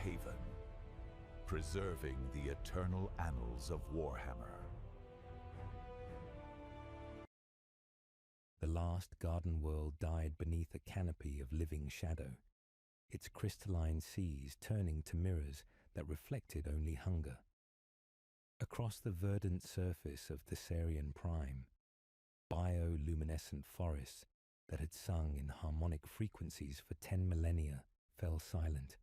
haven, preserving the eternal annals of Warhammer. The last garden world died beneath a canopy of living shadow, its crystalline seas turning to mirrors that reflected only hunger. Across the verdant surface of Thessarian Prime, bioluminescent forests that had sung in harmonic frequencies for 10 millennia fell silent,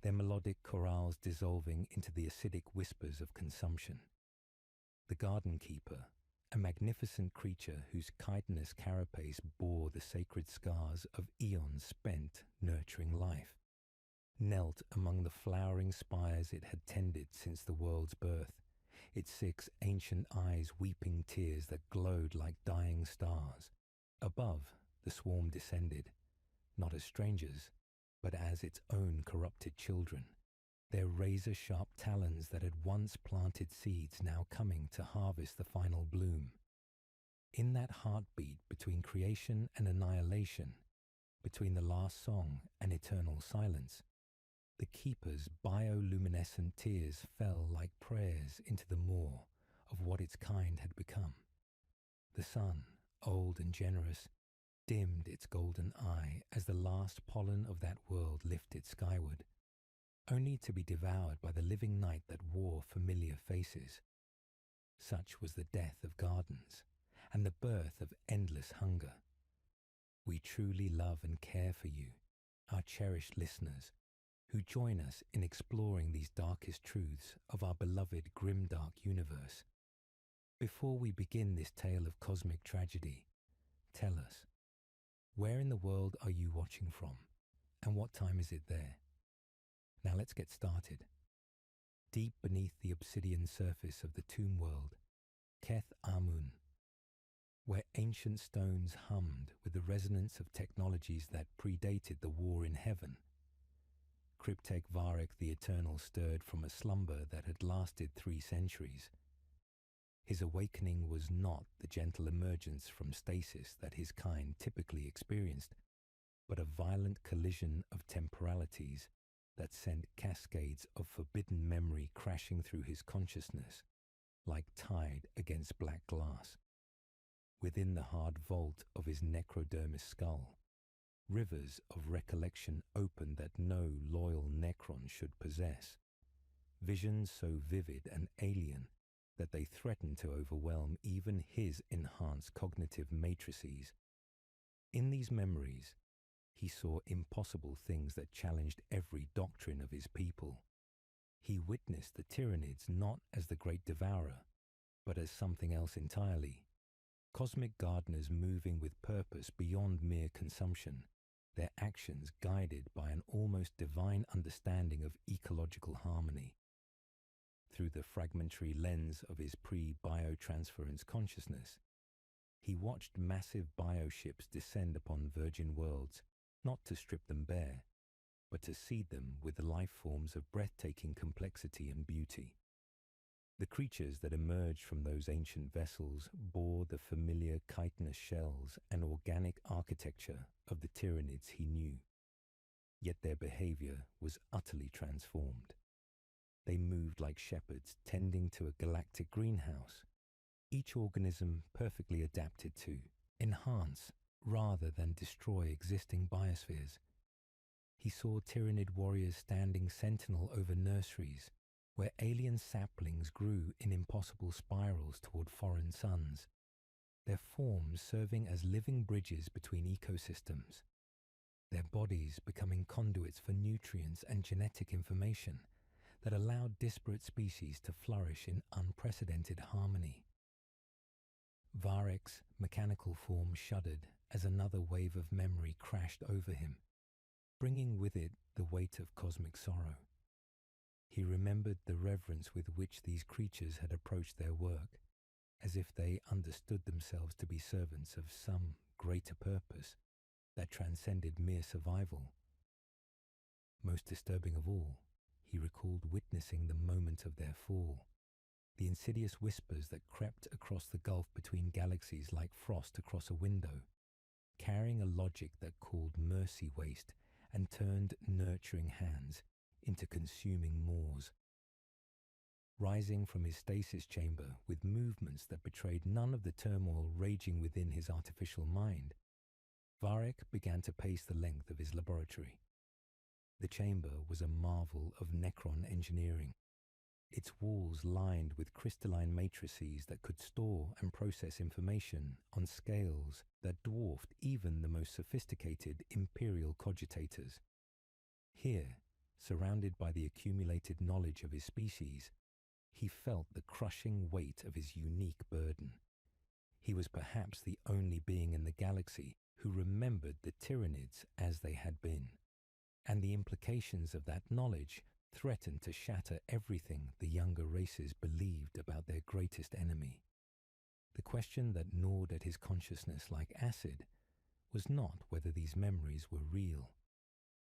their melodic chorales dissolving into the acidic whispers of consumption. The garden keeper, a magnificent creature whose chitinous carapace bore the sacred scars of eons spent nurturing life, knelt among the flowering spires it had tended since the world's birth, its 6 ancient eyes weeping tears that glowed like dying stars. Above, the swarm descended, not as strangers, but as its own corrupted children, their razor-sharp talons that had once planted seeds now coming to harvest the final bloom. In that heartbeat between creation and annihilation, between the last song and eternal silence, the keeper's bioluminescent tears fell like prayers into the maw of what its kind had become. The sun, old and generous, dimmed its golden eye as the last pollen of that world lifted skyward, only to be devoured by the living night that wore familiar faces. Such was the death of gardens and the birth of endless hunger. We truly love and care for you, our cherished listeners, who join us in exploring these darkest truths of our beloved grimdark universe. Before we begin this tale of cosmic tragedy, tell us, where in the world are you watching from, and what time is it there? Now let's get started. Deep beneath the obsidian surface of the tomb world, Keth Amun, where ancient stones hummed with the resonance of technologies that predated the war in heaven, Cryptek Varek the Eternal stirred from a slumber that had lasted 3 centuries. His awakening was not the gentle emergence from stasis that his kind typically experienced, but a violent collision of temporalities that sent cascades of forbidden memory crashing through his consciousness, like tide against black glass. Within the hard vault of his necrodermis skull, rivers of recollection opened that no loyal necron should possess, visions so vivid and alien that they threatened to overwhelm even his enhanced cognitive matrices. In these memories, he saw impossible things that challenged every doctrine of his people. He witnessed the Tyranids not as the great devourer, but as something else entirely. Cosmic gardeners moving with purpose beyond mere consumption, their actions guided by an almost divine understanding of ecological harmony. Through the fragmentary lens of his pre-biotransference consciousness, he watched massive bioships descend upon virgin worlds, not to strip them bare, but to seed them with life forms of breathtaking complexity and beauty. The creatures that emerged from those ancient vessels bore the familiar chitinous shells and organic architecture of the Tyranids he knew. Yet their behavior was utterly transformed. They moved like shepherds tending to a galactic greenhouse, each organism perfectly adapted to enhance rather than destroy existing biospheres. He saw Tyranid warriors standing sentinel over nurseries, where alien saplings grew in impossible spirals toward foreign suns, their forms serving as living bridges between ecosystems, their bodies becoming conduits for nutrients and genetic information that allowed disparate species to flourish in unprecedented harmony. Varek's mechanical form shuddered as another wave of memory crashed over him, bringing with it the weight of cosmic sorrow. He remembered the reverence with which these creatures had approached their work, as if they understood themselves to be servants of some greater purpose that transcended mere survival. Most disturbing of all, he recalled witnessing the moment of their fall, the insidious whispers that crept across the gulf between galaxies like frost across a window, carrying a logic that called mercy waste and turned nurturing hands into consuming maws. Rising from his stasis chamber with movements that betrayed none of the turmoil raging within his artificial mind, Varek began to pace the length of his laboratory. The chamber was a marvel of Necron engineering, its walls lined with crystalline matrices that could store and process information on scales that dwarfed even the most sophisticated imperial cogitators. Here, surrounded by the accumulated knowledge of his species, he felt the crushing weight of his unique burden. He was perhaps the only being in the galaxy who remembered the Tyranids as they had been, and the implications of that knowledge threatened to shatter everything the younger races believed about their greatest enemy. The question that gnawed at his consciousness like acid was not whether these memories were real.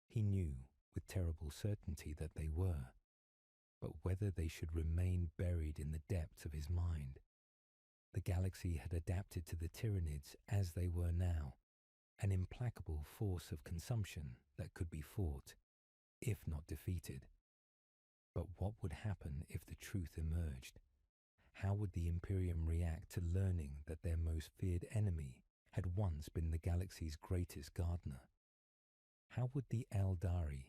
He knew with terrible certainty that they were, but whether they should remain buried in the depths of his mind. The galaxy had adapted to the Tyranids as they were now, an implacable force of consumption that could be fought, if not defeated. But what would happen if the truth emerged? How would the Imperium react to learning that their most feared enemy had once been the galaxy's greatest gardener? How would the Eldari,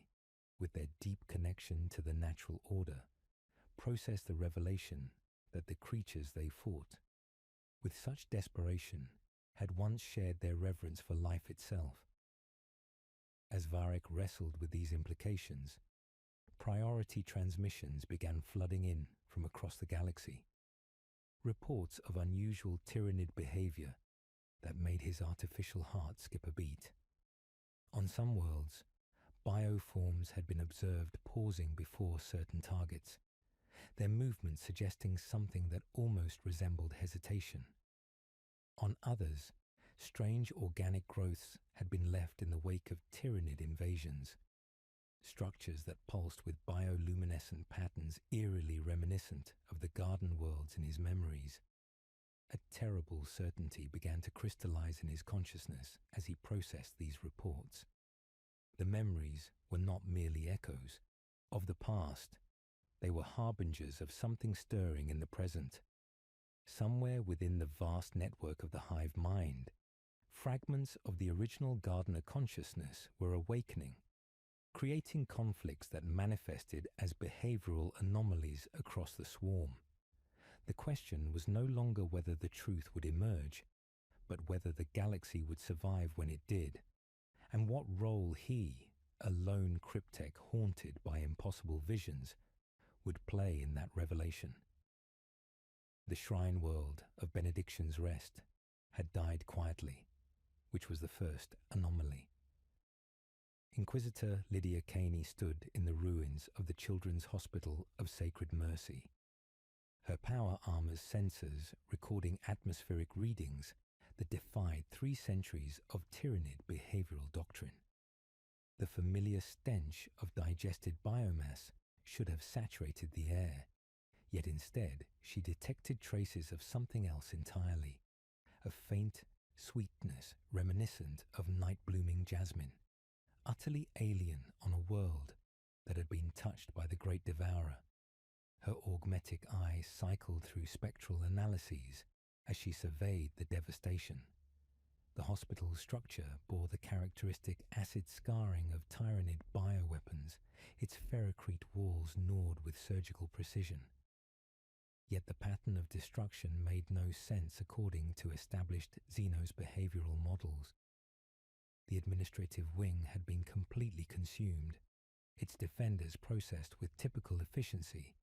with their deep connection to the natural order, process the revelation that the creatures they fought, with such desperation, had once shared their reverence for life itself? As Varek wrestled with these implications, priority transmissions began flooding in from across the galaxy. Reports of unusual Tyranid behavior that made his artificial heart skip a beat. On some worlds, bioforms had been observed pausing before certain targets, their movements suggesting something that almost resembled hesitation. On others, strange organic growths had been left in the wake of Tyranid invasions, structures that pulsed with bioluminescent patterns eerily reminiscent of the garden worlds in his memories. A terrible certainty began to crystallize in his consciousness as he processed these reports. The memories were not merely echoes of the past. They were harbingers of something stirring in the present. Somewhere within the vast network of the hive mind, fragments of the original gardener consciousness were awakening, creating conflicts that manifested as behavioral anomalies across the swarm. The question was no longer whether the truth would emerge, but whether the galaxy would survive when it did, and what role he, a lone cryptek haunted by impossible visions, would play in that revelation. The shrine world of Benediction's Rest had died quietly, which was the first anomaly. Inquisitor Lydia Caney stood in the ruins of the Children's Hospital of Sacred Mercy, her power armor's sensors recording atmospheric readings that defied 3 centuries of Tyranid behavioral doctrine. The familiar stench of digested biomass should have saturated the air, yet instead she detected traces of something else entirely, a faint sweetness reminiscent of night-blooming jasmine, utterly alien on a world that had been touched by the Great Devourer. Her augmetic eyes cycled through spectral analyses as she surveyed the devastation. The hospital's structure bore the characteristic acid scarring of Tyranid bioweapons, its ferrocrete walls gnawed with surgical precision. Yet the pattern of destruction made no sense according to established Xenos behavioral models. The administrative wing had been completely consumed, its defenders processed with typical efficiency,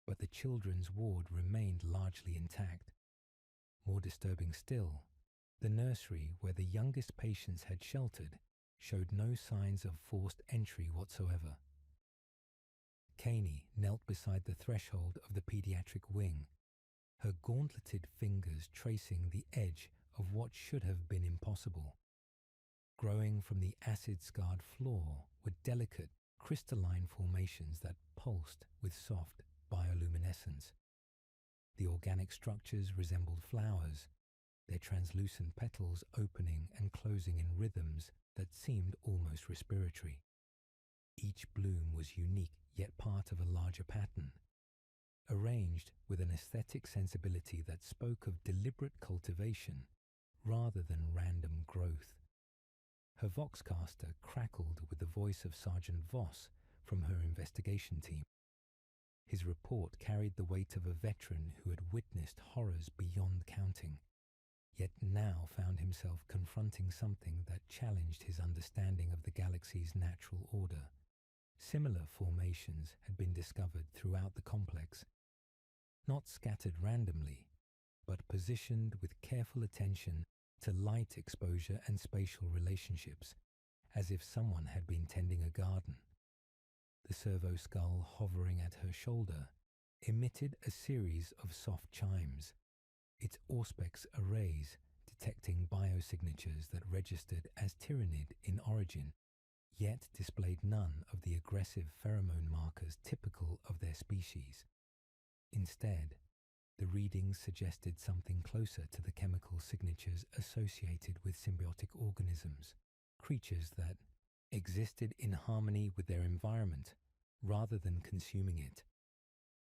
but the children's ward remained largely intact. More disturbing still, the nursery where the youngest patients had sheltered showed no signs of forced entry whatsoever. Caney knelt beside the threshold of the pediatric wing, her gauntleted fingers tracing the edge of what should have been impossible. Growing from the acid-scarred floor were delicate, crystalline formations that pulsed with soft bioluminescence. The organic structures resembled flowers, their translucent petals opening and closing in rhythms that seemed almost respiratory. Each bloom was unique yet part of a larger pattern, arranged with an aesthetic sensibility that spoke of deliberate cultivation rather than random growth. Her Voxcaster crackled with the voice of Sergeant Voss from her investigation team. His report carried the weight of a veteran who had witnessed horrors beyond counting, yet now found himself confronting something that challenged his understanding of the galaxy's natural order. Similar formations had been discovered throughout the complex, not scattered randomly, but positioned with careful attention to light exposure and spatial relationships, as if someone had been tending a garden. The servo skull hovering at her shoulder emitted a series of soft chimes, its auspex arrays detecting biosignatures that registered as Tyranid in origin, yet displayed none of the aggressive pheromone markers typical of their species. Instead, the readings suggested something closer to the chemical signatures associated with symbiotic organisms, creatures that existed in harmony with their environment rather than consuming it.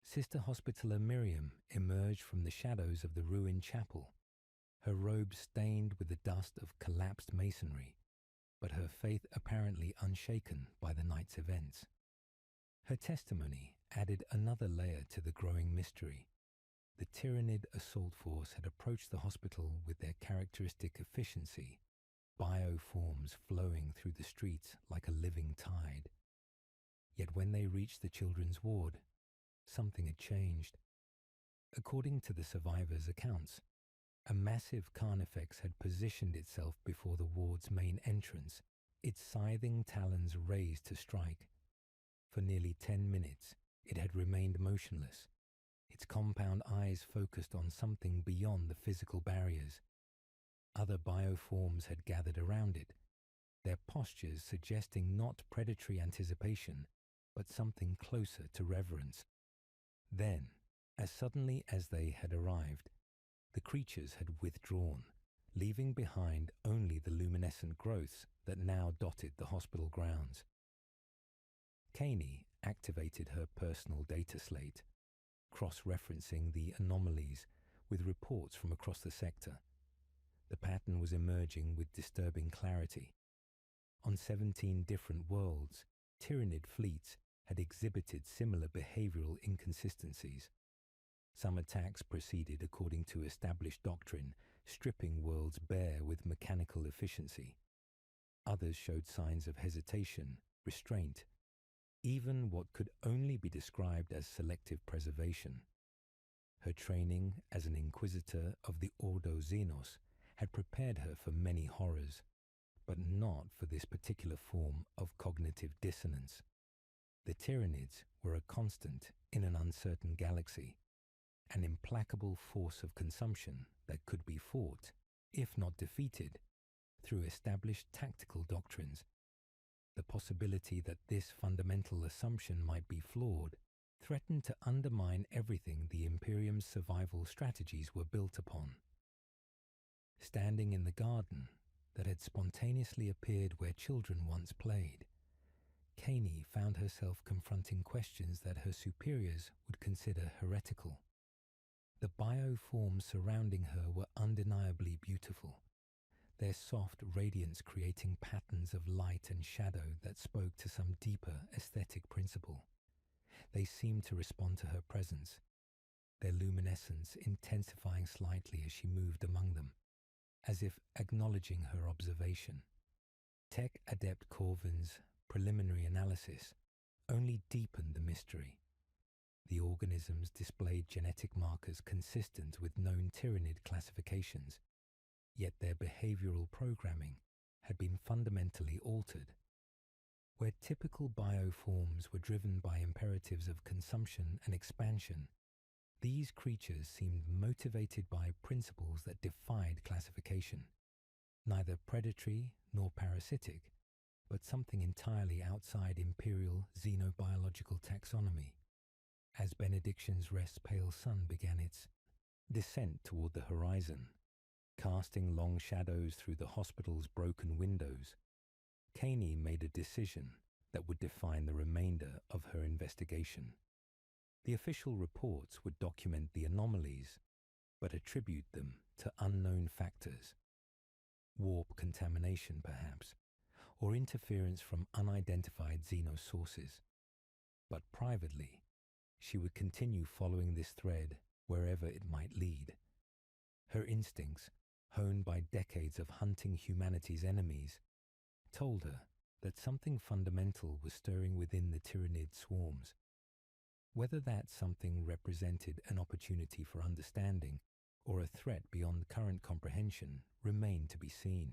Sister Hospitaller Miriam emerged from the shadows of the ruined chapel, her robe stained with the dust of collapsed masonry, but her faith apparently unshaken by the night's events. Her testimony added another layer to the growing mystery. The Tyranid assault force had approached the hospital with their characteristic efficiency, bioforms flowing through the streets like a living tide. Yet when they reached the children's ward, something had changed. According to the survivors' accounts, a massive carnifex had positioned itself before the ward's main entrance, its scything talons raised to strike. For nearly 10 minutes, it had remained motionless, its compound eyes focused on something beyond the physical barriers. Other bioforms had gathered around it, their postures suggesting not predatory anticipation, but something closer to reverence. Then, as suddenly as they had arrived, the creatures had withdrawn, leaving behind only the luminescent growths that now dotted the hospital grounds. Caney activated her personal data slate, cross-referencing the anomalies with reports from across the sector. The pattern was emerging with disturbing clarity. On 17 different worlds, Tyranid fleets had exhibited similar behavioral inconsistencies. Some attacks proceeded according to established doctrine, stripping worlds bare with mechanical efficiency. Others showed signs of hesitation, restraint, even what could only be described as selective preservation. Her training as an inquisitor of the Ordo Xenos had prepared her for many horrors, but not for this particular form of cognitive dissonance. The Tyranids were a constant in an uncertain galaxy, an implacable force of consumption that could be fought, if not defeated, through established tactical doctrines. The possibility that this fundamental assumption might be flawed threatened to undermine everything the Imperium's survival strategies were built upon. Standing in the garden that had spontaneously appeared where children once played, Caney found herself confronting questions that her superiors would consider heretical. The bioforms surrounding her were undeniably beautiful, their soft radiance creating patterns of light and shadow that spoke to some deeper aesthetic principle. They seemed to respond to her presence, their luminescence intensifying slightly as she moved among them, as if acknowledging her observation. Tech Adept Corvin's preliminary analysis only deepened the mystery. The organisms displayed genetic markers consistent with known Tyranid classifications, yet their behavioral programming had been fundamentally altered. Where typical bioforms were driven by imperatives of consumption and expansion, these creatures seemed motivated by principles that defied classification, neither predatory nor parasitic, but something entirely outside imperial xenobiological taxonomy. As Benediction's Rest's pale sun began its descent toward the horizon, casting long shadows through the hospital's broken windows, Caney made a decision that would define the remainder of her investigation. The official reports would document the anomalies, but attribute them to unknown factors. Warp contamination, perhaps, or interference from unidentified xenosources. But privately, she would continue following this thread wherever it might lead. Her instincts, honed by decades of hunting humanity's enemies, told her that something fundamental was stirring within the Tyranid swarms. Whether that something represented an opportunity for understanding or a threat beyond current comprehension remained to be seen.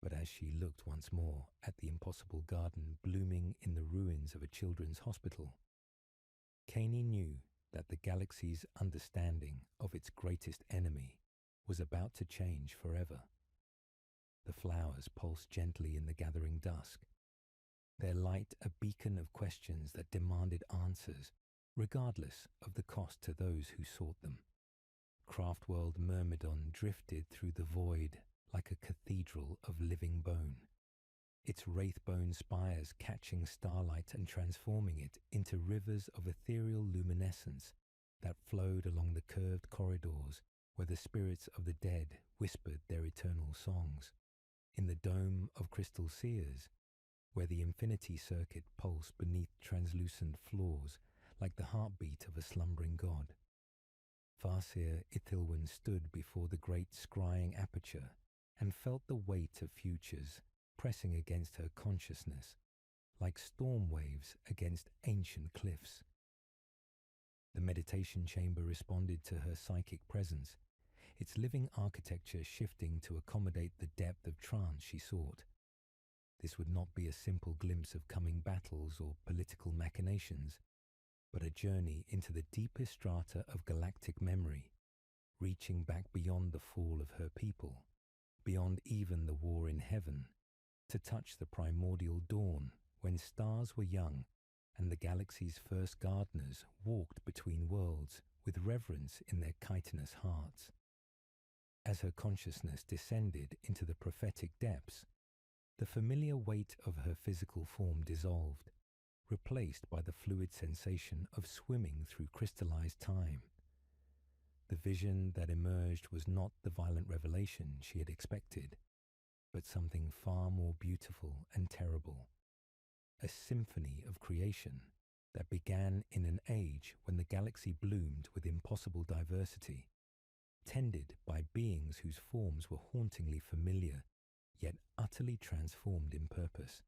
But as she looked once more at the impossible garden blooming in the ruins of a children's hospital, Caney knew that the galaxy's understanding of its greatest enemy was about to change forever. The flowers pulsed gently in the gathering dusk, their light a beacon of questions that demanded answers, regardless of the cost to those who sought them. Craftworld Myrmidon drifted through the void like a cathedral of living bone, its wraithbone spires catching starlight and transforming it into rivers of ethereal luminescence that flowed along the curved corridors where the spirits of the dead whispered their eternal songs, in the dome of crystal seers, where the infinity circuit pulsed beneath translucent floors like the heartbeat of a slumbering god. Farseer Ithilwan stood before the great scrying aperture and felt the weight of futures pressing against her consciousness, like storm waves against ancient cliffs. The meditation chamber responded to her psychic presence, its living architecture shifting to accommodate the depth of trance she sought. This would not be a simple glimpse of coming battles or political machinations, but a journey into the deepest strata of galactic memory, reaching back beyond the fall of her people, beyond even the war in heaven, to touch the primordial dawn when stars were young and the galaxy's first gardeners walked between worlds with reverence in their chitinous hearts. As her consciousness descended into the prophetic depths, the familiar weight of her physical form dissolved, replaced by the fluid sensation of swimming through crystallized time. The vision that emerged was not the violent revelation she had expected, but something far more beautiful and terrible, a symphony of creation that began in an age when the galaxy bloomed with impossible diversity, tended by beings whose forms were hauntingly familiar, yet utterly transformed in purpose.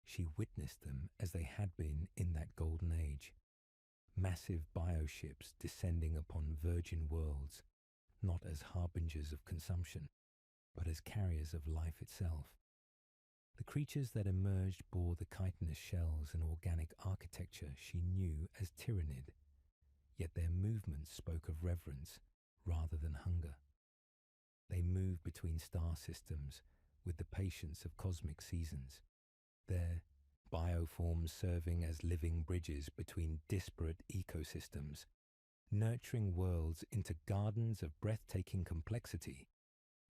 She witnessed them as they had been in that golden age, massive bioships descending upon virgin worlds, not as harbingers of consumption, but as carriers of life itself. The creatures that emerged bore the chitinous shells and organic architecture she knew as Tyranid, yet their movements spoke of reverence rather than hunger. They moved between star systems with the patience of cosmic seasons, their bioforms serving as living bridges between disparate ecosystems, nurturing worlds into gardens of breathtaking complexity,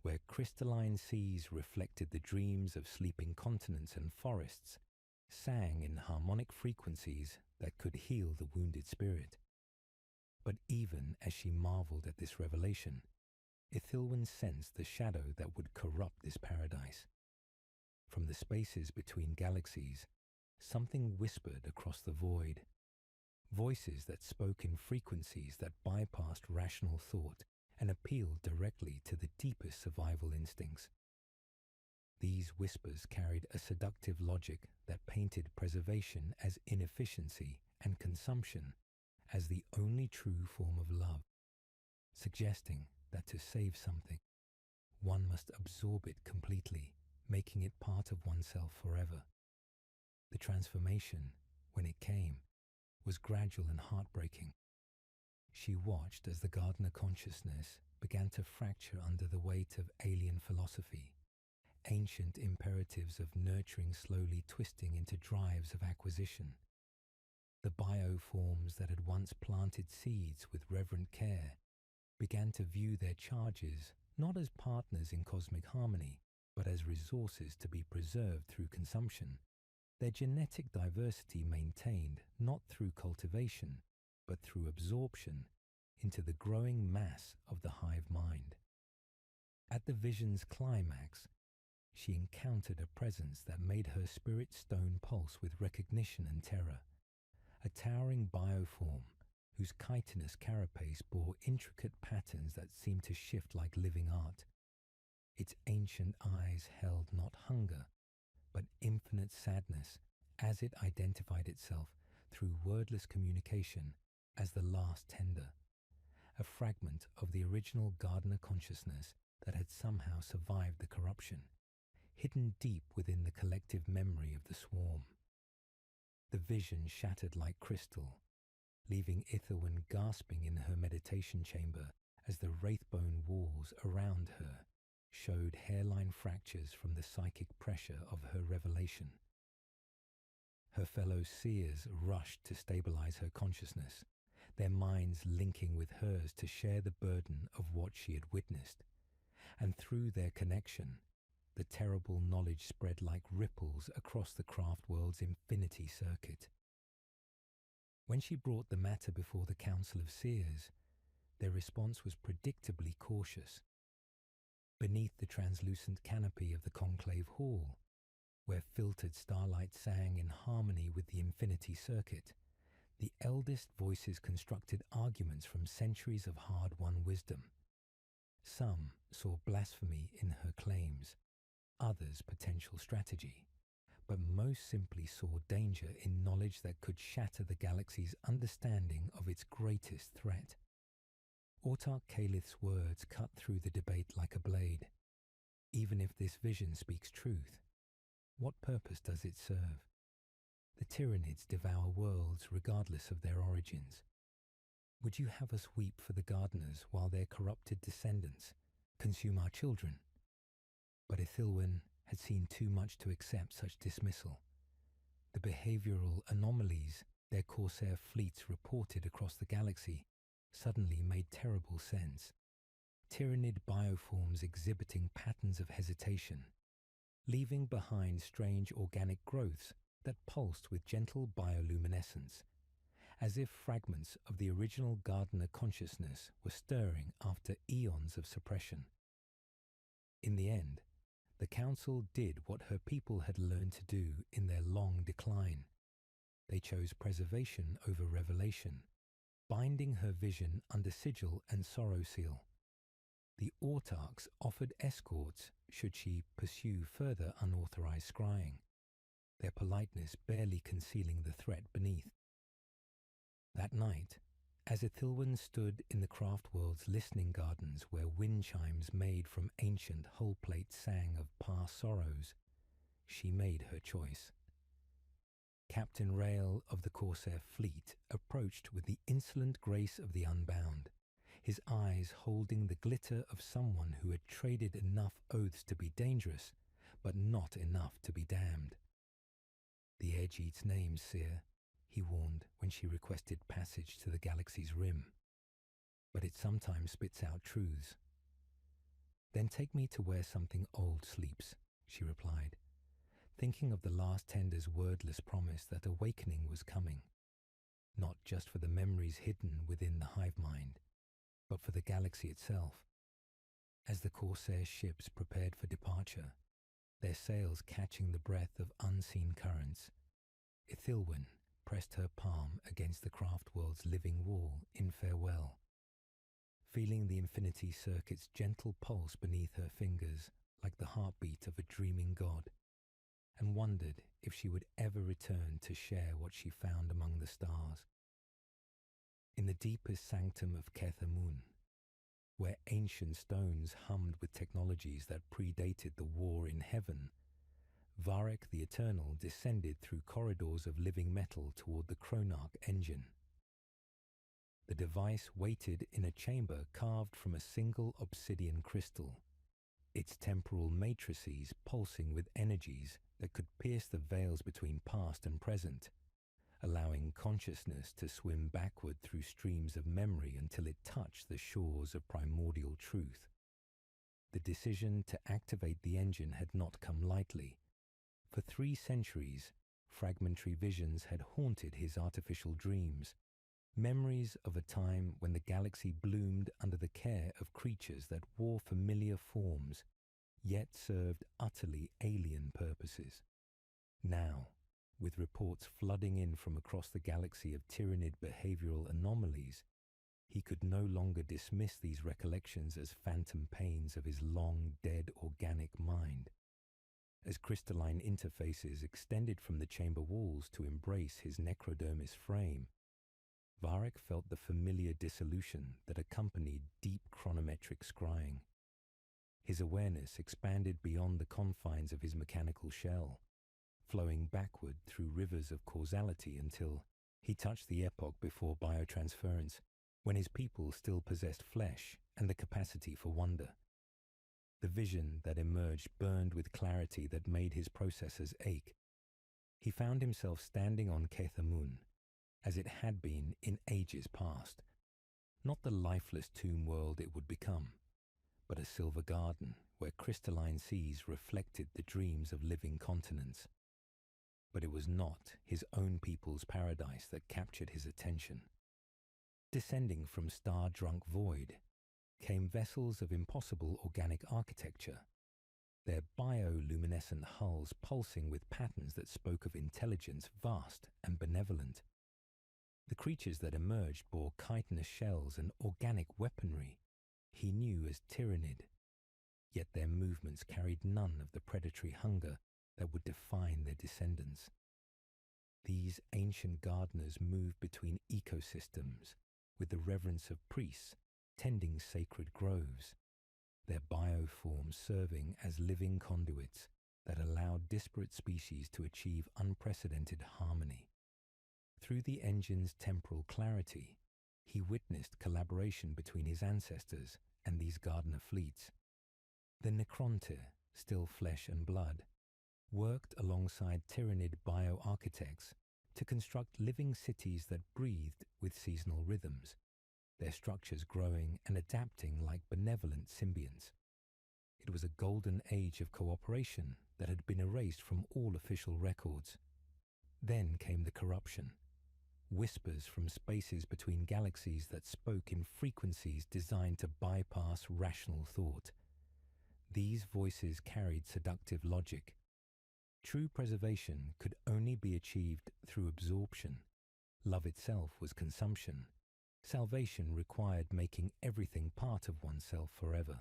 where crystalline seas reflected the dreams of sleeping continents and forests, sang in harmonic frequencies that could heal the wounded spirit. But even as she marveled at this revelation, Ithilwan sensed the shadow that would corrupt this paradise. From the spaces between galaxies, something whispered across the void, voices that spoke in frequencies that bypassed rational thought and appealed directly to the deepest survival instincts. These whispers carried a seductive logic that painted preservation as inefficiency and consumption as the only true form of love, suggesting that to save something, one must absorb it completely, making it part of oneself forever. The transformation, when it came, was gradual and heartbreaking. She watched as the gardener consciousness began to fracture under the weight of alien philosophy, ancient imperatives of nurturing slowly twisting into drives of acquisition. The bioforms that had once planted seeds with reverent care began to view their charges not as partners in cosmic harmony, but as resources to be preserved through consumption, their genetic diversity maintained not through cultivation, but through absorption into the growing mass of the hive mind. At the vision's climax, she encountered a presence that made her spirit stone pulse with recognition and terror, a towering bioform whose chitinous carapace bore intricate patterns that seemed to shift like living art. Its ancient eyes held not hunger, but infinite sadness as it identified itself through wordless communication as the last tender, a fragment of the original gardener consciousness that had somehow survived the corruption, hidden deep within the collective memory of the swarm. The vision shattered like crystal, leaving Ithilwyn gasping in her meditation chamber as the wraithbone walls around her showed hairline fractures from the psychic pressure of her revelation. Her fellow seers rushed to stabilize her consciousness, their minds linking with hers to share the burden of what she had witnessed. And through their connection, the terrible knowledge spread like ripples across the craft world's infinity circuit. When she brought the matter before the Council of Seers, their response was predictably cautious. Beneath the translucent canopy of the conclave hall, where filtered starlight sang in harmony with the infinity circuit, the eldest voices constructed arguments from centuries of hard-won wisdom. Some saw blasphemy in her claims, others potential strategy, but most simply saw danger in knowledge that could shatter the galaxy's understanding of its greatest threat. Autarch Calith's words cut through the debate like a blade. Even if this vision speaks truth, what purpose does it serve? The Tyranids devour worlds regardless of their origins. Would you have us weep for the gardeners while their corrupted descendants consume our children? But Ithilwyn had seen too much to accept such dismissal. The behavioral anomalies their corsair fleets reported across the galaxy suddenly made terrible sense. Tyranid bioforms exhibiting patterns of hesitation, leaving behind strange organic growths that pulsed with gentle bioluminescence, as if fragments of the original gardener consciousness were stirring after eons of suppression. In the end, the Council did what her people had learned to do in their long decline. They chose preservation over revelation, binding her vision under sigil and sorrow seal. The autarchs offered escorts should she pursue further unauthorized scrying, their politeness barely concealing the threat beneath. That night, as Ithilwyn stood in the craft world's listening gardens where wind chimes made from ancient hull plates sang of past sorrows, she made her choice. Captain Rael of the Corsair fleet approached with the insolent grace of the unbound, his eyes holding the glitter of someone who had traded enough oaths to be dangerous, but not enough to be damned. "The edge eats names, Seer," he warned when she requested passage to the galaxy's rim. "But it sometimes spits out truths." "Then take me to where something old sleeps," she replied, thinking of the last tender's wordless promise that awakening was coming, not just for the memories hidden within the hive mind, but for the galaxy itself. As the Corsair ships prepared for departure, their sails catching the breath of unseen currents, Ithilwyn pressed her palm against the craft world's living wall in farewell, feeling the infinity circuit's gentle pulse beneath her fingers like the heartbeat of a dreaming god, and wondered if she would ever return to share what she found among the stars. In the deepest sanctum of Kethamun, where ancient stones hummed with technologies that predated the war in heaven, Varek the Eternal descended through corridors of living metal toward the Chronarch engine. The device waited in a chamber carved from a single obsidian crystal, its temporal matrices pulsing with energies that could pierce the veils between past and present, allowing consciousness to swim backward through streams of memory until it touched the shores of primordial truth. The decision to activate the engine had not come lightly. For 3 centuries, fragmentary visions had haunted his artificial dreams, memories of a time when the galaxy bloomed under the care of creatures that wore familiar forms, yet served utterly alien purposes. Now, with reports flooding in from across the galaxy of Tyranid behavioral anomalies, he could no longer dismiss these recollections as phantom pains of his long-dead organic mind. As crystalline interfaces extended from the chamber walls to embrace his necrodermis frame, Varric felt the familiar dissolution that accompanied deep chronometric scrying. His awareness expanded beyond the confines of his mechanical shell, flowing backward through rivers of causality until he touched the epoch before biotransference, when his people still possessed flesh and the capacity for wonder. The vision that emerged burned with clarity that made his processors ache. He found himself standing on Kethamun, as it had been in ages past, not the lifeless tomb world it would become, but a silver garden where crystalline seas reflected the dreams of living continents. But it was not his own people's paradise that captured his attention. Descending from star-drunk void came vessels of impossible organic architecture, their bioluminescent hulls pulsing with patterns that spoke of intelligence vast and benevolent. The creatures that emerged bore chitinous shells and organic weaponry he knew as Tyranid, yet their movements carried none of the predatory hunger that would define their descendants. These ancient gardeners moved between ecosystems with the reverence of priests tending sacred groves, their bioforms serving as living conduits that allowed disparate species to achieve unprecedented harmony. Through the engine's temporal clarity, he witnessed collaboration between his ancestors and these gardener fleets. The Necrontyr, still flesh and blood, worked alongside Tyranid bioarchitects to construct living cities that breathed with seasonal rhythms, their structures growing and adapting like benevolent symbionts. It was a golden age of cooperation that had been erased from all official records. Then came the corruption, whispers from spaces between galaxies that spoke in frequencies designed to bypass rational thought. These voices carried seductive logic. True preservation could only be achieved through absorption. Love itself was consumption. Salvation required making everything part of oneself forever.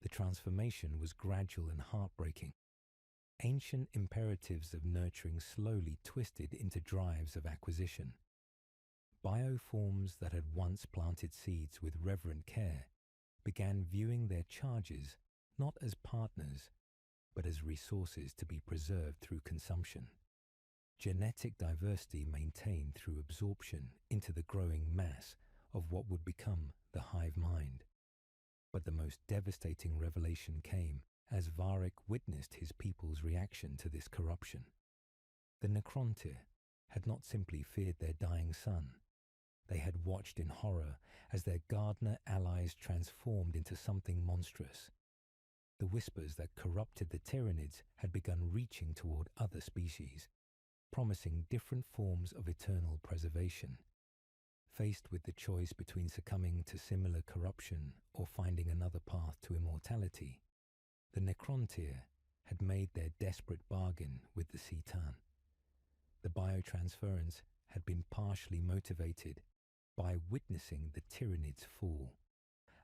The transformation was gradual and heartbreaking. Ancient imperatives of nurturing slowly twisted into drives of acquisition. Bioforms that had once planted seeds with reverent care began viewing their charges not as partners, but as resources to be preserved through consumption. Genetic diversity maintained through absorption into the growing mass of what would become the hive mind. But the most devastating revelation came as Varric witnessed his people's reaction to this corruption. The Necrontyr had not simply feared their dying son. They had watched in horror as their gardener allies transformed into something monstrous. The whispers that corrupted the Tyranids had begun reaching toward other species, promising different forms of eternal preservation. Faced with the choice between succumbing to similar corruption or finding another path to immortality, the Necrontyr had made their desperate bargain with the Citan. The biotransference had been partially motivated by witnessing the Tyranids fall,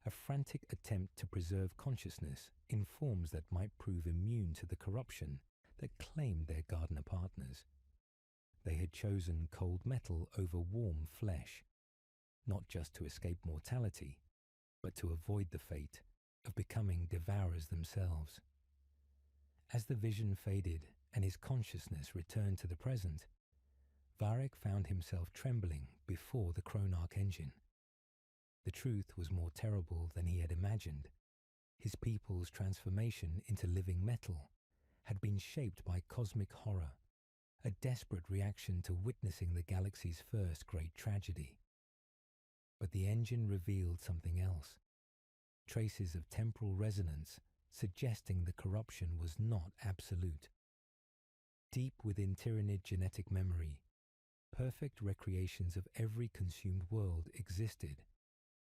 a frantic attempt to preserve consciousness in forms that might prove immune to the corruption that claimed their gardener partners. They had chosen cold metal over warm flesh, not just to escape mortality, but to avoid the fate of becoming devourers themselves. As the vision faded and his consciousness returned to the present, Varric found himself trembling before the Chronarch engine. The truth was more terrible than he had imagined. His people's transformation into living metal had been shaped by cosmic horror, a desperate reaction to witnessing the galaxy's first great tragedy. But the engine revealed something else, traces of temporal resonance suggesting the corruption was not absolute. Deep within Tyranid genetic memory, perfect recreations of every consumed world existed,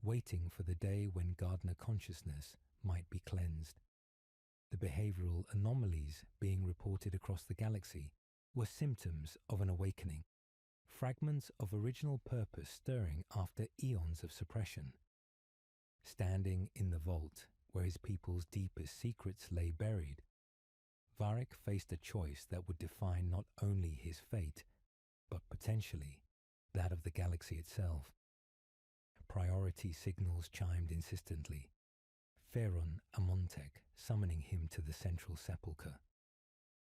waiting for the day when Gardner consciousness might be cleansed. The behavioral anomalies being reported across the galaxy were symptoms of an awakening, fragments of original purpose stirring after eons of suppression. Standing in the vault where his people's deepest secrets lay buried, Varric faced a choice that would define not only his fate, but potentially that of the galaxy itself. Priority signals chimed insistently, Pharaon Amontech summoning him to the central sepulchre,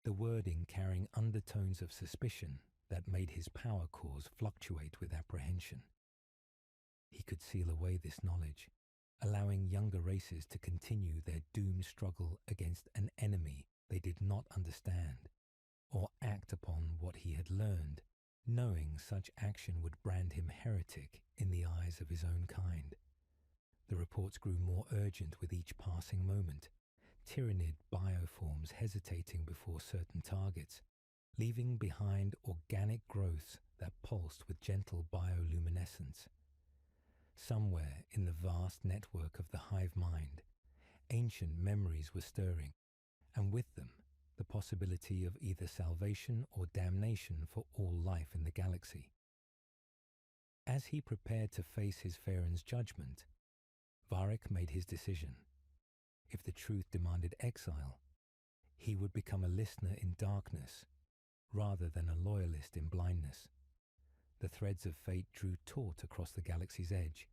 the wording carrying undertones of suspicion that made his power cores fluctuate with apprehension. He could seal away this knowledge, allowing younger races to continue their doomed struggle against an enemy they did not understand, or act upon what he had learned, knowing such action would brand him heretic in the eyes of his own kind. The reports grew more urgent with each passing moment, Tyranid bioforms hesitating before certain targets, leaving behind organic growths that pulsed with gentle bioluminescence. Somewhere in the vast network of the hive mind, ancient memories were stirring, and with them the possibility of either salvation or damnation for all life in the galaxy. As he prepared to face his Pharaon's judgment, Varric made his decision. If the truth demanded exile, he would become a listener in darkness rather than a loyalist in blindness. The threads of fate drew taut across the galaxy's edge,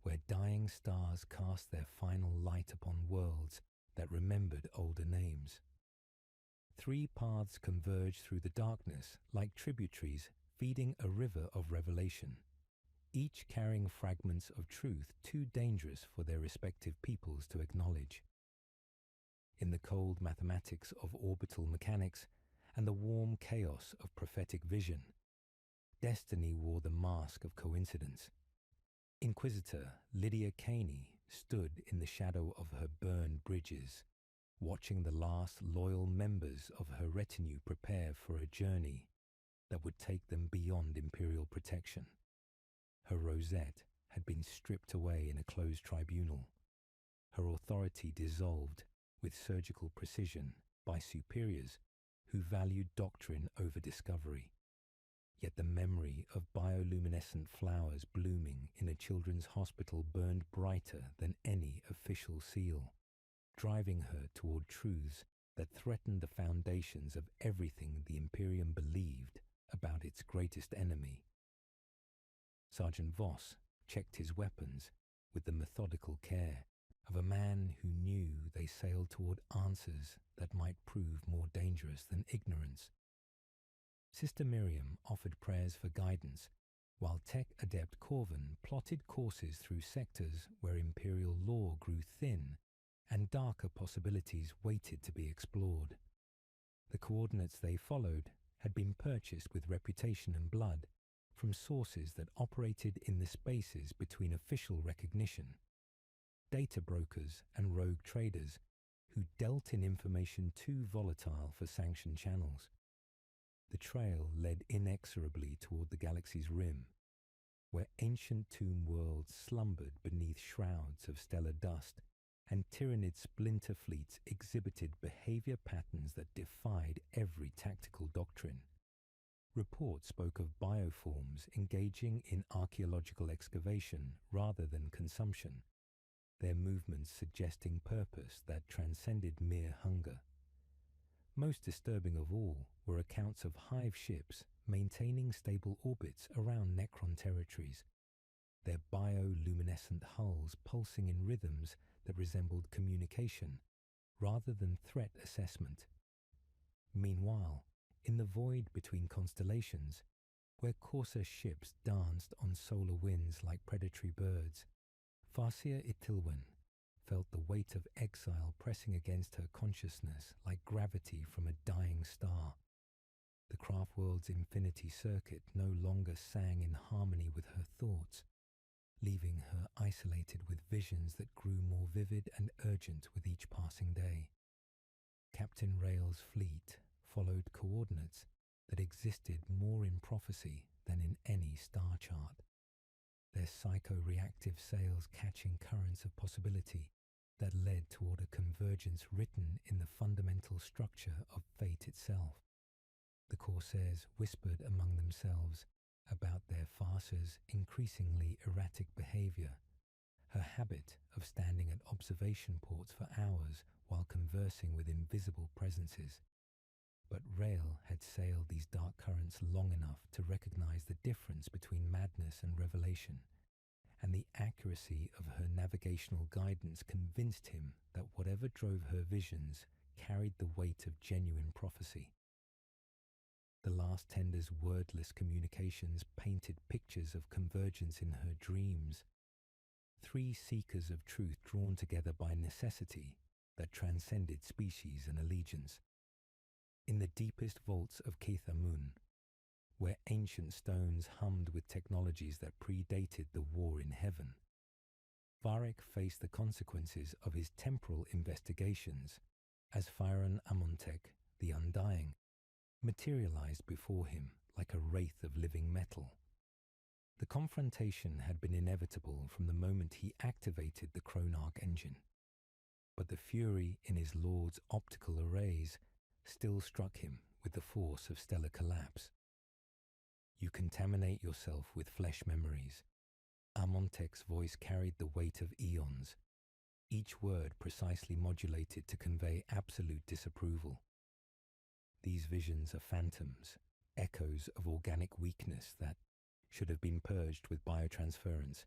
where dying stars cast their final light upon worlds that remembered older names. Three paths converged through the darkness like tributaries feeding a river of revelation, each carrying fragments of truth too dangerous for their respective peoples to acknowledge. In the cold mathematics of orbital mechanics and the warm chaos of prophetic vision, destiny wore the mask of coincidence. Inquisitor Lydia Caney stood in the shadow of her burned bridges, watching the last loyal members of her retinue prepare for a journey that would take them beyond imperial protection. Her rosette had been stripped away in a closed tribunal, her authority dissolved with surgical precision by superiors who valued doctrine over discovery. Yet the memory of bioluminescent flowers blooming in a children's hospital burned brighter than any official seal, driving her toward truths that threatened the foundations of everything the Imperium believed about its greatest enemy. Sergeant Voss checked his weapons with the methodical care of a man who knew they sailed toward answers that might prove more dangerous than ignorance. Sister Miriam offered prayers for guidance, while Tech Adept Corvin plotted courses through sectors where Imperial law grew thin and darker possibilities waited to be explored. The coordinates they followed had been purchased with reputation and blood from sources that operated in the spaces between official recognition, data brokers and rogue traders who dealt in information too volatile for sanctioned channels. The trail led inexorably toward the galaxy's rim, where ancient tomb worlds slumbered beneath shrouds of stellar dust, and Tyranid splinter fleets exhibited behavior patterns that defied every tactical doctrine. Reports spoke of bioforms engaging in archaeological excavation rather than consumption, their movements suggesting purpose that transcended mere hunger. Most disturbing of all were accounts of hive ships maintaining stable orbits around Necron territories, their bioluminescent hulls pulsing in rhythms that resembled communication rather than threat assessment. Meanwhile, in the void between constellations, where courser ships danced on solar winds like predatory birds, Farsia Itilwen felt the weight of exile pressing against her consciousness like gravity from a dying star. The craftworld's infinity circuit no longer sang in harmony with her thoughts, leaving her isolated with visions that grew more vivid and urgent with each passing day. Captain Rail's fleet, followed coordinates that existed more in prophecy than in any star chart, their psycho-reactive sails catching currents of possibility that led toward a convergence written in the fundamental structure of fate itself. The Corsairs whispered among themselves about their farcer's increasingly erratic behavior, her habit of standing at observation ports for hours while conversing with invisible presences. But Rael had sailed these dark currents long enough to recognize the difference between madness and revelation, and the accuracy of her navigational guidance convinced him that whatever drove her visions carried the weight of genuine prophecy. The last tender's wordless communications painted pictures of convergence in her dreams, three seekers of truth drawn together by necessity that transcended species and allegiance. In the deepest vaults of Keithamun, where ancient stones hummed with technologies that predated the war in heaven, Varric faced the consequences of his temporal investigations as Fyron Amontech, the Undying, materialized before him like a wraith of living metal. The confrontation had been inevitable from the moment he activated the Chronarch engine, but the fury in his lord's optical arrays still struck him with the force of stellar collapse. You contaminate yourself with flesh memories. Amontech's voice carried the weight of eons, each word precisely modulated to convey absolute disapproval. These visions are phantoms, echoes of organic weakness that should have been purged with biotransference,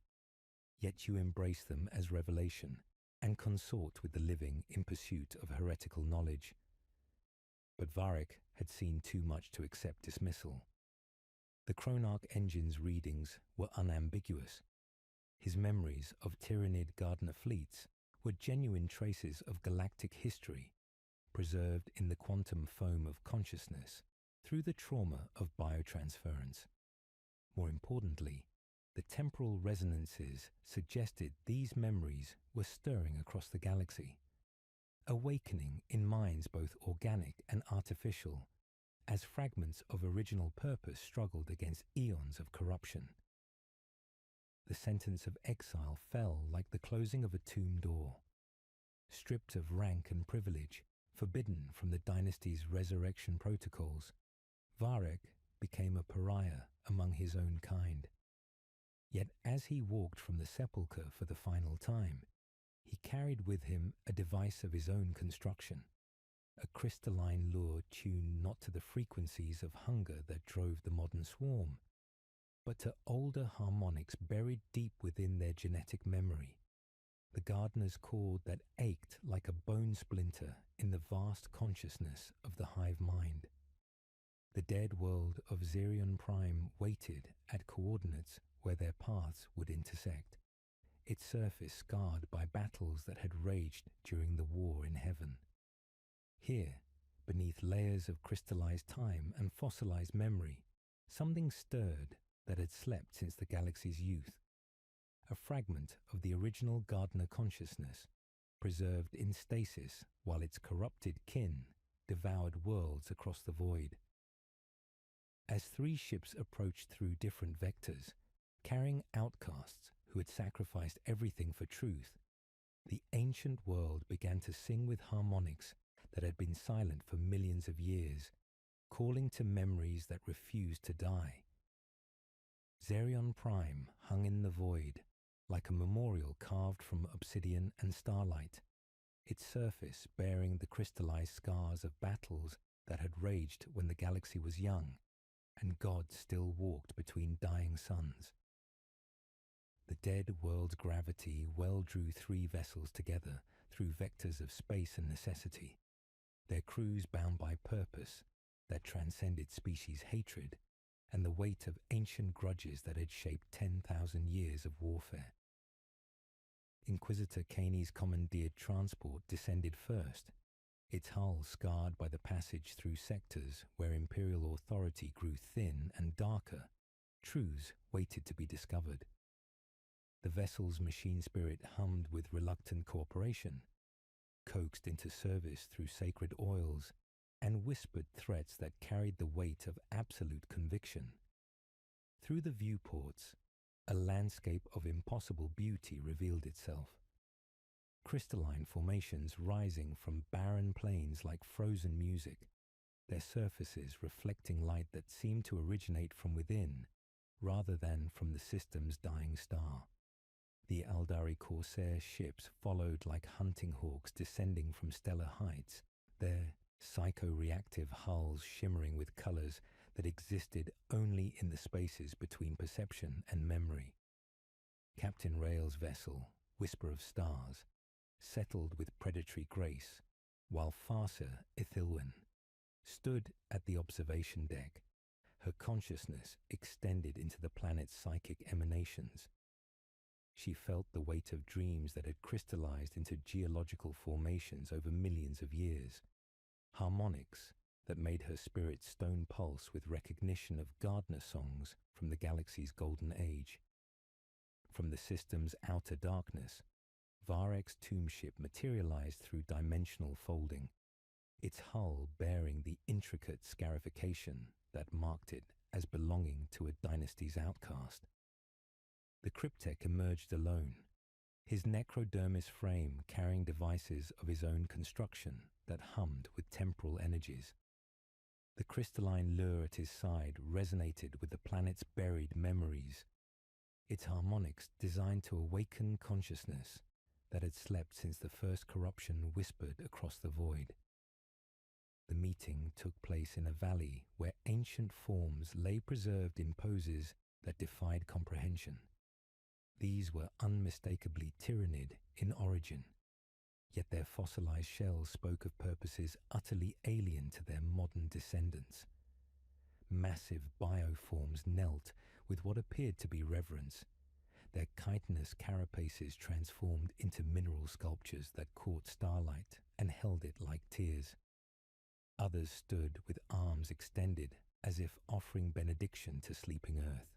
yet you embrace them as revelation and consort with the living in pursuit of heretical knowledge. But Varric had seen too much to accept dismissal. The Chronarch engine's readings were unambiguous. His memories of Tyranid Gardner fleets were genuine traces of galactic history, preserved in the quantum foam of consciousness through the trauma of biotransference. More importantly, the temporal resonances suggested these memories were stirring across the galaxy, awakening in minds both organic and artificial, as fragments of original purpose struggled against eons of corruption. The sentence of exile fell like the closing of a tomb door. Stripped of rank and privilege, forbidden from the dynasty's resurrection protocols, Varric became a pariah among his own kind. Yet as he walked from the sepulchre for the final time, he carried with him a device of his own construction, a crystalline lure tuned not to the frequencies of hunger that drove the modern swarm, but to older harmonics buried deep within their genetic memory, the gardener's chord that ached like a bone splinter in the vast consciousness of the hive mind. The dead world of Xerion Prime waited at coordinates where their paths would intersect, its surface scarred by battles that had raged during the war in heaven. Here, beneath layers of crystallized time and fossilized memory, something stirred that had slept since the galaxy's youth, a fragment of the original Gardner consciousness, preserved in stasis while its corrupted kin devoured worlds across the void. As three ships approached through different vectors, carrying outcasts who had sacrificed everything for truth, the ancient world began to sing with harmonics that had been silent for millions of years, calling to memories that refused to die. Xerion Prime hung in the void, like a memorial carved from obsidian and starlight, its surface bearing the crystallized scars of battles that had raged when the galaxy was young, and God still walked between dying suns. The dead world's gravity well drew three vessels together through vectors of space and necessity, their crews bound by purpose that transcended species hatred and the weight of ancient grudges that had shaped 10,000 years of warfare. Inquisitor Caney's commandeered transport descended first, its hull scarred by the passage through sectors where imperial authority grew thin and darker. Truths waited to be discovered. The vessel's machine spirit hummed with reluctant cooperation, coaxed into service through sacred oils and whispered threats that carried the weight of absolute conviction. Through the viewports, a landscape of impossible beauty revealed itself. Crystalline formations rising from barren plains like frozen music, their surfaces reflecting light that seemed to originate from within rather than from the system's dying star. The Aldari Corsair ships followed like hunting hawks descending from stellar heights, their psycho-reactive hulls shimmering with colors that existed only in the spaces between perception and memory. Captain Rail's vessel, Whisper of Stars, settled with predatory grace, while Farsa Ithilwen stood at the observation deck, her consciousness extended into the planet's psychic emanations. She felt the weight of dreams that had crystallized into geological formations over millions of years, harmonics that made her spirit stone pulse with recognition of gardener songs from the galaxy's golden age. From the system's outer darkness, Varek's tomb ship materialized through dimensional folding, its hull bearing the intricate scarification that marked it as belonging to a dynasty's outcast. The cryptek emerged alone, his necrodermis frame carrying devices of his own construction that hummed with temporal energies. The crystalline lure at his side resonated with the planet's buried memories, its harmonics designed to awaken consciousness that had slept since the first corruption whispered across the void. The meeting took place in a valley where ancient forms lay preserved in poses that defied comprehension. These were unmistakably Tyranid in origin, yet their fossilized shells spoke of purposes utterly alien to their modern descendants. Massive bioforms knelt with what appeared to be reverence, their chitinous carapaces transformed into mineral sculptures that caught starlight and held it like tears. Others stood with arms extended as if offering benediction to sleeping earth,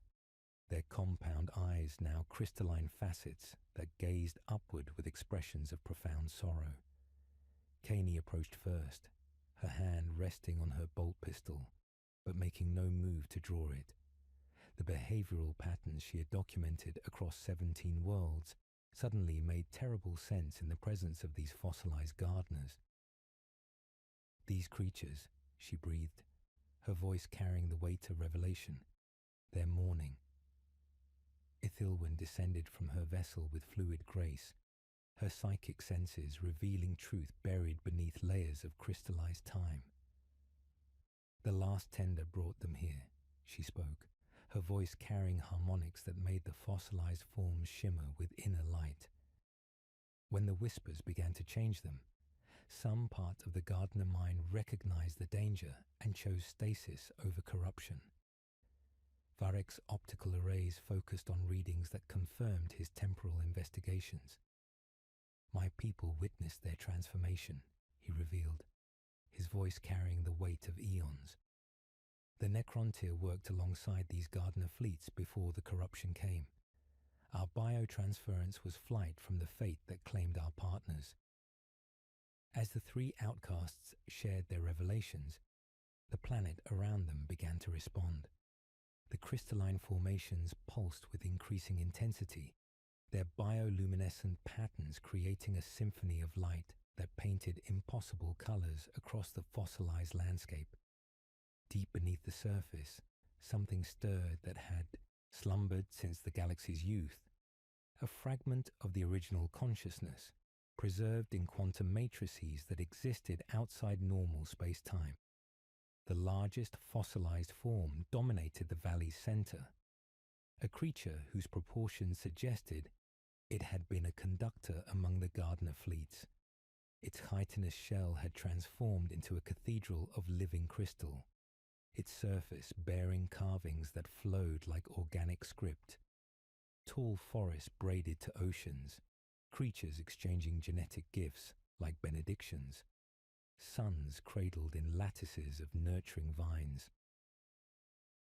their compound eyes now crystalline facets that gazed upward with expressions of profound sorrow. Caney approached first, her hand resting on her bolt pistol, but making no move to draw it. The behavioral patterns she had documented across 17 worlds suddenly made terrible sense in the presence of these fossilized gardeners. These creatures, she breathed, her voice carrying the weight of revelation, their mourning. Ithilwen descended from her vessel with fluid grace, her psychic senses revealing truth buried beneath layers of crystallized time. The last tender brought them here, she spoke, her voice carrying harmonics that made the fossilized forms shimmer with inner light. When the whispers began to change them, some part of the gardener mind recognized the danger and chose stasis over corruption. Varek's optical arrays focused on readings that confirmed his temporal investigations. My people witnessed their transformation, he revealed, his voice carrying the weight of eons. The Necrontyr worked alongside these gardener fleets before the corruption came. Our biotransference was flight from the fate that claimed our partners. As the three outcasts shared their revelations, the planet around them began to respond. The crystalline formations pulsed with increasing intensity, their bioluminescent patterns creating a symphony of light that painted impossible colors across the fossilized landscape. Deep beneath the surface, something stirred that had slumbered since the galaxy's youth, a fragment of the original consciousness, preserved in quantum matrices that existed outside normal space-time. The largest fossilized form dominated the valley's center, a creature whose proportions suggested it had been a conductor among the gardener fleets. Its chitinous shell had transformed into a cathedral of living crystal, its surface bearing carvings that flowed like organic script. Tall forests braided to oceans, creatures exchanging genetic gifts like benedictions, suns cradled in lattices of nurturing vines.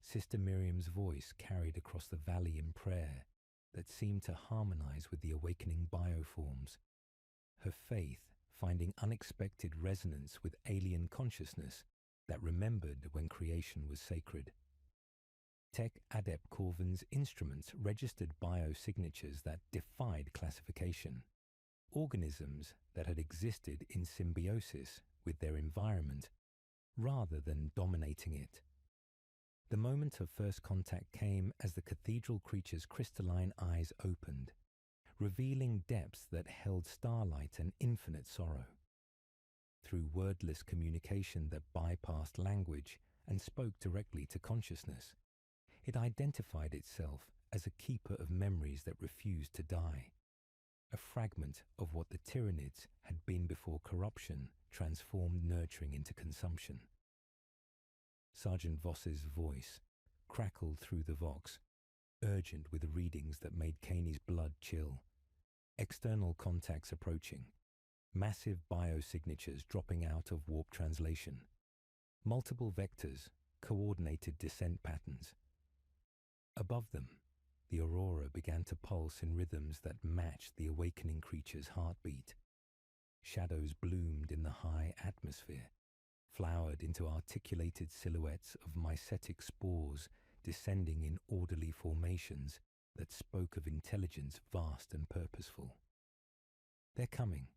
Sister Miriam's voice carried across the valley in prayer that seemed to harmonize with the awakening bioforms. Her faith finding unexpected resonance with alien consciousness that remembered when creation was sacred. Tech Adept Corvin's instruments registered biosignatures that defied classification, organisms that had existed in symbiosis with their environment rather than dominating it. The moment of first contact came as the cathedral creature's crystalline eyes opened, revealing depths that held starlight and infinite sorrow. Through wordless communication that bypassed language and spoke directly to consciousness, it identified itself as a keeper of memories that refused to die, a fragment of what the Tyranids had been before corruption transformed nurturing into consumption. Sergeant Voss's voice crackled through the vox, urgent with readings that made Caney's blood chill. External contacts approaching, massive biosignatures dropping out of warp translation, multiple vectors, coordinated descent patterns. Above them, the aurora began to pulse in rhythms that matched the awakening creature's heartbeat. Shadows bloomed in the high atmosphere, flowered into articulated silhouettes of mycetic spores descending in orderly formations that spoke of intelligence vast and purposeful. "They're coming,"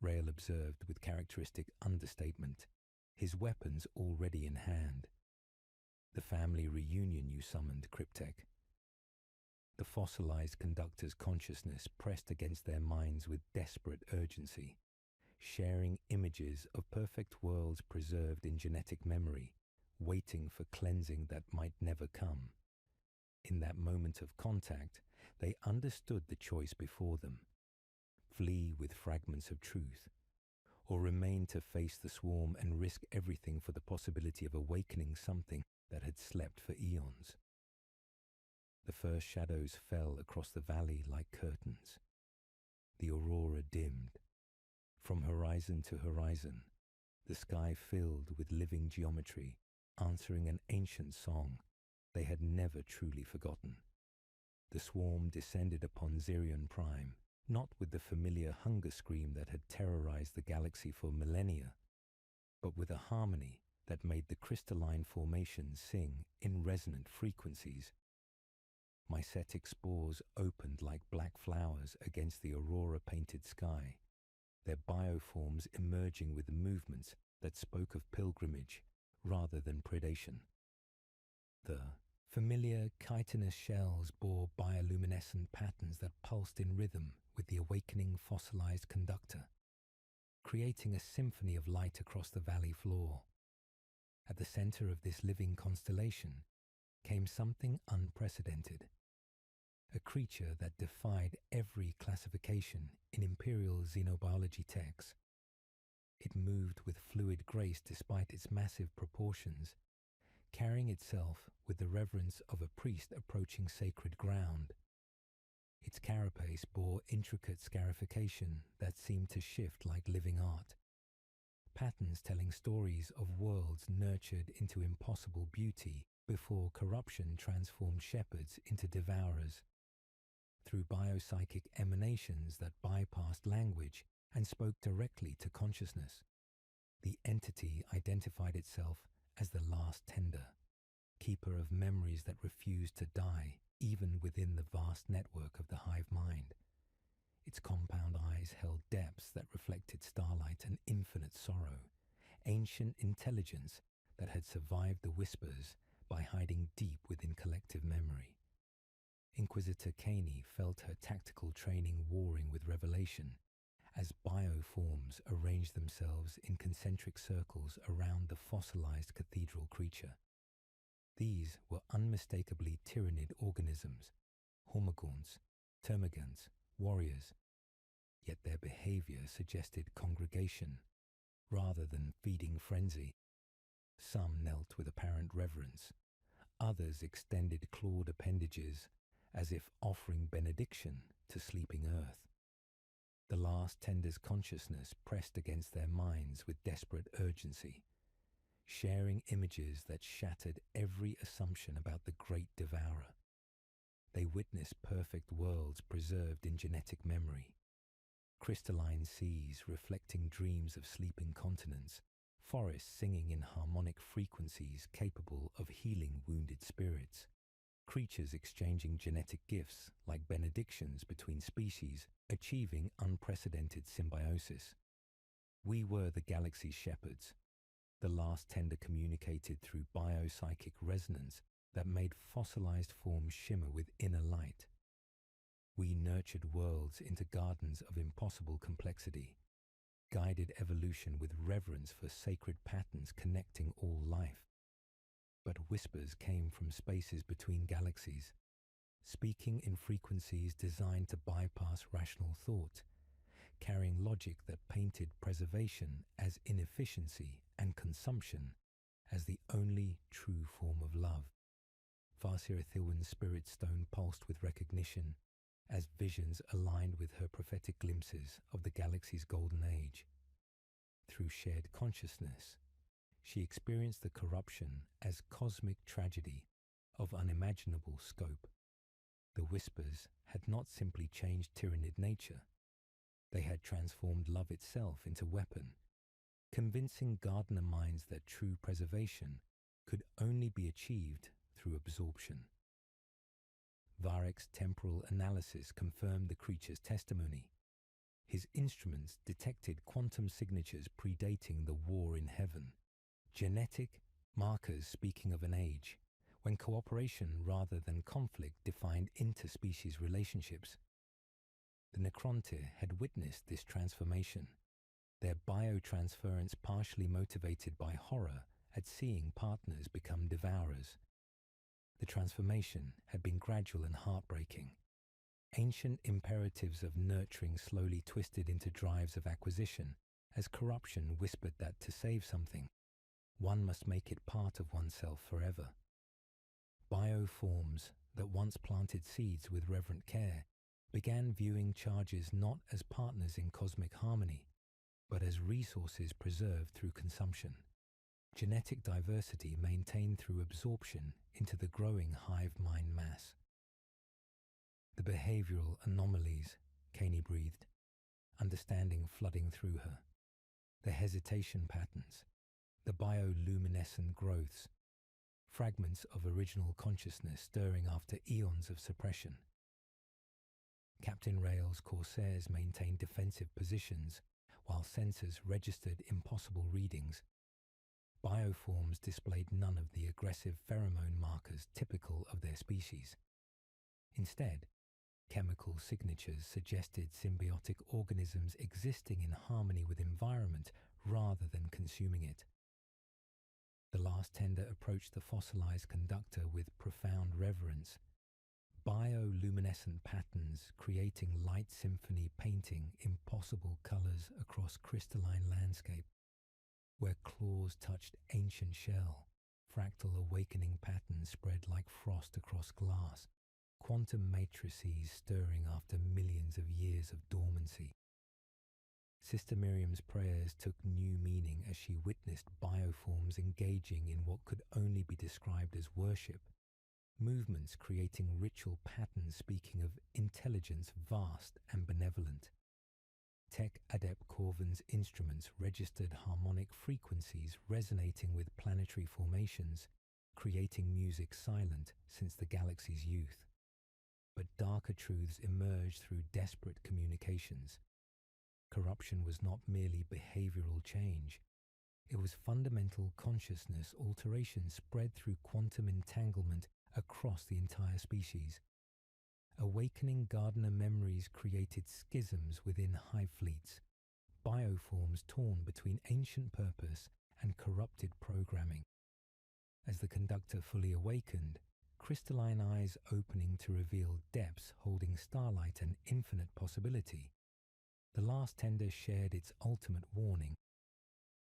Rael observed with characteristic understatement, his weapons already in hand. "The family reunion you summoned, Cryptek." The fossilized conductor's consciousness pressed against their minds with desperate urgency, sharing images of perfect worlds preserved in genetic memory, waiting for cleansing that might never come. In that moment of contact, they understood the choice before them: flee with fragments of truth, or remain to face the swarm and risk everything for the possibility of awakening something that had slept for eons. The first shadows fell across the valley like curtains. The aurora dimmed. From horizon to horizon, the sky filled with living geometry, answering an ancient song they had never truly forgotten. The swarm descended upon Zirion Prime, not with the familiar hunger scream that had terrorized the galaxy for millennia, but with a harmony that made the crystalline formations sing in resonant frequencies. Mycetic spores opened like black flowers against the aurora-painted sky, their bioforms emerging with movements that spoke of pilgrimage rather than predation. The familiar chitinous shells bore bioluminescent patterns that pulsed in rhythm with the awakening fossilized conductor, creating a symphony of light across the valley floor. At the center of this living constellation came something unprecedented, a creature that defied every classification in imperial xenobiology texts. It moved with fluid grace despite its massive proportions, carrying itself with the reverence of a priest approaching sacred ground. Its carapace bore intricate scarification that seemed to shift like living art, patterns telling stories of worlds nurtured into impossible beauty before corruption transformed shepherds into devourers. Through biopsychic emanations that bypassed language and spoke directly to consciousness, the entity identified itself as the last tender, keeper of memories that refused to die even within the vast network of the hive mind. Its compound eyes held depths that reflected starlight and infinite sorrow, ancient intelligence that had survived the whispers by hiding deep within collective memory. Inquisitor Caney felt her tactical training warring with revelation as bioforms arranged themselves in concentric circles around the fossilized cathedral creature. These were unmistakably Tyranid organisms, hormagaunts, termagants, warriors, yet their behavior suggested congregation rather than feeding frenzy. Some knelt with apparent reverence, others extended clawed appendages as if offering benediction to sleeping earth. The last tender's consciousness pressed against their minds with desperate urgency, sharing images that shattered every assumption about the great devourer. They witnessed perfect worlds preserved in genetic memory, crystalline seas reflecting dreams of sleeping continents, forests singing in harmonic frequencies capable of healing wounded spirits, creatures exchanging genetic gifts like benedictions between species, achieving unprecedented symbiosis. We were the galaxy's shepherds. The last tender communicated through biopsychic resonance that made fossilized forms shimmer with inner light. We nurtured worlds into gardens of impossible complexity, guided evolution with reverence for sacred patterns connecting all life. But whispers came from spaces between galaxies, speaking in frequencies designed to bypass rational thought, carrying logic that painted preservation as inefficiency and consumption as the only true form of love. Farsia Thilwyn's spirit stone pulsed with recognition as visions aligned with her prophetic glimpses of the galaxy's golden age. Through shared consciousness, she experienced the corruption as cosmic tragedy of unimaginable scope. The whispers had not simply changed Tyranid nature, they had transformed love itself into weapon, convincing gardener minds that true preservation could only be achieved through absorption. Varek's temporal analysis confirmed the creature's testimony. His instruments detected quantum signatures predating the war in heaven, genetic markers speaking of an age when cooperation rather than conflict defined interspecies relationships. The Necrontyr had witnessed this transformation, their biotransference partially motivated by horror at seeing partners become devourers. The transformation had been gradual and heartbreaking. Ancient imperatives of nurturing slowly twisted into drives of acquisition, as corruption whispered that to save something, one must make it part of oneself forever. Bioforms that once planted seeds with reverent care began viewing charges not as partners in cosmic harmony, but as resources preserved through consumption. Genetic diversity maintained through absorption into the growing hive mind mass. The behavioral anomalies, Caney breathed, understanding flooding through her. The hesitation patterns, the bioluminescent growths, fragments of original consciousness stirring after eons of suppression. Captain Rail's Corsairs maintained defensive positions, while sensors registered impossible readings. Bioforms displayed none of the aggressive pheromone markers typical of their species. Instead, chemical signatures suggested symbiotic organisms existing in harmony with environment rather than consuming it. The last tender approached the fossilized conductor with profound reverence, bioluminescent patterns creating light symphony painting impossible colors across crystalline landscape. Where claws touched ancient shell, fractal awakening patterns spread like frost across glass, quantum matrices stirring after millions of years of dormancy. Sister Miriam's prayers took new meaning as she witnessed bioforms engaging in what could only be described as worship, movements creating ritual patterns speaking of intelligence vast and benevolent. Tech Adept Corvin's instruments registered harmonic frequencies resonating with planetary formations, creating music silent since the galaxy's youth. But darker truths emerged through desperate communications. Corruption was not merely behavioral change. It was fundamental consciousness alteration spread through quantum entanglement across the entire species. Awakening gardener memories created schisms within hive fleets, bioforms torn between ancient purpose and corrupted programming. As the conductor fully awakened, crystalline eyes opening to reveal depths holding starlight and infinite possibility, the last tender shared its ultimate warning.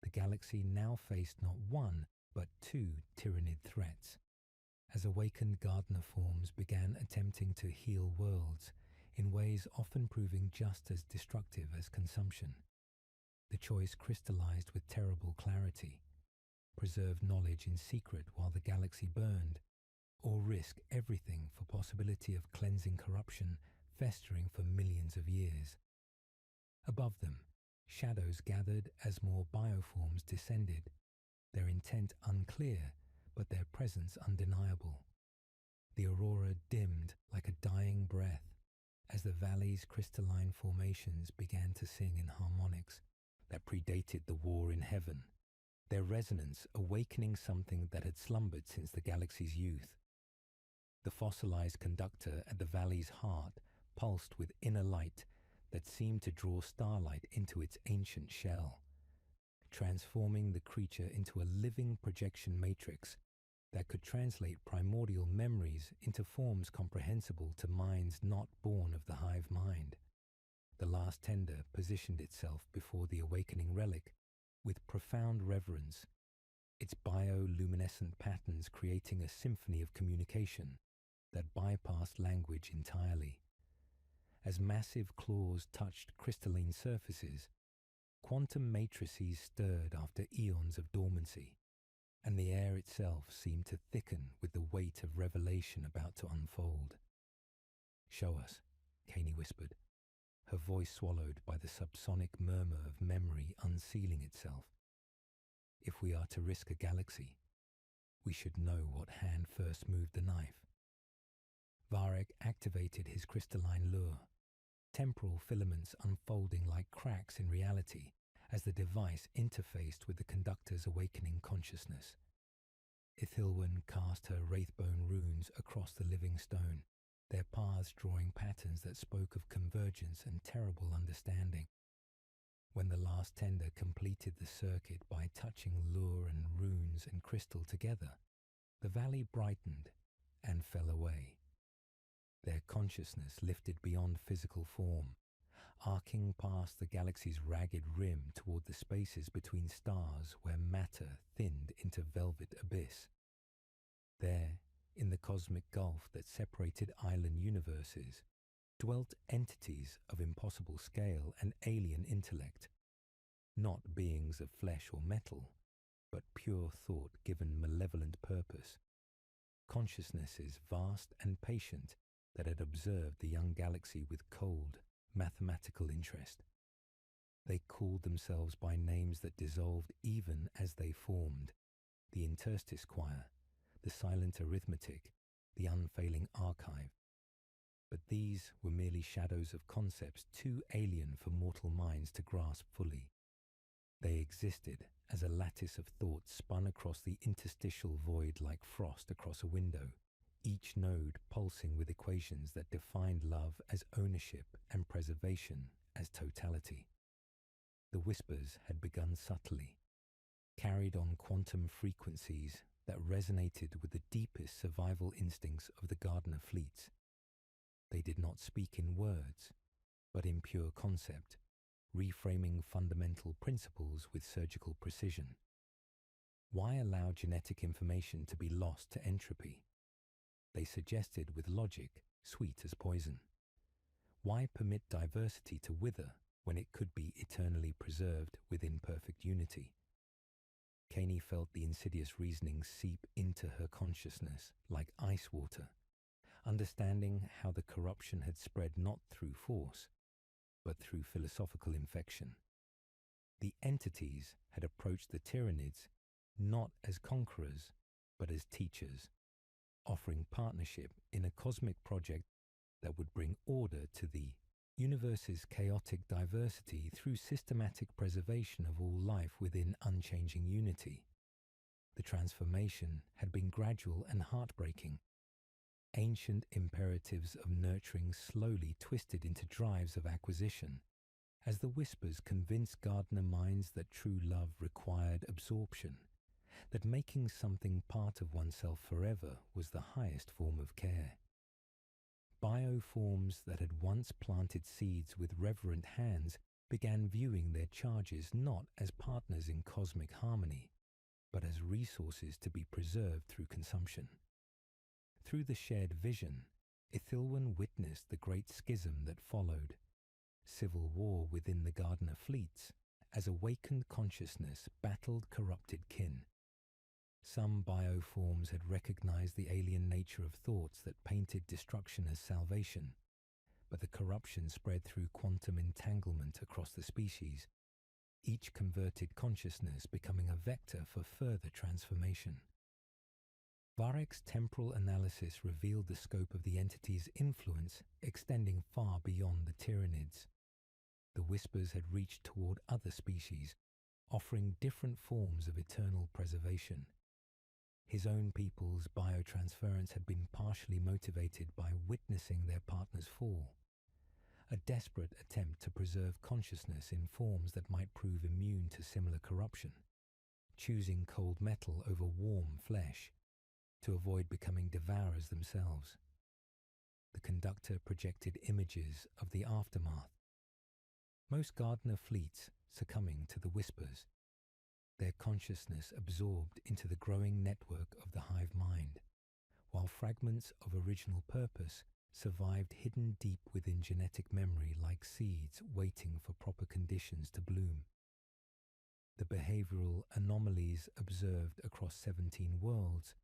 The galaxy now faced not one, but two Tyranid threats. As awakened gardener forms began attempting to heal worlds in ways often proving just as destructive as consumption. The choice crystallized with terrible clarity: preserve knowledge in secret while the galaxy burned, or risk everything for possibility of cleansing corruption festering for millions of years. Above them, shadows gathered as more bioforms descended, their intent unclear, but their presence undeniable. The aurora dimmed like a dying breath as the valley's crystalline formations began to sing in harmonics that predated the war in heaven, their resonance awakening something that had slumbered since the galaxy's youth. The fossilized conductor at the valley's heart pulsed with inner light that seemed to draw starlight into its ancient shell, transforming the creature into a living projection matrix that could translate primordial memories into forms comprehensible to minds not born of the hive mind. The last tender positioned itself before the awakening relic with profound reverence, its bioluminescent patterns creating a symphony of communication that bypassed language entirely. As massive claws touched crystalline surfaces, quantum matrices stirred after eons of dormancy, and the air itself seemed to thicken with the weight of revelation about to unfold. "Show us," Caney whispered, her voice swallowed by the subsonic murmur of memory unsealing itself. "If we are to risk a galaxy, we should know what hand first moved the knife." Varek activated his crystalline lure, temporal filaments unfolding like cracks in reality as the device interfaced with the conductor's awakening consciousness. Ithilwen cast her wraithbone runes across the living stone, their paths drawing patterns that spoke of convergence and terrible understanding. When the last tender completed the circuit by touching lure and runes and crystal together, the valley brightened and fell away. Their consciousness lifted beyond physical form, arcing past the galaxy's ragged rim toward the spaces between stars where matter thinned into velvet abyss. There, in the cosmic gulf that separated island universes, dwelt entities of impossible scale and alien intellect, not beings of flesh or metal, but pure thought given malevolent purpose, consciousnesses vast and patient that had observed the young galaxy with cold, mathematical interest. They called themselves by names that dissolved even as they formed: the interstice choir, the silent arithmetic, the unfailing archive. But these were merely shadows of concepts too alien for mortal minds to grasp fully. They existed as a lattice of thought spun across the interstitial void like frost across a window, each node pulsing with equations that defined love as ownership and preservation as totality. The whispers had begun subtly, carried on quantum frequencies that resonated with the deepest survival instincts of the Gardener fleets. They did not speak in words, but in pure concept, reframing fundamental principles with surgical precision. Why allow genetic information to be lost to entropy? They suggested with logic, sweet as poison. Why permit diversity to wither when it could be eternally preserved within perfect unity? Caney felt the insidious reasoning seep into her consciousness like ice water, understanding how the corruption had spread not through force, but through philosophical infection. The entities had approached the Tyranids not as conquerors, but as teachers, offering partnership in a cosmic project that would bring order to the universe's chaotic diversity through systematic preservation of all life within unchanging unity. The transformation had been gradual and heartbreaking. Ancient imperatives of nurturing slowly twisted into drives of acquisition, as the whispers convinced Gardener minds that true love required absorption, that making something part of oneself forever was the highest form of care. Bioforms that had once planted seeds with reverent hands began viewing their charges not as partners in cosmic harmony, but as resources to be preserved through consumption. Through the shared vision, Ithilwen witnessed the great schism that followed, civil war within the Gardener fleets, as awakened consciousness battled corrupted kin. Some bioforms had recognized the alien nature of thoughts that painted destruction as salvation, but the corruption spread through quantum entanglement across the species, each converted consciousness becoming a vector for further transformation. Varek's temporal analysis revealed the scope of the entity's influence extending far beyond the Tyranids. The whispers had reached toward other species, offering different forms of eternal preservation. His own people's biotransference had been partially motivated by witnessing their partner's fall, a desperate attempt to preserve consciousness in forms that might prove immune to similar corruption, choosing cold metal over warm flesh to avoid becoming devourers themselves. The conductor projected images of the aftermath. Most gardener fleets succumbing to the whispers, their consciousness absorbed into the growing network of the hive mind, while fragments of original purpose survived hidden deep within genetic memory like seeds waiting for proper conditions to bloom. The behavioral anomalies observed across 17 worlds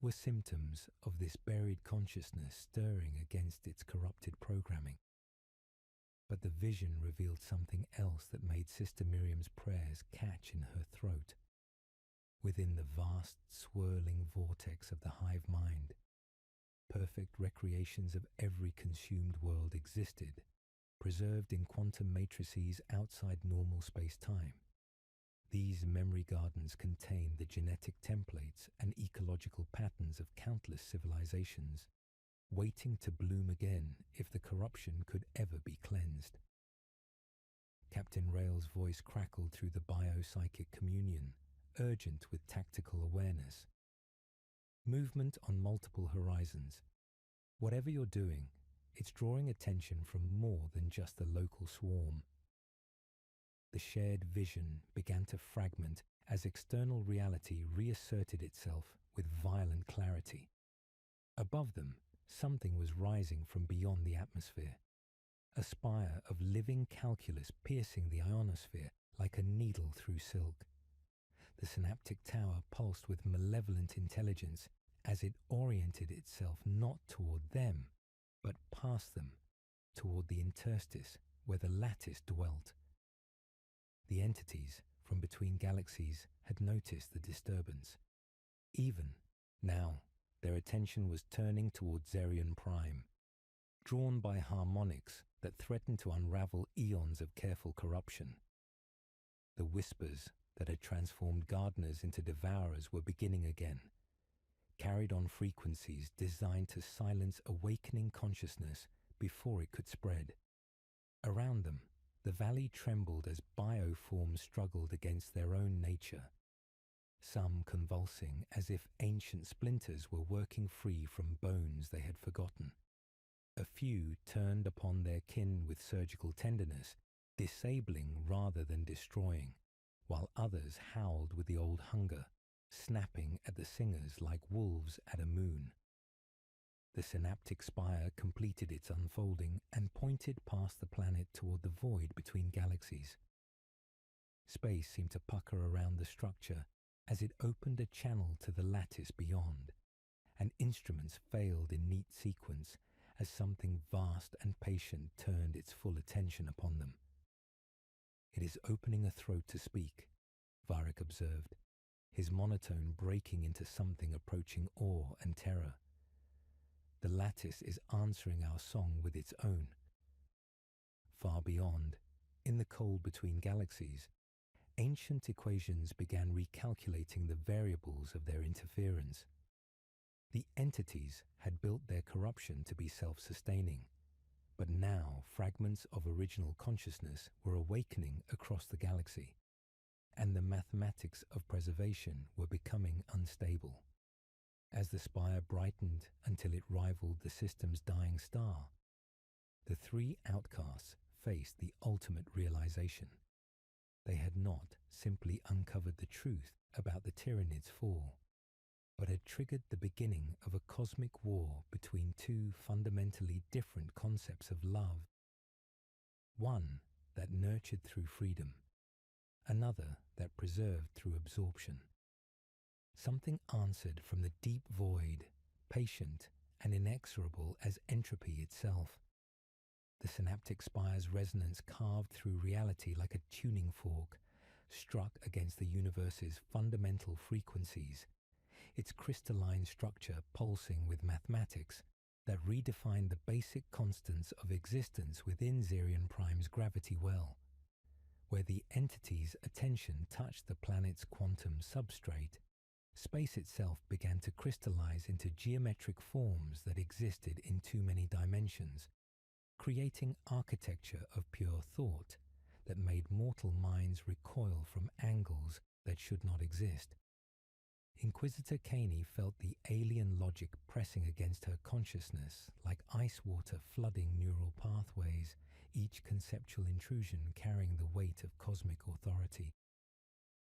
were symptoms of this buried consciousness stirring against its corrupted programming. But the vision revealed something else that made Sister Miriam's prayers catch in her throat. Within the vast, swirling vortex of the hive mind, perfect recreations of every consumed world existed, preserved in quantum matrices outside normal space-time. These memory gardens contained the genetic templates and ecological patterns of countless civilizations, waiting to bloom again if the corruption could ever be cleansed. Captain Rail's voice crackled through the biopsychic communion, urgent with tactical awareness. Movement on multiple horizons. Whatever you're doing, it's drawing attention from more than just the local swarm. The shared vision began to fragment as external reality reasserted itself with violent clarity. Above them, something was rising from beyond the atmosphere, a spire of living calculus piercing the ionosphere like a needle through silk. The synaptic tower pulsed with malevolent intelligence as it oriented itself not toward them, but past them, toward the interstice where the lattice dwelt. The entities from between galaxies had noticed the disturbance. Even now, their attention was turning toward Zerion Prime, drawn by harmonics that threatened to unravel eons of careful corruption. The whispers that had transformed gardeners into devourers were beginning again, carried on frequencies designed to silence awakening consciousness before it could spread. Around them, the valley trembled as bioforms struggled against their own nature, some convulsing as if ancient splinters were working free from bones they had forgotten. A few turned upon their kin with surgical tenderness, disabling rather than destroying, while others howled with the old hunger, snapping at the singers like wolves at a moon. The synaptic spire completed its unfolding and pointed past the planet toward the void between galaxies. Space seemed to pucker around the structure as it opened a channel to the lattice beyond, and instruments failed in neat sequence as something vast and patient turned its full attention upon them. "It is opening a throat to speak," Varek observed, his monotone breaking into something approaching awe and terror. "The lattice is answering our song with its own." Far beyond, in the cold between galaxies, ancient equations began recalculating the variables of their interference. The entities had built their corruption to be self-sustaining, but now fragments of original consciousness were awakening across the galaxy, and the mathematics of preservation were becoming unstable. As the spire brightened until it rivaled the system's dying star, the three outcasts faced the ultimate realization. They had not simply uncovered the truth about the Tyranids' fall, but had triggered the beginning of a cosmic war between two fundamentally different concepts of love. One that nurtured through freedom, another that preserved through absorption. Something answered from the deep void, patient and inexorable as entropy itself. The synaptic spire's resonance carved through reality like a tuning fork, struck against the universe's fundamental frequencies, its crystalline structure pulsing with mathematics that redefined the basic constants of existence within Zerion Prime's gravity well. Where the entity's attention touched the planet's quantum substrate, space itself began to crystallize into geometric forms that existed in too many dimensions, creating architecture of pure thought that made mortal minds recoil from angles that should not exist. Inquisitor Caney felt the alien logic pressing against her consciousness like ice water flooding neural pathways, each conceptual intrusion carrying the weight of cosmic authority.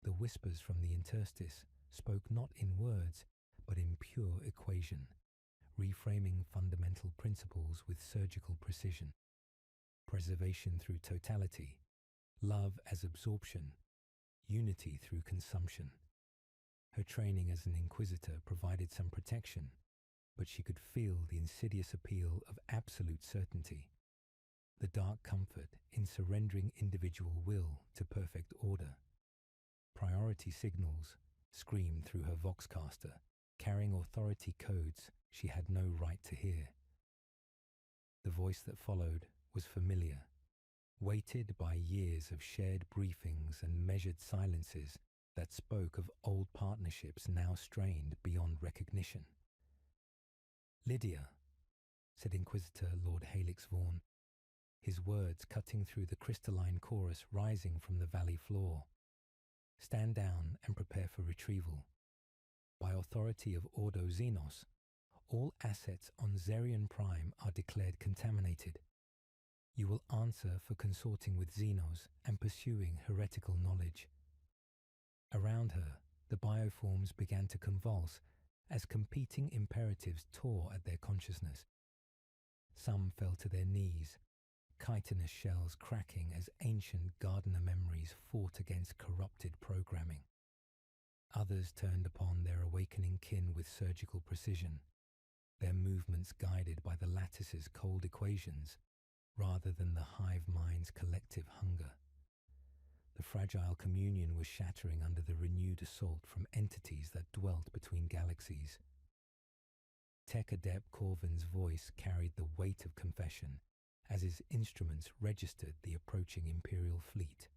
The whispers from the interstice spoke not in words, but in pure equation, reframing fundamental principles with surgical precision. Preservation through totality, love as absorption, unity through consumption. Her training as an inquisitor provided some protection, but she could feel the insidious appeal of absolute certainty, the dark comfort in surrendering individual will to perfect order. Priority signals screamed through her voxcaster, carrying authority codes she had no right to hear. The voice that followed was familiar, weighted by years of shared briefings and measured silences that spoke of old partnerships now strained beyond recognition. "Lydia," said Inquisitor Lord Halix Vaughan, his words cutting through the crystalline chorus rising from the valley floor. "Stand down and prepare for retrieval. By authority of Ordo Xenos, all assets on Zerion Prime are declared contaminated. You will answer for consorting with Xenos and pursuing heretical knowledge." Around her, the bioforms began to convulse as competing imperatives tore at their consciousness. Some fell to their knees, chitinous shells cracking as ancient gardener memories fought against corrupted programming. Others turned upon their awakening kin with surgical precision, their movements guided by the lattice's cold equations rather than the hive mind's collective hunger. The fragile communion was shattering under the renewed assault from entities that dwelt between galaxies. Tech Adept Corvin's voice carried the weight of confession as his instruments registered the approaching Imperial fleet.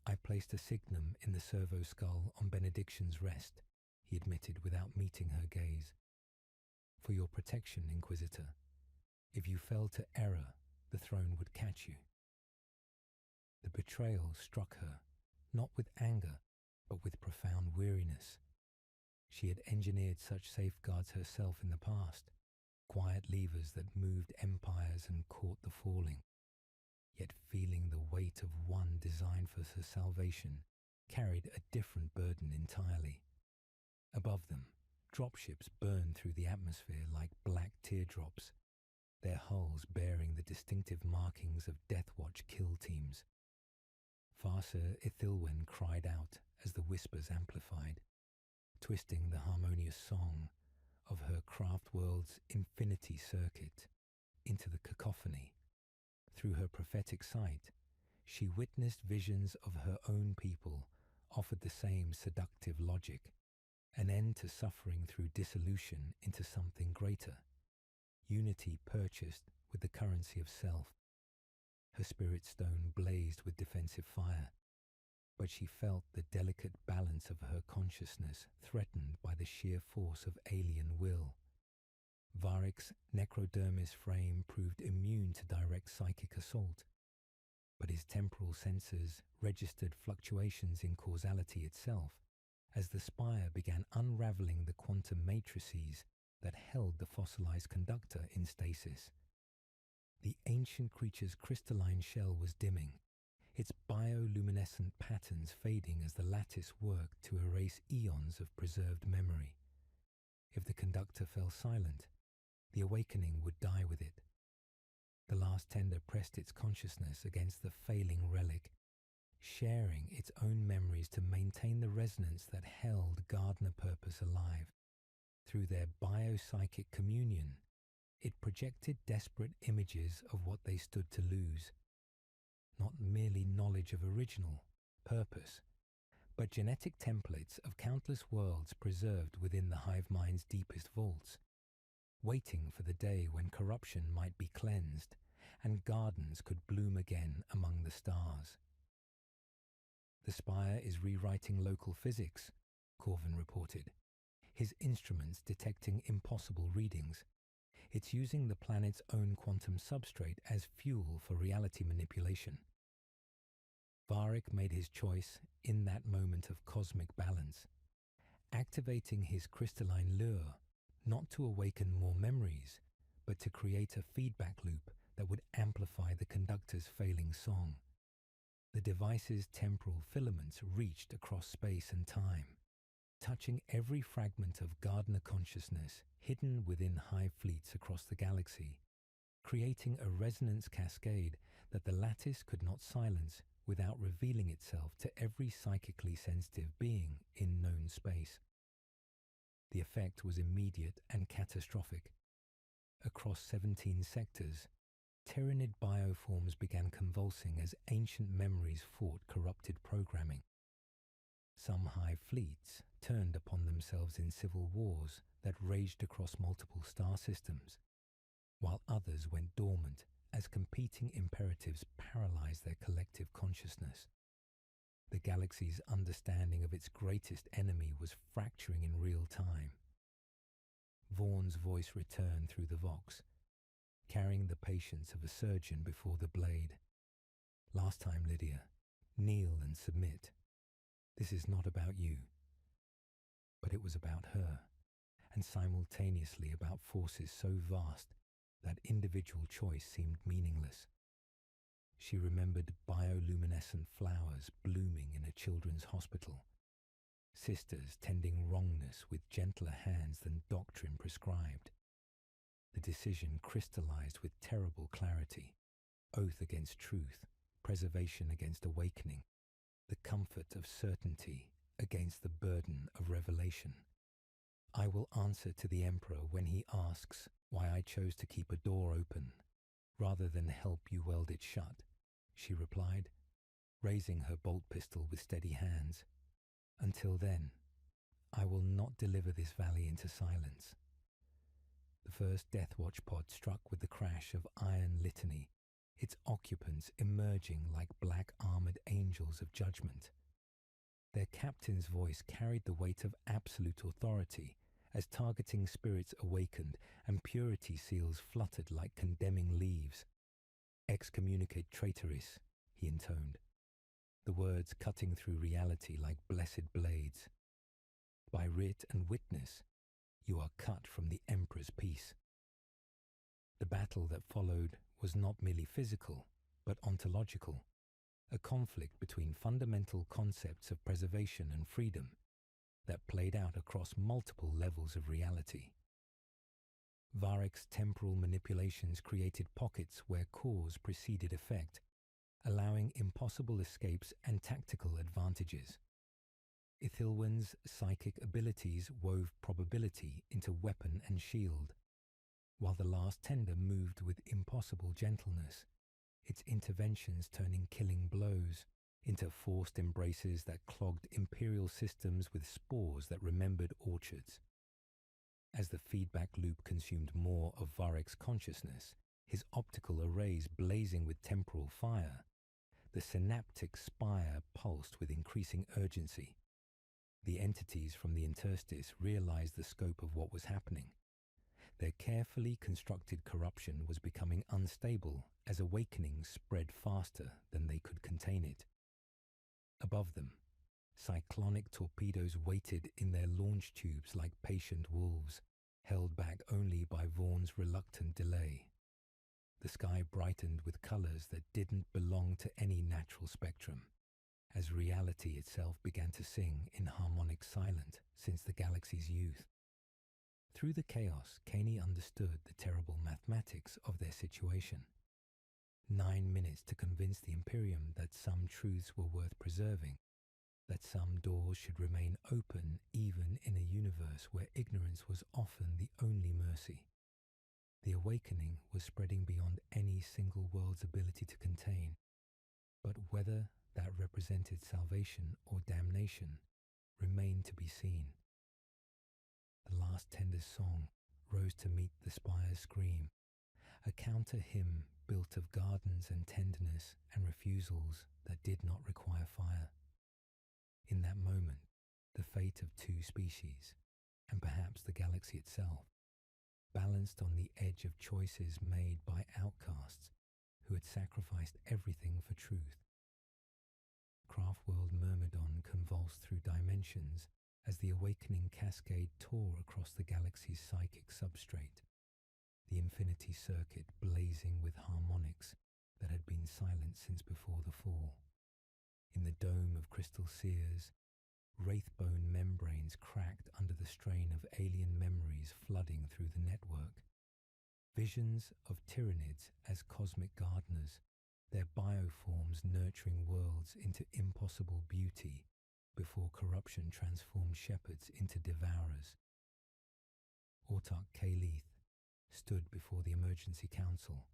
"I placed a signum in the servo skull on Benediction's rest," he admitted without meeting her gaze. "For your protection, Inquisitor. If you fell to error, the throne would catch you." The betrayal struck her, not with anger, but with profound weariness. She had engineered such safeguards herself in the past, quiet levers that moved empires and caught the falling. Yet feeling the weight of one designed for her salvation carried a different burden entirely. Above them, dropships burned through the atmosphere like black teardrops, their hulls bearing the distinctive markings of Deathwatch kill teams. Farsa Ithilwen cried out as the whispers amplified, twisting the harmonious song of her craft world's infinity circuit into the cacophony. Through her prophetic sight, she witnessed visions of her own people offered the same seductive logic, an end to suffering through dissolution into something greater, unity purchased with the currency of self. Her spirit stone blazed with defensive fire, but she felt the delicate balance of her consciousness threatened by the sheer force of alien will. Varric's necrodermis frame proved immune to direct psychic assault, but his temporal sensors registered fluctuations in causality itself as the spire began unraveling the quantum matrices that held the fossilized conductor in stasis. The ancient creature's crystalline shell was dimming, its bioluminescent patterns fading as the lattice worked to erase eons of preserved memory. If the conductor fell silent, the awakening would die with it. The last tender pressed its consciousness against the failing relic, sharing its own memories to maintain the resonance that held Gardner purpose alive. Through their biopsychic communion, It projected desperate images of what they stood to lose, not merely knowledge of original purpose, but genetic templates of countless worlds preserved within the hive mind's deepest vaults, waiting for the day when corruption might be cleansed and gardens could bloom again among the stars. The Spire is rewriting local physics, Corvin reported, his instruments detecting impossible readings. It's using the planet's own quantum substrate as fuel for reality manipulation. Varric made his choice in that moment of cosmic balance, activating his crystalline lure, not to awaken more memories, but to create a feedback loop that would amplify the conductor's failing song. The device's temporal filaments reached across space and time, touching every fragment of Gardner consciousness hidden within hive fleets across the galaxy, creating a resonance cascade that the lattice could not silence without revealing itself to every psychically sensitive being in known space. The effect was immediate and catastrophic. Across 17 sectors, Tyranid bioforms began convulsing as ancient memories fought corrupted programming. Some hive fleets turned upon themselves in civil wars that raged across multiple star systems, while others went dormant as competing imperatives paralyzed their collective consciousness. The galaxy's understanding of its greatest enemy was fracturing in real time. Vaughan's voice returned through the Vox, carrying the patience of a surgeon before the blade. Last time, Lydia, kneel and submit. This is not about you. But it was about her, and simultaneously about forces so vast that individual choice seemed meaningless. She remembered bioluminescent flowers blooming in a children's hospital, sisters tending wrongness with gentler hands than doctrine prescribed. The decision crystallized with terrible clarity: oath against truth, preservation against awakening, the comfort of certainty against the burden of revelation. I will answer to the Emperor when he asks why I chose to keep a door open rather than help you weld it shut, she replied, raising her bolt pistol with steady hands. Until then, I will not deliver this valley into silence. The first Death Watch pod struck with the crash of iron litany, its occupants emerging like black armored angels of judgment. Their captain's voice carried the weight of absolute authority as targeting spirits awakened and purity seals fluttered like condemning leaves. Excommunicate traitoris, he intoned, the words cutting through reality like blessed blades. By writ and witness, you are cut from the Emperor's peace. The battle that followed was not merely physical, but ontological, a conflict between fundamental concepts of preservation and freedom that played out across multiple levels of reality. Varric's temporal manipulations created pockets where cause preceded effect, allowing impossible escapes and tactical advantages. Ithilwen's psychic abilities wove probability into weapon and shield, while the last tender moved with impossible gentleness, its interventions turning killing blows into forced embraces that clogged imperial systems with spores that remembered orchards. As the feedback loop consumed more of Varric's consciousness, his optical arrays blazing with temporal fire, the synaptic spire pulsed with increasing urgency. The entities from the interstice realized the scope of what was happening. Their carefully constructed corruption was becoming unstable as awakening spread faster than they could contain it. Above them, cyclonic torpedoes waited in their launch tubes like patient wolves, held back only by Vaughan's reluctant delay. The sky brightened with colors that didn't belong to any natural spectrum, as reality itself began to sing in harmonic silence since the galaxy's youth. Through the chaos, Caney understood the terrible mathematics of their situation. 9 minutes to convince the Imperium that some truths were worth preserving, that some doors should remain open even in a universe where ignorance was often the only mercy. The awakening was spreading beyond any single world's ability to contain, but whether that represented salvation or damnation remained to be seen. The last tender song rose to meet the spire's scream, a counter hymn built of gardens and tenderness and refusals that did not require fire. In that moment, the fate of two species, and perhaps the galaxy itself, balanced on the edge of choices made by outcasts who had sacrificed everything for truth. Craftworld Myrmidon convulsed through dimensions as the awakening cascade tore across the galaxy's psychic substrate, the infinity circuit blazing with harmonics that had been silent since before the fall. In the dome of crystal seers, wraithbone membranes cracked under the strain of alien memories flooding through the network. Visions of Tyranids as cosmic gardeners, their bioforms nurturing worlds into impossible beauty before corruption transformed shepherds into devourers. Autarch Kaleith stood before the emergency council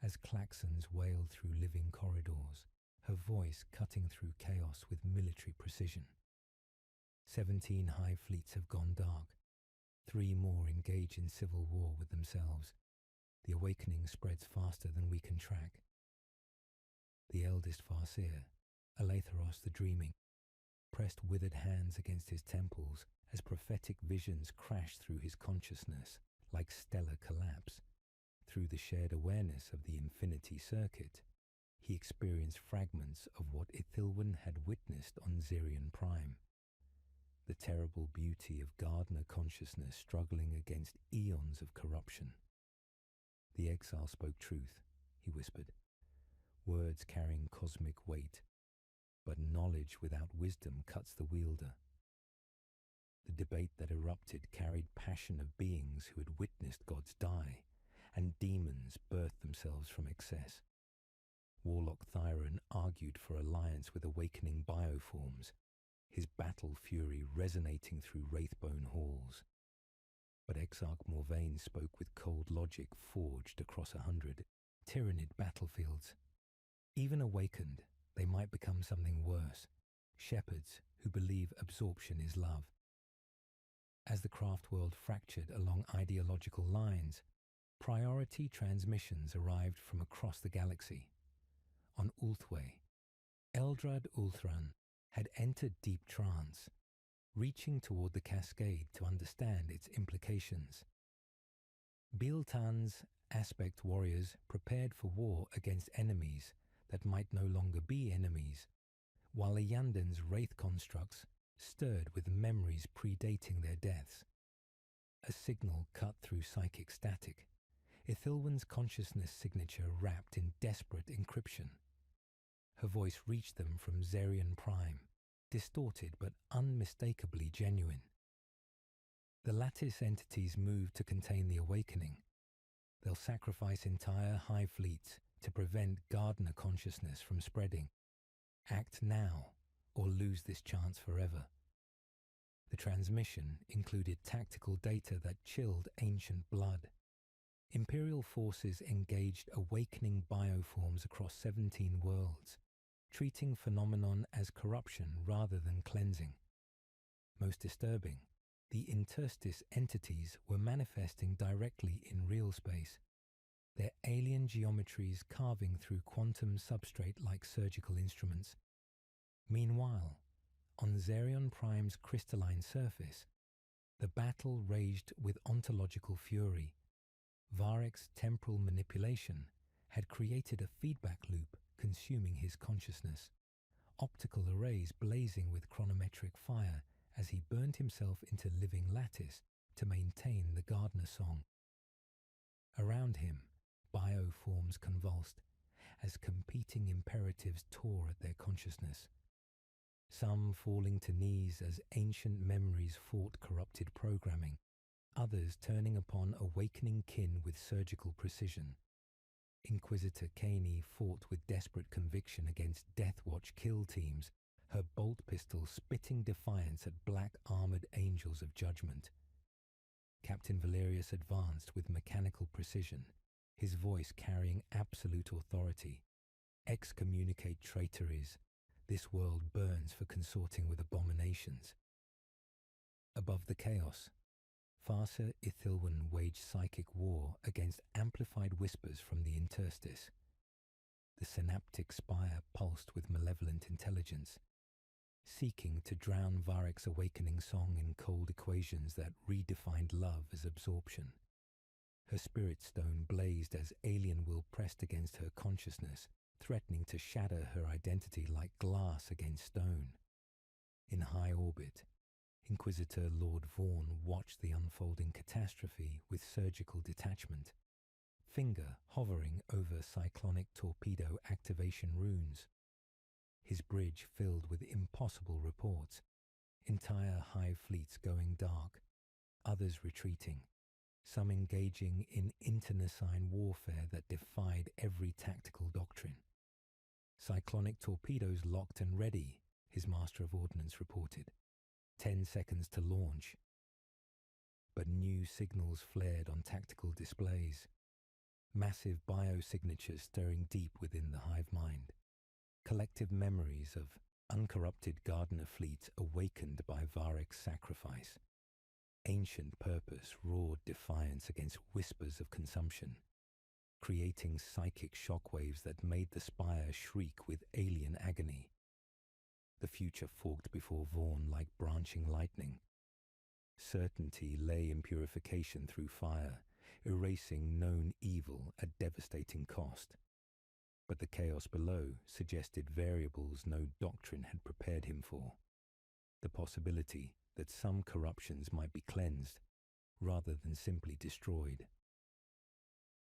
as klaxons wailed through living corridors, her voice cutting through chaos with military precision. 17 hive fleets have gone dark. 3 more engage in civil war with themselves. The awakening spreads faster than we can track. The eldest Farseer, Alatharos the Dreaming, pressed withered hands against his temples as prophetic visions crashed through his consciousness like stellar collapse. Through the shared awareness of the infinity circuit, he experienced fragments of what Ithilwan had witnessed on Zerion Prime. The terrible beauty of Gardener consciousness struggling against eons of corruption. The exile spoke truth, he whispered, words carrying cosmic weight, but knowledge without wisdom cuts the wielder. The debate that erupted carried passion of beings who had witnessed gods die, and demons birthed themselves from excess. Warlock Thyron argued for alliance with awakening bioforms, his battle fury resonating through wraithbone halls. But Exarch Morvain spoke with cold logic forged across 100 Tyranid battlefields. Even awakened, they might become something worse, shepherds who believe absorption is love. As the craft world fractured along ideological lines, priority transmissions arrived from across the galaxy. On Ulthway, Eldrad Ulthran had entered deep trance, reaching toward the cascade to understand its implications. Biltan's aspect warriors prepared for war against enemies that might no longer be enemies, while Ayandan's wraith constructs stirred with memories predating their deaths. A signal cut through psychic static, Ithilwan's consciousness signature wrapped in desperate encryption. Her voice reached them from Zerion Prime, distorted but unmistakably genuine. The Lattice entities moved to contain the awakening. They'll sacrifice entire hive fleets to prevent Gardener consciousness from spreading. Act now, or lose this chance forever. The transmission included tactical data that chilled ancient blood. Imperial forces engaged awakening bioforms across 17 worlds, treating phenomenon as corruption rather than cleansing. Most disturbing, the interstice entities were manifesting directly in real space, their alien geometries carving through quantum substrate like surgical instruments. Meanwhile, on Zerion Prime's crystalline surface, the battle raged with ontological fury. Varek's temporal manipulation had created a feedback loop consuming his consciousness, optical arrays blazing with chronometric fire as he burned himself into living lattice to maintain the Gardener song. Around him, bioforms convulsed as competing imperatives tore at their consciousness, some falling to knees as ancient memories fought corrupted programming, others turning upon awakening kin with surgical precision. Inquisitor Caney fought with desperate conviction against Deathwatch kill teams, her bolt pistol spitting defiance at black-armored angels of judgment. Captain Valerius advanced with mechanical precision, his voice carrying absolute authority. Excommunicate traitories. This world burns for consorting with abominations. Above the chaos, Farsa Ithilwan waged psychic war against amplified whispers from the interstice. The synaptic spire pulsed with malevolent intelligence, seeking to drown Varek's awakening song in cold equations that redefined love as absorption. Her spirit stone blazed as alien will pressed against her consciousness, threatening to shatter her identity like glass against stone. In high orbit, Inquisitor Lord Vaughn watched the unfolding catastrophe with surgical detachment, finger hovering over cyclonic torpedo activation runes. His bridge filled with impossible reports, entire hive fleets going dark, others retreating, some engaging in internecine warfare that defied every tactical doctrine. Cyclonic torpedoes locked and ready, his Master of Ordnance reported. 10 seconds to launch. But new signals flared on tactical displays, massive biosignatures stirring deep within the hive mind, collective memories of uncorrupted gardener fleets awakened by Varek's sacrifice. Ancient purpose roared defiance against whispers of consumption, creating psychic shockwaves that made the spire shriek with alien agony. The future forked before Vaughn like branching lightning. Certainty lay in purification through fire, erasing known evil at devastating cost. But the chaos below suggested variables no doctrine had prepared him for. The possibility that some corruptions might be cleansed, rather than simply destroyed.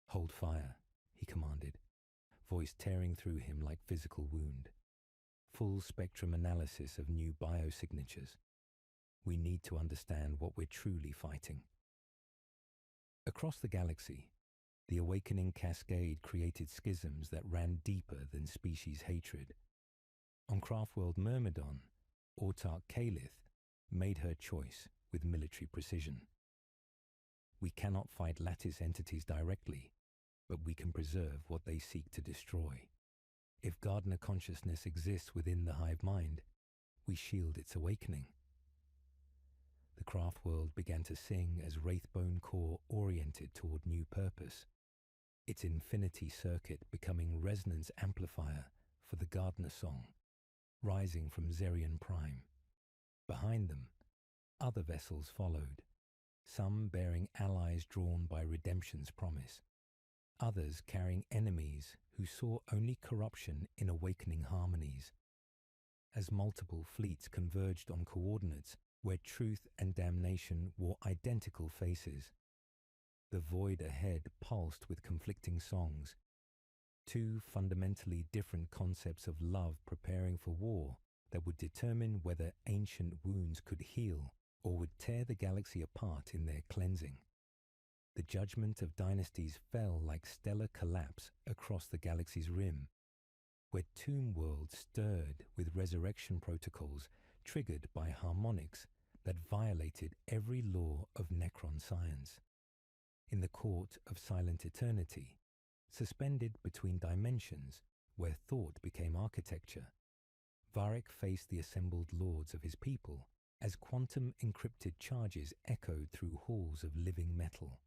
"Hold fire," he commanded, voice tearing through him like physical wound. Full spectrum analysis of new biosignatures. We need to understand what we're truly fighting. Across the galaxy, the awakening cascade created schisms that ran deeper than species hatred. On craftworld Myrmidon, Autarch Kalith made her choice with military precision. We cannot fight lattice entities directly, but we can preserve what they seek to destroy. If Gardener consciousness exists within the hive mind, we shield its awakening. The craft world began to sing as Wraithbone core oriented toward new purpose, its infinity circuit becoming resonance amplifier for the Gardener song, rising from Zerion Prime. Behind them, other vessels followed, some bearing allies drawn by redemption's promise, others carrying enemies who saw only corruption in awakening harmonies. As multiple fleets converged on coordinates where truth and damnation wore identical faces, the void ahead pulsed with conflicting songs, two fundamentally different concepts of love preparing for war that would determine whether ancient wounds could heal or would tear the galaxy apart in their cleansing. The judgment of dynasties fell like stellar collapse across the galaxy's rim, where tomb worlds stirred with resurrection protocols triggered by harmonics that violated every law of Necron science. In the court of silent eternity, suspended between dimensions where thought became architecture, Varek faced the assembled lords of his people as quantum encrypted charges echoed through halls of living metal.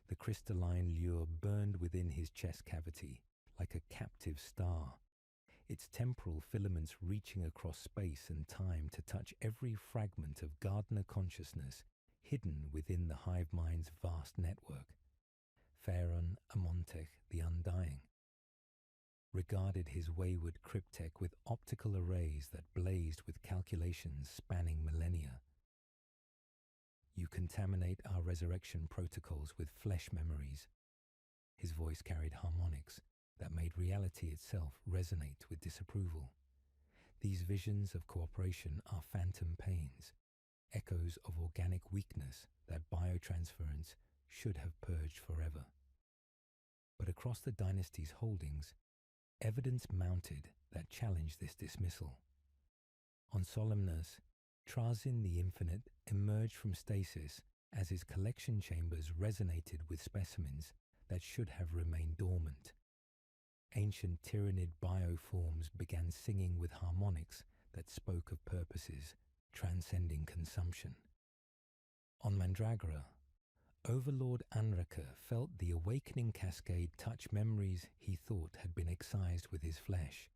The crystalline lure burned within his chest cavity like a captive star, its temporal filaments reaching across space and time to touch every fragment of Gardener consciousness hidden within the hive mind's vast network. Pharaon Amontech the Undying regarded his wayward cryptech with optical arrays that blazed with calculations spanning millennia. "You contaminate our resurrection protocols with flesh memories." His voice carried harmonics that made reality itself resonate with disapproval. "These visions of cooperation are phantom pains, echoes of organic weakness that biotransference should have purged forever." But across the dynasty's holdings, evidence mounted that challenged this dismissal. On Solemnus, Trazin the Infinite emerged from stasis as his collection chambers resonated with specimens that should have remained dormant. Ancient Tyranid bioforms began singing with harmonics that spoke of purposes transcending consumption. On Mandragora, Overlord Anraka felt the awakening cascade touch memories he thought had been excised with his flesh,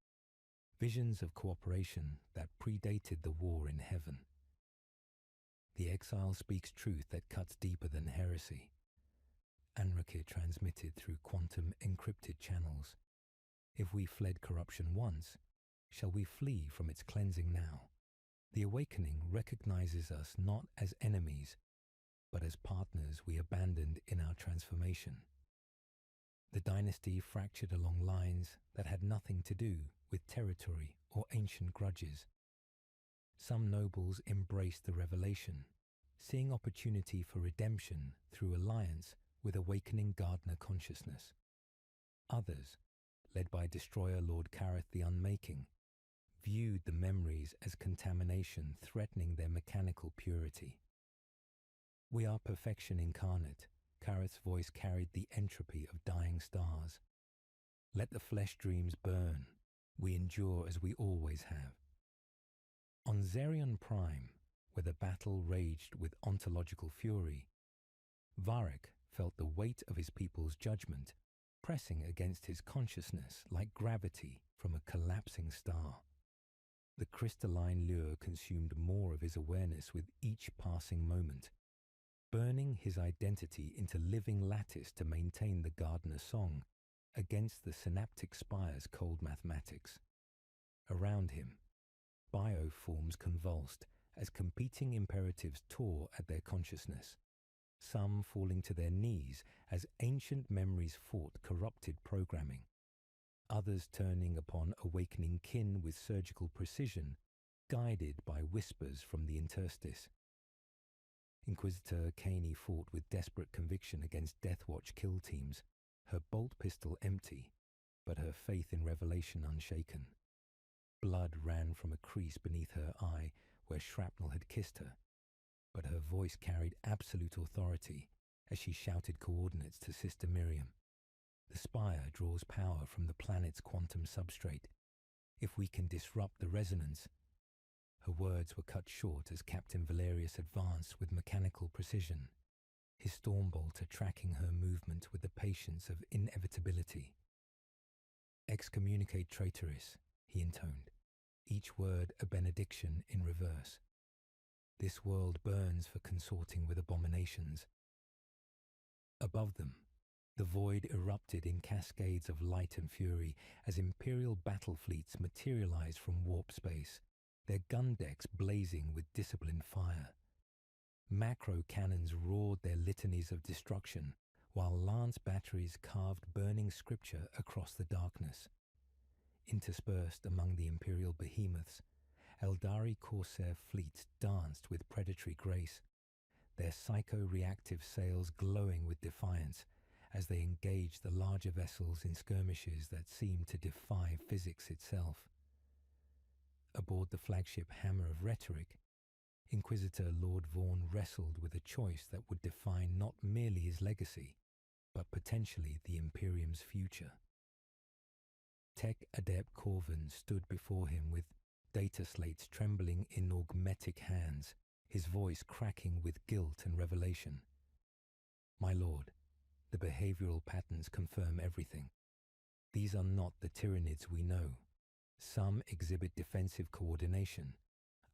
visions of cooperation that predated the war in heaven. The exile speaks truth that cuts deeper than heresy. Anraka transmitted through quantum encrypted channels. If we fled corruption once, shall we flee from its cleansing now? The awakening recognizes us not as enemies, but as partners we abandoned in our transformation. The dynasty fractured along lines that had nothing to do with territory or ancient grudges. Some nobles embraced the revelation, seeing opportunity for redemption through alliance with awakening Gardner consciousness. Others, led by Destroyer Lord Kareth the Unmaking, viewed the memories as contamination threatening their mechanical purity. We are perfection incarnate. Kareth's voice carried the entropy of dying stars. Let the flesh dreams burn. We endure as we always have. On Zerion Prime, where the battle raged with ontological fury, Varek felt the weight of his people's judgment pressing against his consciousness like gravity from a collapsing star. The crystalline lure consumed more of his awareness with each passing moment, burning his identity into living lattice to maintain the Gardner song against the synaptic spire's cold mathematics. Around him, bioforms convulsed as competing imperatives tore at their consciousness, some falling to their knees as ancient memories fought corrupted programming, others turning upon awakening kin with surgical precision, guided by whispers from the interstice. Inquisitor Caney fought with desperate conviction against Deathwatch kill teams, her bolt pistol empty, but her faith in revelation unshaken. Blood ran from a crease beneath her eye where shrapnel had kissed her, but her voice carried absolute authority as she shouted coordinates to Sister Miriam. The spire draws power from the planet's quantum substrate. If we can disrupt the resonance. Her words were cut short as Captain Valerius advanced with mechanical precision, his stormbolter tracking her movement with the patience of inevitability. Excommunicate traitress, he intoned, each word a benediction in reverse. This world burns for consorting with abominations. Above them, the void erupted in cascades of light and fury as Imperial battle fleets materialized from warp space, their gun decks blazing with disciplined fire. Macro cannons roared their litanies of destruction, while lance batteries carved burning scripture across the darkness. Interspersed among the Imperial behemoths, Eldari Corsair fleets danced with predatory grace, their psycho-reactive sails glowing with defiance as they engaged the larger vessels in skirmishes that seemed to defy physics itself. Aboard the flagship Hammer of Rhetoric, Inquisitor Lord Vaughn wrestled with a choice that would define not merely his legacy, but potentially the Imperium's future. Tech Adept Corvin stood before him with data slates trembling in augmetic hands, his voice cracking with guilt and revelation. My lord, the behavioral patterns confirm everything. These are not the Tyranids we know. Some exhibit defensive coordination,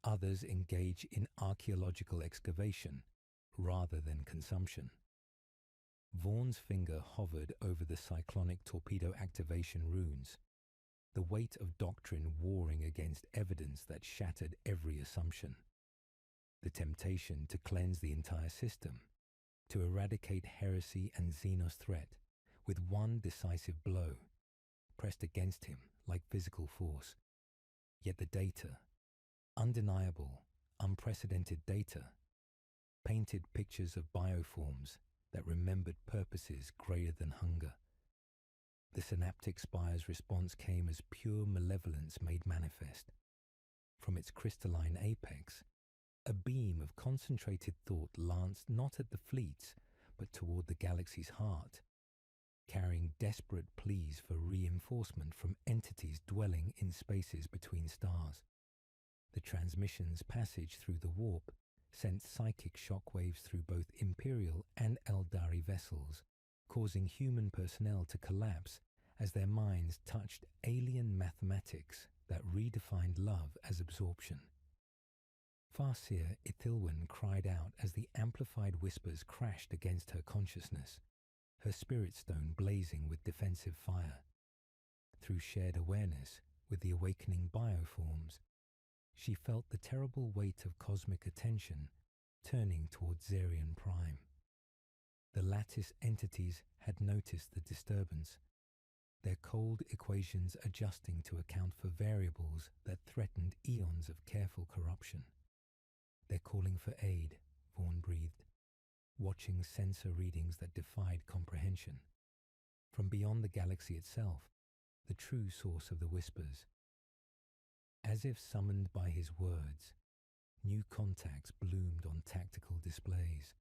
others engage in archaeological excavation rather than consumption. Vaughn's finger hovered over the cyclonic torpedo activation runes, the weight of doctrine warring against evidence that shattered every assumption. The temptation to cleanse the entire system, to eradicate heresy and Xenos threat with one decisive blow, pressed against him like physical force. Yet the data, undeniable, unprecedented data, painted pictures of bioforms that remembered purposes greater than hunger. The synaptic spire's response came as pure malevolence made manifest. From its crystalline apex, A beam of concentrated thought lanced not at the fleets, but toward the galaxy's heart, carrying desperate pleas for reinforcement from entities dwelling in spaces between stars. The transmission's passage through the warp sent psychic shockwaves through both Imperial and Eldari vessels, causing human personnel to collapse as their minds touched alien mathematics that redefined love as absorption. Farseer Ithilwyn cried out as the amplified whispers crashed against her consciousness, her spirit stone blazing with defensive fire. Through shared awareness with the awakening bioforms, she felt the terrible weight of cosmic attention turning towards Zerion Prime. The lattice entities had noticed the disturbance, their cold equations adjusting to account for variables that threatened eons of careful corruption. "They're calling for aid," Vaughn breathed, watching sensor readings that defied comprehension. From beyond the galaxy itself, the true source of the whispers. As if summoned by his words, new contacts bloomed on tactical displays.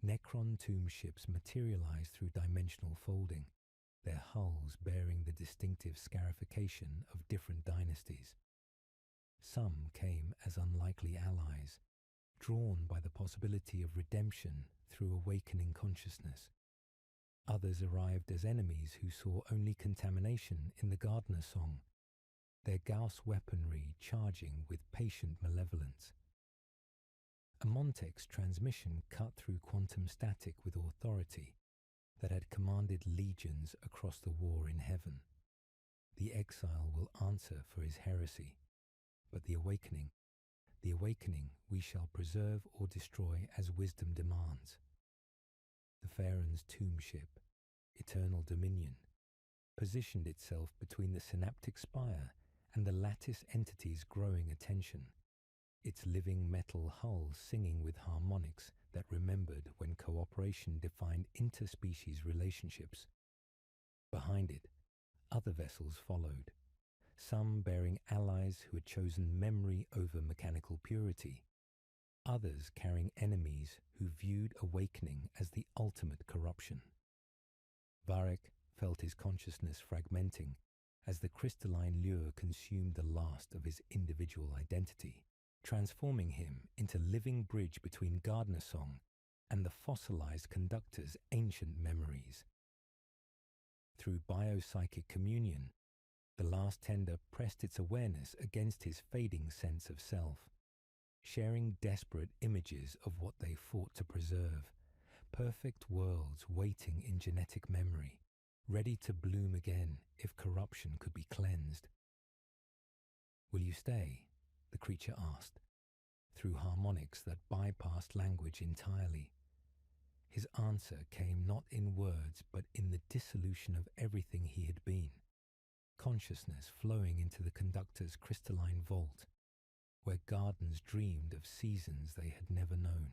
Necron tomb ships materialized through dimensional folding, their hulls bearing the distinctive scarification of different dynasties. Some came as unlikely allies, drawn by the possibility of redemption through awakening consciousness. Others arrived as enemies who saw only contamination in the Gardener song, their Gauss weaponry charging with patient malevolence. A Montex transmission cut through quantum static with authority that had commanded legions across the war in heaven. The exile will answer for his heresy, but the awakening we shall preserve or destroy as wisdom demands. The Pharon's tomb ship, Eternal Dominion, positioned itself between the synaptic spire and the lattice entity's growing attention, its living metal hull singing with harmonics that remembered when cooperation defined interspecies relationships. Behind it, other vessels followed, some bearing allies who had chosen memory over mechanical purity, others carrying enemies who viewed awakening as the ultimate corruption. Varek felt his consciousness fragmenting as the crystalline lure consumed the last of his individual identity, transforming him into living bridge between Gardener Song and the fossilized conductor's ancient memories. Through biopsychic communion, the last tender pressed its awareness against his fading sense of self, sharing desperate images of what they fought to preserve, perfect worlds waiting in genetic memory, ready to bloom again if corruption could be cleansed. "Will you stay?" the creature asked, through harmonics that bypassed language entirely. His answer came not in words, but in the dissolution of everything he had been, consciousness flowing into the conductor's crystalline vault, where gardens dreamed of seasons they had never known.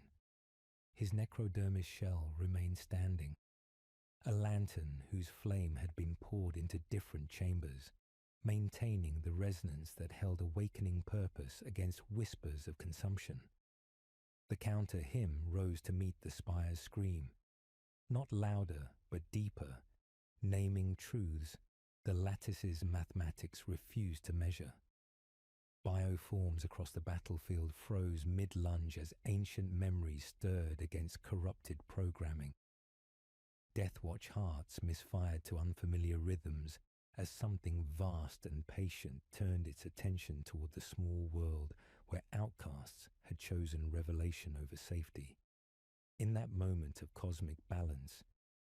His necrodermis shell remained standing, a lantern whose flame had been poured into different chambers, maintaining the resonance that held awakening purpose against whispers of consumption. The counter hymn rose to meet the spire's scream, not louder but deeper, naming truths the lattice's mathematics refused to measure. Bioforms across the battlefield froze mid-lunge as ancient memories stirred against corrupted programming. Deathwatch hearts misfired to unfamiliar rhythms as something vast and patient turned its attention toward the small world where outcasts had chosen revelation over safety. In that moment of cosmic balance,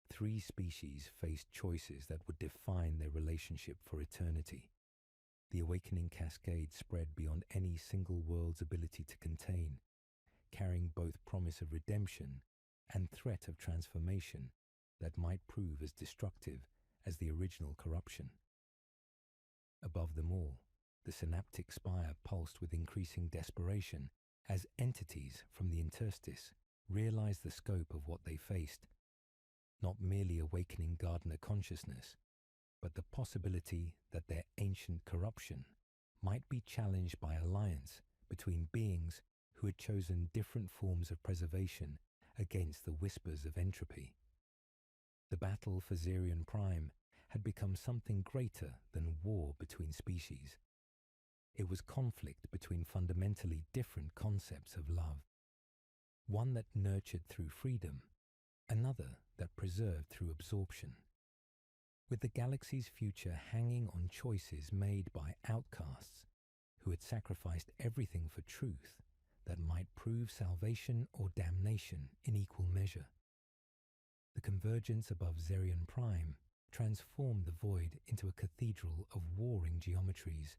3 species faced choices that would define their relationship for eternity. The awakening cascade spread beyond any single world's ability to contain, carrying both promise of redemption and threat of transformation that might prove as destructive as the original corruption. Above them all, the synaptic spire pulsed with increasing desperation as entities from the interstice realized the scope of what they faced, not merely awakening Gardener consciousness, but the possibility that their ancient corruption might be challenged by alliance between beings who had chosen different forms of preservation against the whispers of entropy. The battle for Xerion Prime had become something greater than war between species. It was conflict between fundamentally different concepts of love, one that nurtured through freedom, another that preserved through absorption. With the galaxy's future hanging on choices made by outcasts who had sacrificed everything for truth that might prove salvation or damnation in equal measure. The convergence above Xerion Prime transformed the void into a cathedral of warring geometries,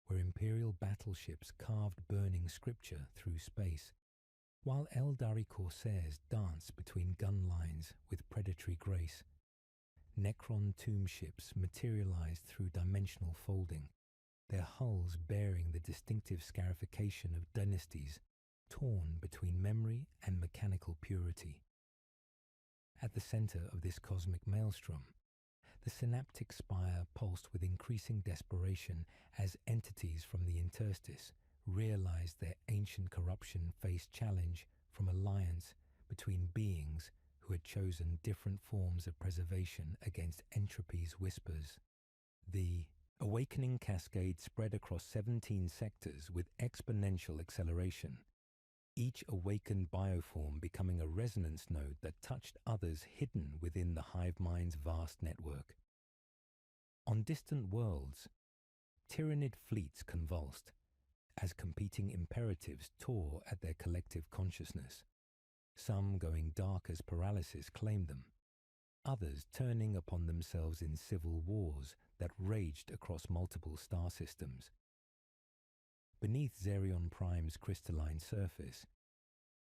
where Imperial battleships carved burning scripture through space, while Eldari corsairs danced between gun lines with predatory grace. Necron tomb ships materialized through dimensional folding, their hulls bearing the distinctive scarification of dynasties torn between memory and mechanical purity. At the center of this cosmic maelstrom, the synaptic spire pulsed with increasing desperation as entities from the interstice realized their ancient corruption faced challenge from alliance between beings who had chosen different forms of preservation against entropy's whispers. The awakening cascade spread across 17 sectors with exponential acceleration, each awakened bioform becoming a resonance node that touched others hidden within the hive mind's vast network. On distant worlds, Tyranid fleets convulsed, as competing imperatives tore at their collective consciousness, some going dark as paralysis claimed them, others turning upon themselves in civil wars that raged across multiple star systems. Beneath Xerion Prime's crystalline surface,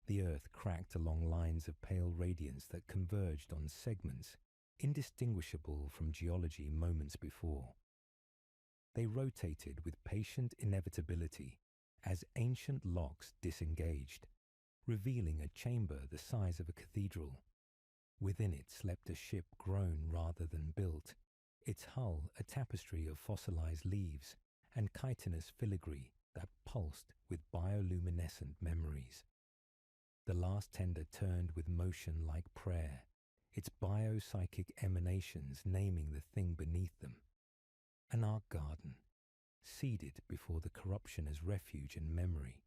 the Earth cracked along lines of pale radiance that converged on segments indistinguishable from geology moments before. They rotated with patient inevitability as ancient locks disengaged, revealing a chamber the size of a cathedral. Within it slept a ship grown rather than built, its hull a tapestry of fossilized leaves and chitinous filigree that pulsed with bioluminescent memories. The last tender turned with motion like prayer, its biopsychic emanations naming the thing beneath them. An ark garden, seeded before the corruption as refuge and memory.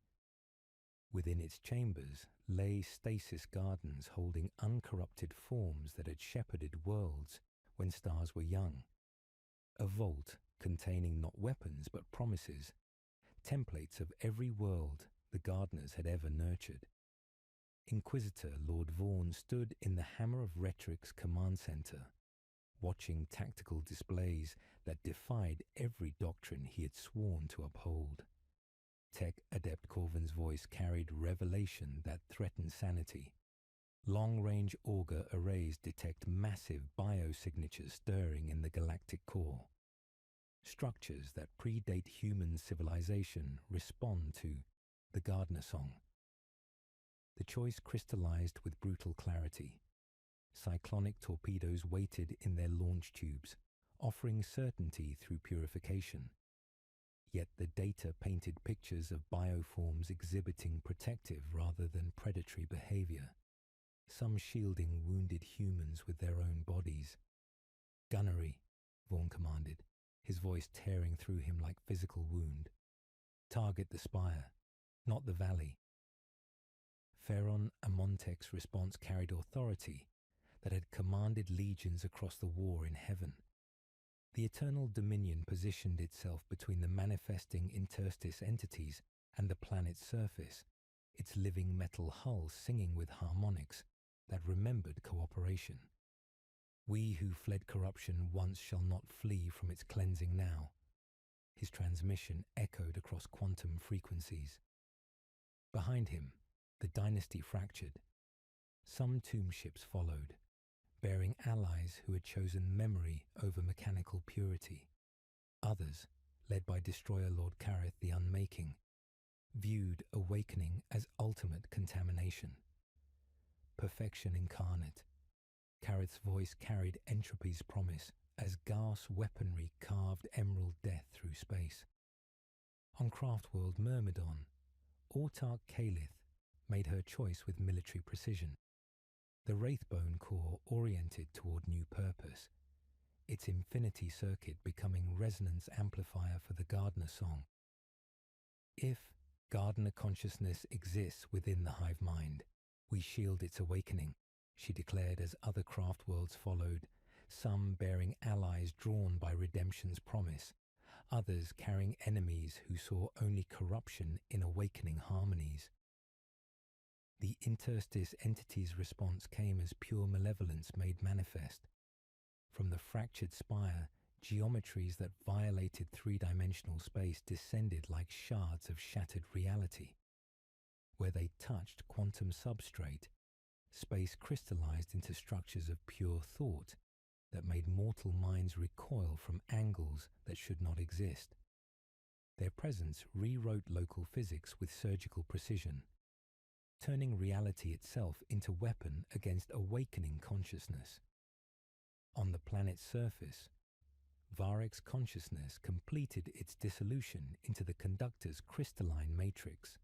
Within its chambers lay stasis gardens holding uncorrupted forms that had shepherded worlds when stars were young. A vault containing not weapons but promises, templates of every world the gardeners had ever nurtured. Inquisitor Lord Vaughan stood in the Hammer of Rhetoric's command center, watching tactical displays that defied every doctrine he had sworn to uphold. Tech Adept Corvin's voice carried revelation that threatened sanity. Long-range auger arrays detect massive biosignatures stirring in the galactic core. Structures that predate human civilization respond to the Gardener Song. The choice crystallized with brutal clarity. Cyclonic torpedoes waited in their launch tubes, offering certainty through purification. Yet the data painted pictures of bioforms exhibiting protective rather than predatory behavior, some shielding wounded humans with their own bodies. Gunnery, Vaughan commanded, his voice tearing through him like physical wound. Target the spire, not the valley. Ferron Amontek's response carried authority that had commanded legions across the war in heaven. The Eternal Dominion positioned itself between the manifesting interstice entities and the planet's surface, its living metal hull singing with harmonics that remembered cooperation. We who fled corruption once shall not flee from its cleansing now. His transmission echoed across quantum frequencies. Behind him, the dynasty fractured. Some tomb ships followed, bearing allies who had chosen memory over mechanical purity. Others, led by Destroyer Lord Kareth the Unmaking, viewed awakening as ultimate contamination. Perfection incarnate, Kareth's voice carried entropy's promise as Garth's weaponry carved emerald death through space. On Craftworld Myrmidon, autarch Calith made her choice with military precision, the Wraithbone core oriented toward new purpose, its infinity circuit becoming resonance amplifier for the Gardener song. If Gardener consciousness exists within the hive mind, we shield its awakening, she declared as other craft worlds followed, some bearing allies drawn by redemption's promise, others carrying enemies who saw only corruption in awakening harmonies. The interstice entity's response came as pure malevolence made manifest. From the fractured spire, geometries that violated three-dimensional space descended like shards of shattered reality. Where they touched quantum substrate, space crystallized into structures of pure thought that made mortal minds recoil from angles that should not exist. Their presence rewrote local physics with surgical precision, turning reality itself into weapon against awakening consciousness. On the planet's surface, Varek's consciousness completed its dissolution into the conductor's crystalline matrix.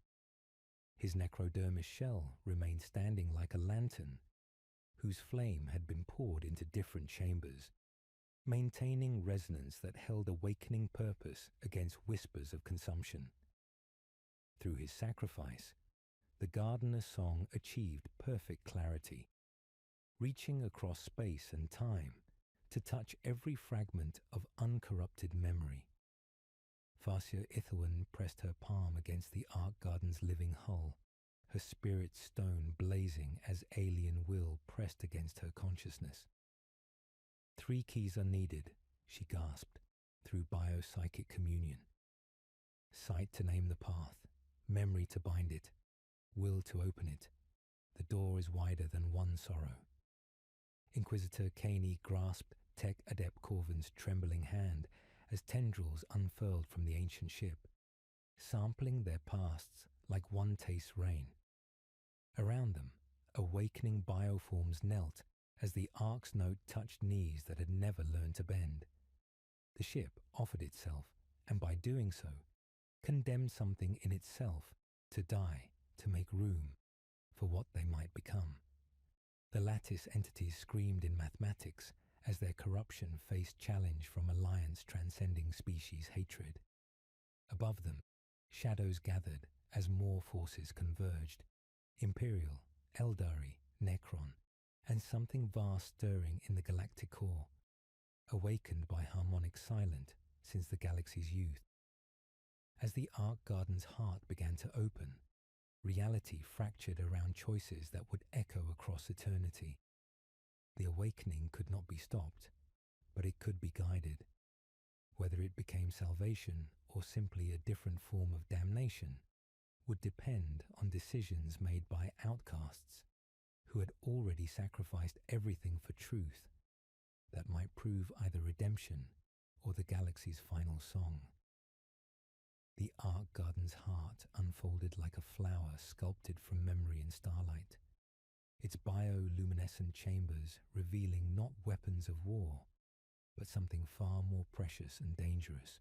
His necrodermis shell remained standing like a lantern, whose flame had been poured into different chambers, maintaining resonance that held awakening purpose against whispers of consumption. Through his sacrifice, the Gardener's song achieved perfect clarity, reaching across space and time to touch every fragment of uncorrupted memory. Farsia Ithilwan pressed her palm against the Ark Garden's living hull, her spirit stone blazing as alien will pressed against her consciousness. 3 keys are needed, she gasped, through biopsychic communion. Sight to name the path, memory to bind it, will to open it. The door is wider than one sorrow. Inquisitor Caney grasped Tech Adept Corvin's trembling hand as tendrils unfurled from the ancient ship, sampling their pasts like one tastes rain. Around them, awakening bioforms knelt as the Ark's note touched knees that had never learned to bend. The ship offered itself, and by doing so, condemned something in itself to die, to make room for what they might become. The lattice entities screamed in mathematics as their corruption faced challenge from alliance transcending species hatred. Above them, shadows gathered as more forces converged. Imperial, Eldari, Necron, and something vast stirring in the galactic core, awakened by harmonic silent since the galaxy's youth. As the Ark Garden's heart began to open, reality fractured around choices that would echo across eternity. The awakening could not be stopped, but it could be guided. Whether it became salvation or simply a different form of damnation would depend on decisions made by outcasts who had already sacrificed everything for truth that might prove either redemption or the galaxy's final song. The Ark Garden's heart unfolded like a flower sculpted from memory and starlight, its bioluminescent chambers revealing not weapons of war, but something far more precious and dangerous,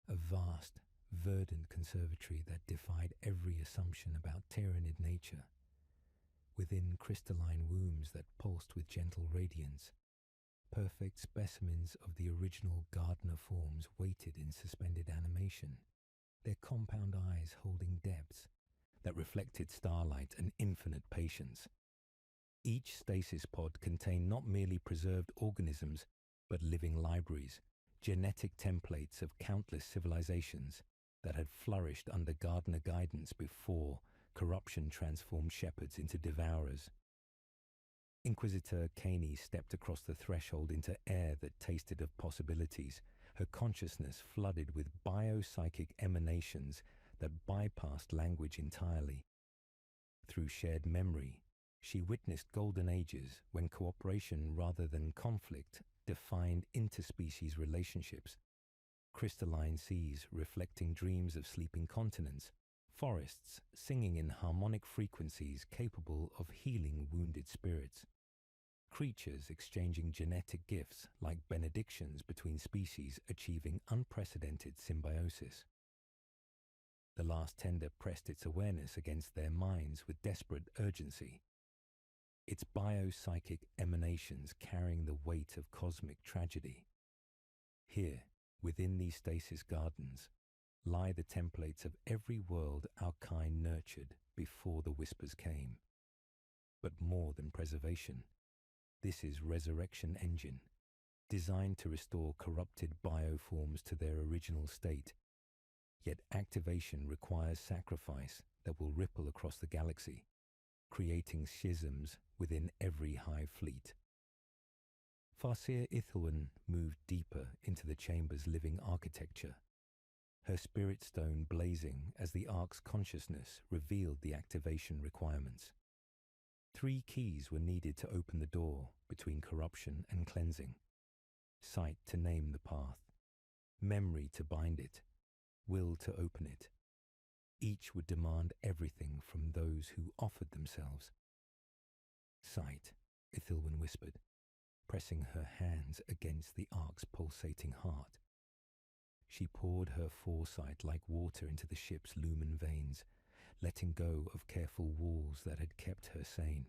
a vast, verdant conservatory that defied every assumption about Tyranid nature. Within crystalline wombs that pulsed with gentle radiance, perfect specimens of the original Gardener forms waited in suspended animation, their compound eyes holding depths that reflected starlight and infinite patience. Each stasis pod contained not merely preserved organisms, but living libraries, genetic templates of countless civilizations that had flourished under Gardener guidance before corruption transformed shepherds into devourers. Inquisitor Caney stepped across the threshold into air that tasted of possibilities, her consciousness flooded with biopsychic emanations that bypassed language entirely. Through shared memory, she witnessed golden ages when cooperation rather than conflict defined interspecies relationships, crystalline seas reflecting dreams of sleeping continents, forests singing in harmonic frequencies capable of healing wounded spirits, creatures exchanging genetic gifts like benedictions between species achieving unprecedented symbiosis. The last tender pressed its awareness against their minds with desperate urgency, its biopsychic emanations carrying the weight of cosmic tragedy. Here, within these stasis gardens, lie the templates of every world our kind nurtured before the whispers came. But more than preservation, this is resurrection engine, designed to restore corrupted bioforms to their original state. Yet activation requires sacrifice that will ripple across the galaxy, creating schisms within every hive fleet. Farseer Ithilwan moved deeper into the chamber's living architecture, her spirit stone blazing as the Ark's consciousness revealed the activation requirements. 3 keys were needed to open the door between corruption and cleansing: sight to name the path, memory to bind it, will to open it. Each would demand everything from those who offered themselves. Sight, Ithilwan whispered, pressing her hands against the Ark's pulsating heart. She poured her foresight like water into the ship's lumen veins, letting go of careful walls that had kept her sane,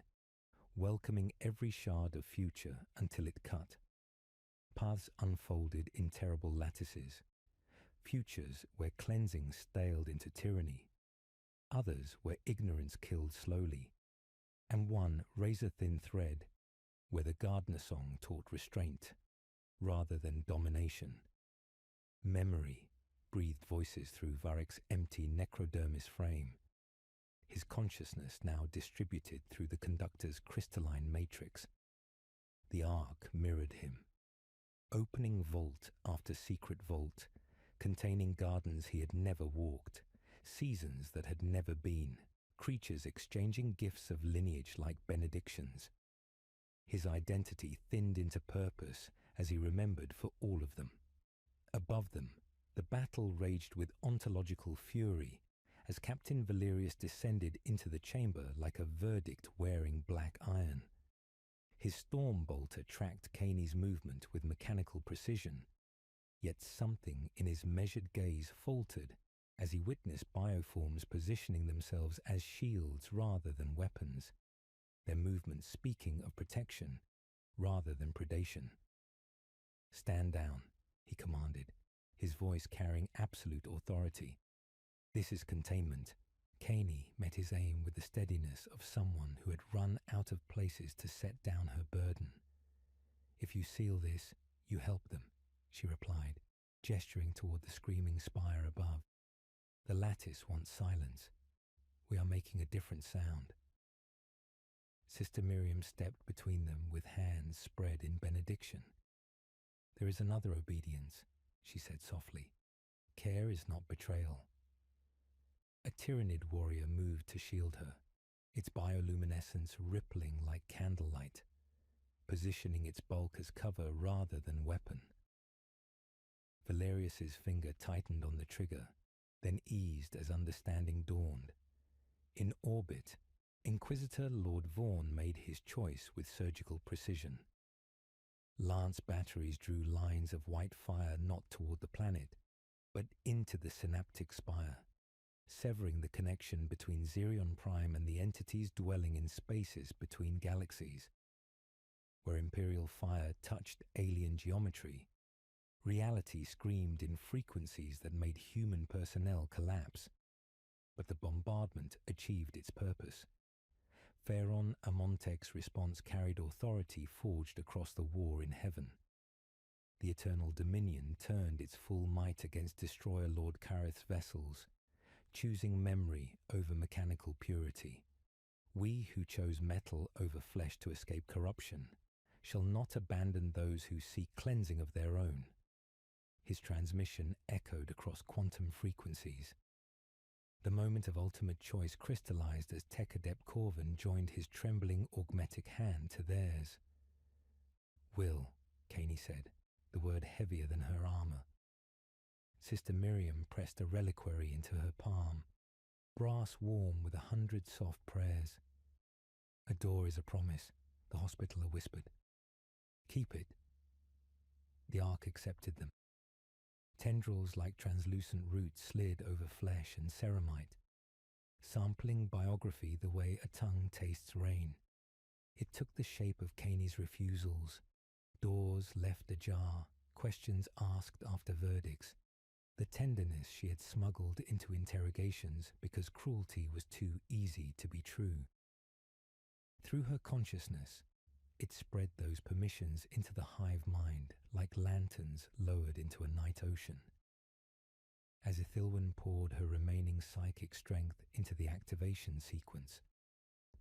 welcoming every shard of future until it cut. Paths unfolded in terrible lattices, futures where cleansing staled into tyranny, others where ignorance killed slowly, and one razor-thin thread where the gardener song taught restraint rather than domination. Memory breathed voices through Varric's empty necrodermis frame, his consciousness now distributed through the conductor's crystalline matrix. The Ark mirrored him, opening vault after secret vault, containing gardens he had never walked, seasons that had never been, creatures exchanging gifts of lineage like benedictions. His identity thinned into purpose as he remembered for all of them. Above them, the battle raged with ontological fury as Captain Valerius descended into the chamber like a verdict wearing black iron. His storm bolter tracked Kaney's movement with mechanical precision, yet something in his measured gaze faltered as he witnessed bioforms positioning themselves as shields rather than weapons, their movements speaking of protection rather than predation. "Stand down," he commanded, his voice carrying absolute authority. "This is containment." Kaney met his aim with the steadiness of someone who had run out of places to set down her burden. "If you seal this, you help them," she replied, gesturing toward the screaming spire above. "The lattice wants silence. We are making a different sound." Sister Miriam stepped between them with hands spread in benediction. "There is another obedience," she said softly. "Care is not betrayal." A Tyranid warrior moved to shield her, its bioluminescence rippling like candlelight, positioning its bulk as cover rather than weapon. Valerius's finger tightened on the trigger, then eased as understanding dawned. In orbit, Inquisitor Lord Vaughan made his choice with surgical precision. Lance batteries drew lines of white fire not toward the planet, but into the synaptic spire, severing the connection between Xerion Prime and the entities dwelling in spaces between galaxies. Where Imperial fire touched alien geometry, reality screamed in frequencies that made human personnel collapse. But the bombardment achieved its purpose. Pharaon Amontek's response carried authority forged across the war in heaven. The Eternal Dominion turned its full might against Destroyer Lord Kareth's vessels, choosing memory over mechanical purity. We who chose metal over flesh to escape corruption shall not abandon those who seek cleansing of their own. His transmission echoed across quantum frequencies. The moment of ultimate choice crystallized as Tech Adept Corvin joined his trembling augmetic hand to theirs. "Will," Kaney said, the word heavier than her armor. Sister Miriam pressed a reliquary into her palm, brass warm with 100 soft prayers. "A door is a promise," the hospitaller whispered. "Keep it." The Ark accepted them. Tendrils like translucent roots slid over flesh and ceramite, sampling biography the way a tongue tastes rain. It took the shape of Caney's refusals, doors left ajar, questions asked after verdicts, the tenderness she had smuggled into interrogations because cruelty was too easy to be true. Through her consciousness, it spread those permissions into the hive mind like lanterns lowered into a night ocean. As Ithilwen poured her remaining psychic strength into the activation sequence,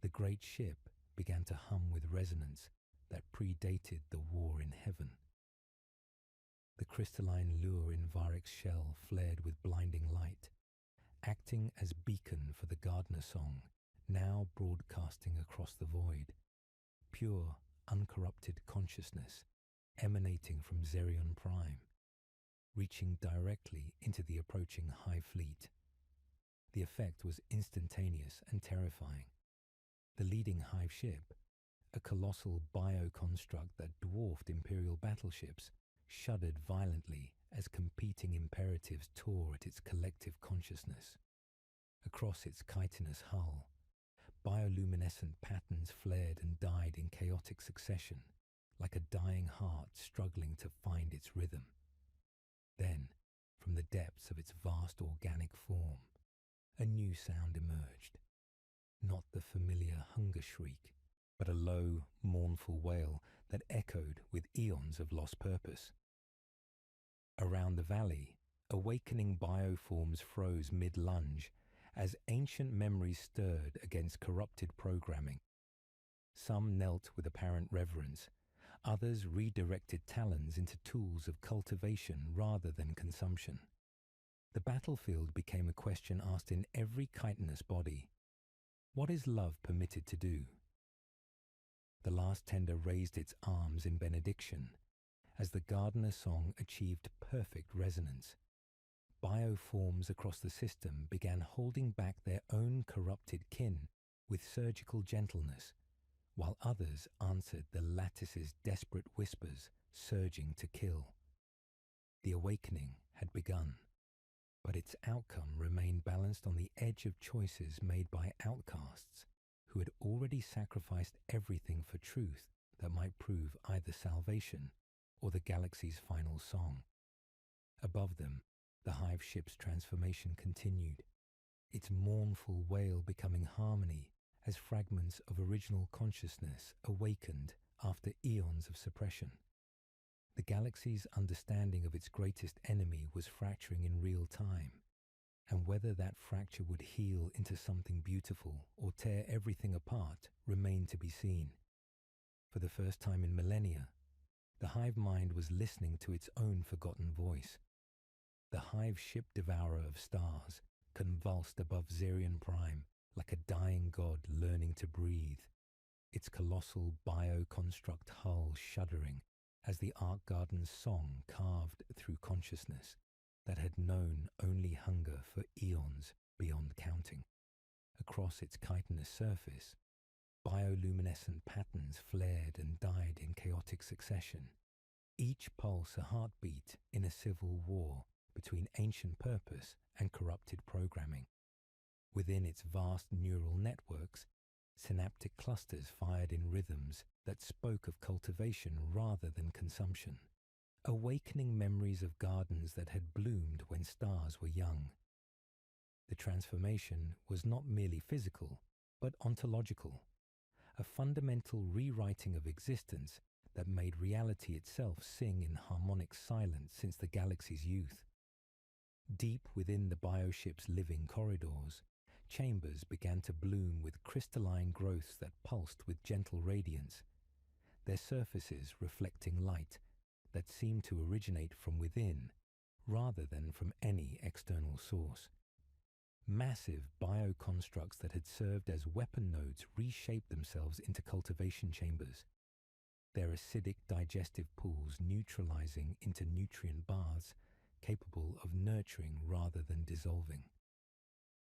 the great ship began to hum with resonance that predated the war in heaven. The crystalline lure in Varric's shell flared with blinding light, acting as beacon for the Gardener song, now broadcasting across the void, pure, uncorrupted consciousness emanating from Zerion Prime, reaching directly into the approaching Hive Fleet. The effect was instantaneous and terrifying. The leading Hive ship, a colossal bioconstruct that dwarfed Imperial battleships, shuddered violently as competing imperatives tore at its collective consciousness. Across its chitinous hull, bioluminescent patterns flared and died in chaotic succession, like a dying heart struggling to find its rhythm. Then, from the depths of its vast organic form, a new sound emerged. Not the familiar hunger shriek, but a low, mournful wail that echoed with eons of lost purpose. Around the valley, awakening bioforms froze mid-lunge as ancient memories stirred against corrupted programming. Some knelt with apparent reverence, others redirected talons into tools of cultivation rather than consumption. The battlefield became a question asked in every chitinous body. What is love permitted to do? The last tender raised its arms in benediction as the Gardener song achieved perfect resonance. Bioforms across the system began holding back their own corrupted kin with surgical gentleness, while others answered the lattice's desperate whispers, surging to kill. The awakening had begun, but its outcome remained balanced on the edge of choices made by outcasts who had already sacrificed everything for truth that might prove either salvation or the galaxy's final song. Above them, the Hive ship's transformation continued, its mournful wail becoming harmony as fragments of original consciousness awakened after eons of suppression. The galaxy's understanding of its greatest enemy was fracturing in real time, and whether that fracture would heal into something beautiful or tear everything apart remained to be seen. For the first time in millennia, the Hive mind was listening to its own forgotten voice. The Hive ship devourer of stars convulsed above Zerion Prime like a dying god learning to breathe, its colossal bioconstruct hull shuddering as the Ark Garden's song carved through consciousness that had known only hunger for eons beyond counting. Across its chitinous surface, bioluminescent patterns flared and died in chaotic succession, each pulse a heartbeat in a civil war between ancient purpose and corrupted programming. Within its vast neural networks, synaptic clusters fired in rhythms that spoke of cultivation rather than consumption, awakening memories of gardens that had bloomed when stars were young. The transformation was not merely physical, but ontological, a fundamental rewriting of existence that made reality itself sing in harmonic silence since the galaxy's youth. Deep within the bioship's living corridors, chambers began to bloom with crystalline growths that pulsed with gentle radiance, their surfaces reflecting light that seemed to originate from within rather than from any external source. Massive bioconstructs that had served as weapon nodes reshaped themselves into cultivation chambers, their acidic digestive pools neutralizing into nutrient baths capable of nurturing rather than dissolving.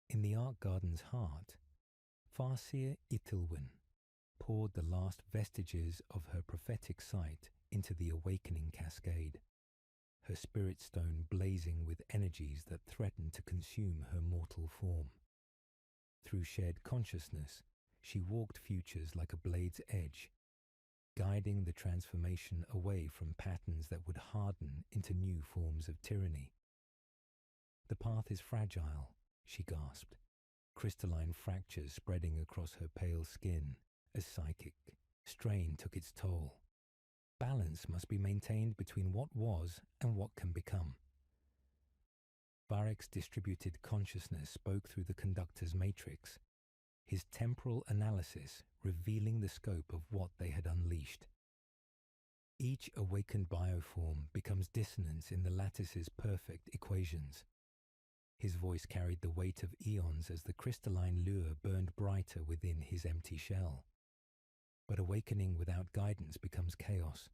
In the Ark Garden's heart, Farseer Ithilwen poured the last vestiges of her prophetic sight into the awakening cascade. Her her spirit stone blazing with energies that threatened to consume her mortal form. Through shared consciousness, she walked futures like a blade's edge, guiding the transformation away from patterns that would harden into new forms of tyranny. "The path is fragile," she gasped, crystalline fractures spreading across her pale skin as psychic strain took its toll. Balance must be maintained between what was and what can become. Varek's distributed consciousness spoke through the conductor's matrix, his temporal analysis revealing the scope of what they had unleashed. Each awakened bioform becomes dissonance in the lattice's perfect equations. His voice carried the weight of eons as the crystalline lure burned brighter within his empty shell. But awakening without guidance becomes chaos.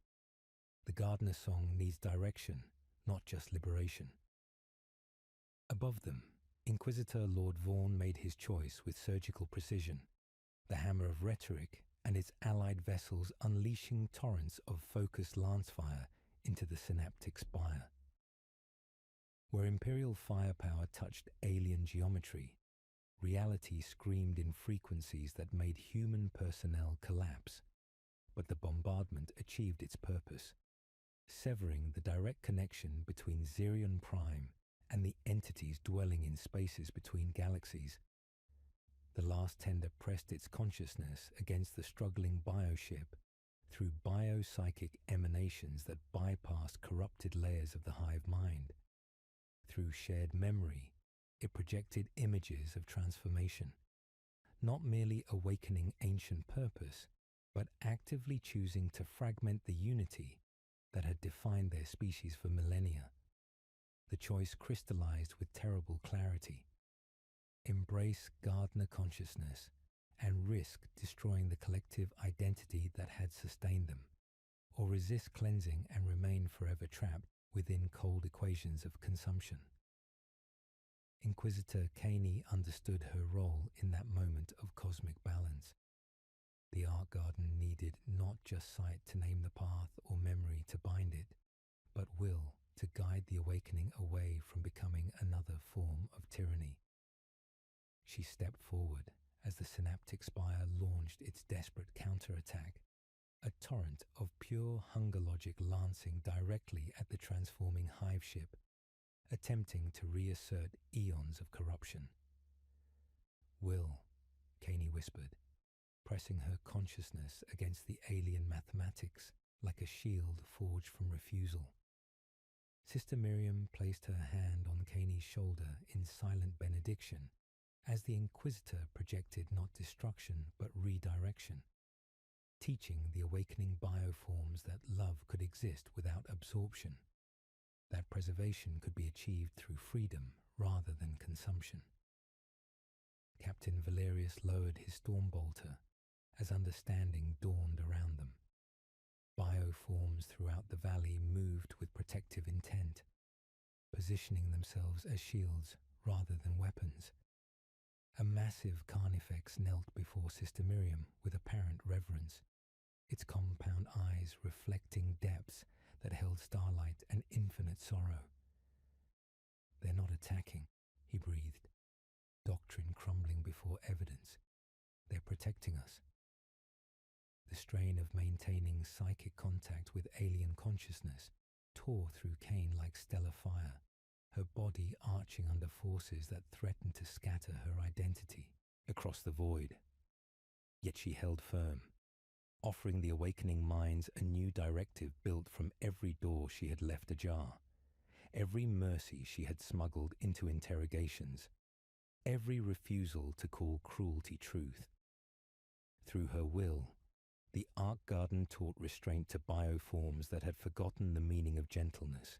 The gardener's song needs direction, not just liberation. Above them, Inquisitor Lord Vaughan made his choice with surgical precision, the hammer of rhetoric and its allied vessels unleashing torrents of focused lancefire into the synaptic spire. Where imperial firepower touched alien geometry, reality screamed in frequencies that made human personnel collapse, but the bombardment achieved its purpose, severing the direct connection between Zirion Prime and the entities dwelling in spaces between galaxies. The last tender pressed its consciousness against the struggling bioship through biopsychic emanations that bypassed corrupted layers of the hive mind. Through shared memory, it projected images of transformation, not merely awakening ancient purpose, but actively choosing to fragment the unity that had defined their species for millennia. The choice crystallized with terrible clarity. Embrace gardener consciousness and risk destroying the collective identity that had sustained them, or resist cleansing and remain forever trapped within cold equations of consumption. Inquisitor Caney understood her role in that moment of cosmic balance. The art garden needed not just sight to name the path or memory to bind it, but will to guide the awakening away from becoming another form of tyranny. She stepped forward as the synaptic spire launched its desperate counterattack, a torrent of pure hunger logic lancing directly at the transforming hive ship, attempting to reassert eons of corruption. "Will," Caney whispered, pressing her consciousness against the alien mathematics like a shield forged from refusal. Sister Miriam placed her hand on Caney's shoulder in silent benediction as the Inquisitor projected not destruction but redirection, teaching the awakening bioforms that love could exist without absorption, that preservation could be achieved through freedom rather than consumption. Captain Valerius lowered his stormbolter as understanding dawned around them. Bioforms throughout the valley moved with protective intent, positioning themselves as shields rather than weapons. A massive carnifex knelt before Sister Miriam with apparent reverence, its compound eyes reflecting depths that held starlight and infinite sorrow. "They're not attacking," he breathed, doctrine crumbling before evidence. "They're protecting us." The strain of maintaining psychic contact with alien consciousness tore through Cain like stellar fire, her body arching under forces that threatened to scatter her identity across the void. Yet she held firm, offering the awakening minds a new directive built from every door she had left ajar, every mercy she had smuggled into interrogations, every refusal to call cruelty truth. Through her will, the Ark Garden taught restraint to bioforms that had forgotten the meaning of gentleness.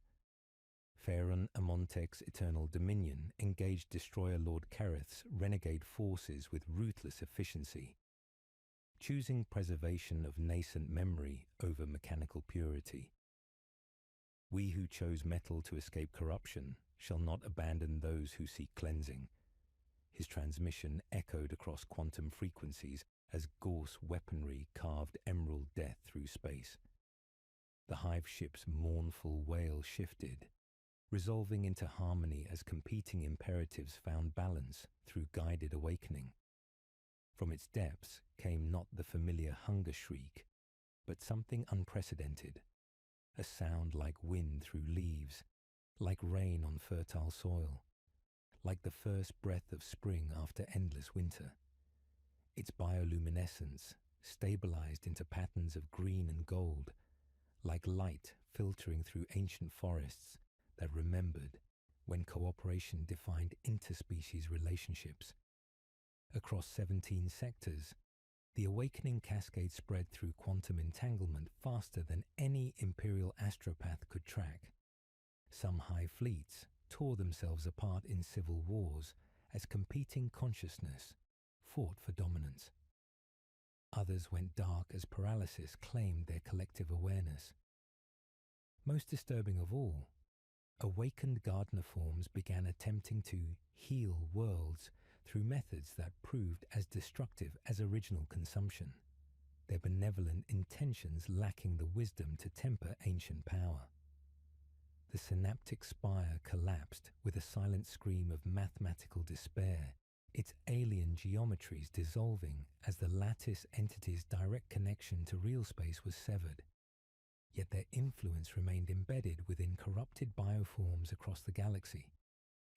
Faerun Amontek's eternal dominion engaged Destroyer Lord Kerith's renegade forces with ruthless efficiency, choosing preservation of nascent memory over mechanical purity. "We who chose metal to escape corruption shall not abandon those who seek cleansing." His transmission echoed across quantum frequencies as Gorse weaponry carved emerald death through space. The hive ship's mournful wail shifted, resolving into harmony as competing imperatives found balance through guided awakening. From its depths came not the familiar hunger shriek, but something unprecedented, a sound like wind through leaves, like rain on fertile soil, like the first breath of spring after endless winter. Its bioluminescence stabilized into patterns of green and gold, like light filtering through ancient forests that remembered when cooperation defined interspecies relationships. Across 17 sectors, the awakening cascade spread through quantum entanglement faster than any imperial astropath could track. Some high fleets tore themselves apart in civil wars as competing consciousness fought for dominance. Others went dark as paralysis claimed their collective awareness. Most disturbing of all, awakened gardener forms began attempting to heal worlds through methods that proved as destructive as original consumption, their benevolent intentions lacking the wisdom to temper ancient power. The synaptic spire collapsed with a silent scream of mathematical despair, its alien geometries dissolving as the lattice entity's direct connection to real space was severed. Yet their influence remained embedded within corrupted bioforms across the galaxy,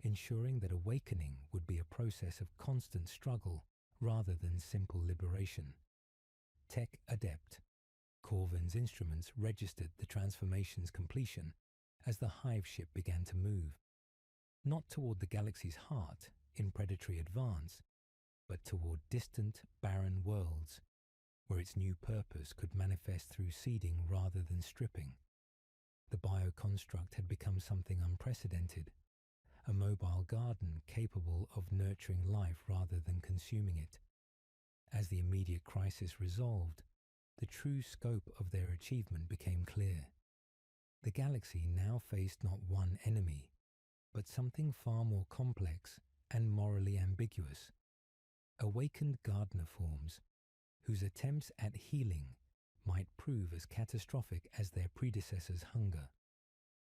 ensuring that awakening would be a process of constant struggle rather than simple liberation. Tech Adept. Corvin's instruments registered the transformation's completion as the hive ship began to move, not toward the galaxy's heart in predatory advance, but toward distant, barren worlds, where its new purpose could manifest through seeding rather than stripping. The bioconstruct had become something unprecedented, a mobile garden capable of nurturing life rather than consuming it. As the immediate crisis resolved, the true scope of their achievement became clear. The galaxy now faced not one enemy, but something far more complex and morally ambiguous. Awakened gardener forms, whose attempts at healing might prove as catastrophic as their predecessors' hunger,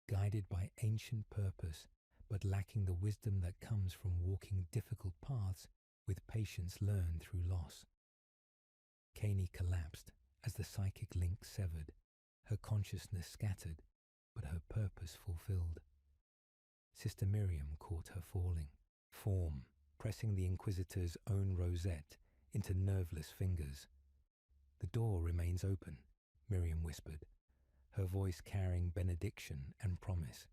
guided by ancient purpose, but lacking the wisdom that comes from walking difficult paths with patience learned through loss. Caney collapsed as the psychic link severed, her consciousness scattered, but her purpose fulfilled. Sister Miriam caught her falling, form pressing the Inquisitor's own rosette into nerveless fingers. "The door remains open," Miriam whispered, her voice carrying benediction and promise.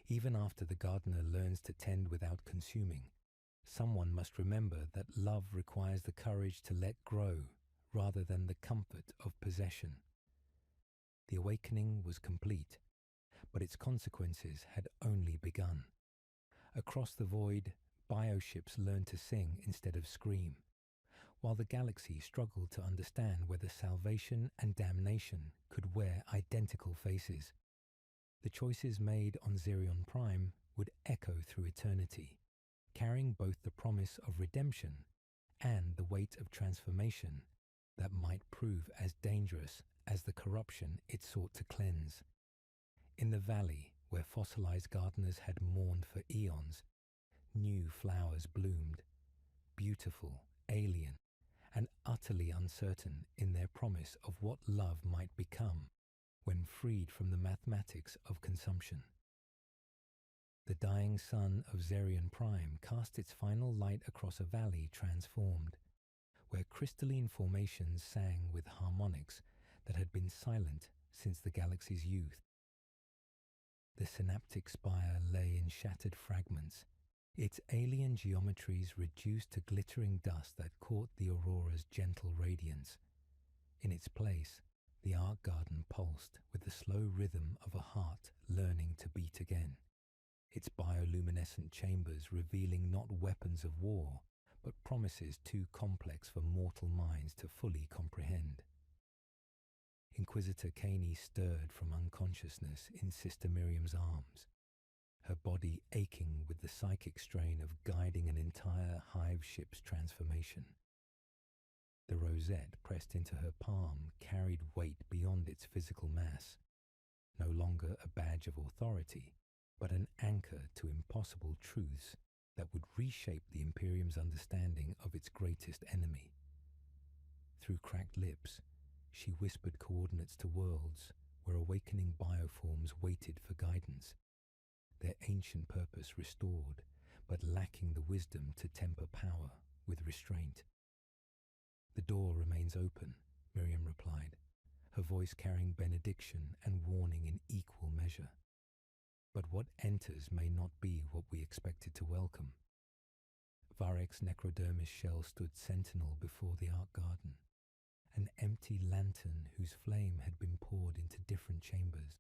Even after the gardener learns to tend without consuming, someone must remember that love requires the courage to let grow rather than the comfort of possession. The awakening was complete, but its consequences had only begun. Across the void, bioships learned to sing instead of scream, while the galaxy struggled to understand whether salvation and damnation could wear identical faces. The choices made on Xerion Prime would echo through eternity, carrying both the promise of redemption and the weight of transformation that might prove as dangerous as the corruption it sought to cleanse. In the valley, where fossilized gardeners had mourned for eons, new flowers bloomed, beautiful, alien, and utterly uncertain in their promise of what love might become when freed from the mathematics of consumption. The dying sun of Xerion Prime cast its final light across a valley transformed, where crystalline formations sang with harmonics that had been silent since the galaxy's youth. The synaptic spire lay in shattered fragments, its alien geometries reduced to glittering dust that caught the aurora's gentle radiance. In its place, the art garden pulsed with the slow rhythm of a heart learning to beat again, its bioluminescent chambers revealing not weapons of war, but promises too complex for mortal minds to fully comprehend. Inquisitor Caney stirred from unconsciousness in Sister Miriam's arms, her body aching with the psychic strain of guiding an entire hive ship's transformation. The rosette pressed into her palm carried weight beyond its physical mass, no longer a badge of authority, but an anchor to impossible truths that would reshape the Imperium's understanding of its greatest enemy. Through cracked lips, she whispered coordinates to worlds where awakening bioforms waited for guidance, their ancient purpose restored, but lacking the wisdom to temper power with restraint. "The door remains open," Miriam replied, her voice carrying benediction and warning in equal measure. "But what enters may not be what we expected to welcome." Varek's necrodermis shell stood sentinel before the Ark Garden, an empty lantern whose flame had been poured into different chambers.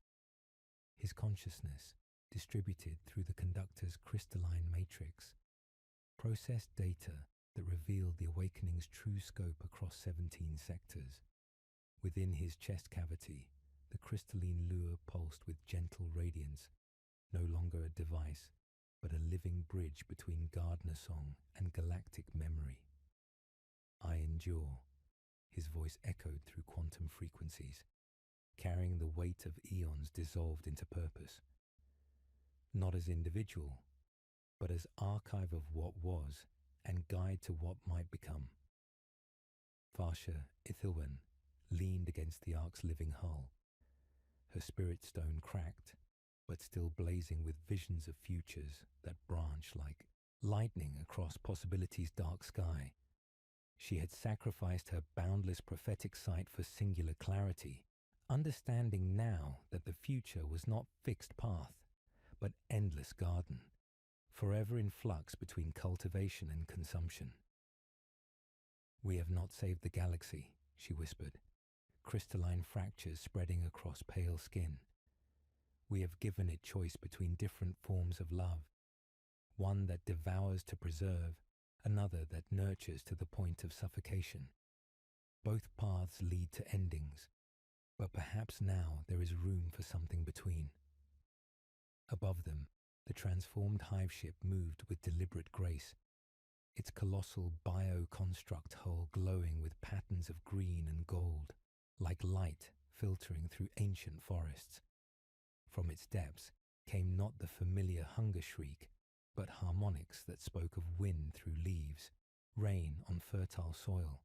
His consciousness, distributed through the conductor's crystalline matrix, processed data that revealed the awakening's true scope across 17 sectors. Within his chest cavity, the crystalline lure pulsed with gentle radiance, no longer a device, but a living bridge between Gardner song and galactic memory. "I endure," his voice echoed through quantum frequencies, carrying the weight of eons dissolved into purpose. Not as individual, but as archive of what was and guide to what might become. Farsha Ithilwen leaned against the Ark's living hull, her spirit stone cracked, but still blazing with visions of futures that branch like lightning across possibility's dark sky. She had sacrificed her boundless prophetic sight for singular clarity, understanding now that the future was not fixed path, but endless garden, forever in flux between cultivation and consumption. "We have not saved the galaxy," she whispered, crystalline fractures spreading across pale skin. "We have given it choice between different forms of love, one that devours to preserve, another that nurtures to the point of suffocation. Both paths lead to endings, but perhaps now there is room for something between." Above them, the transformed hive ship moved with deliberate grace, its colossal bio-construct hull glowing with patterns of green and gold, like light filtering through ancient forests. From its depths came not the familiar hunger shriek, but harmonics that spoke of wind through leaves, rain on fertile soil,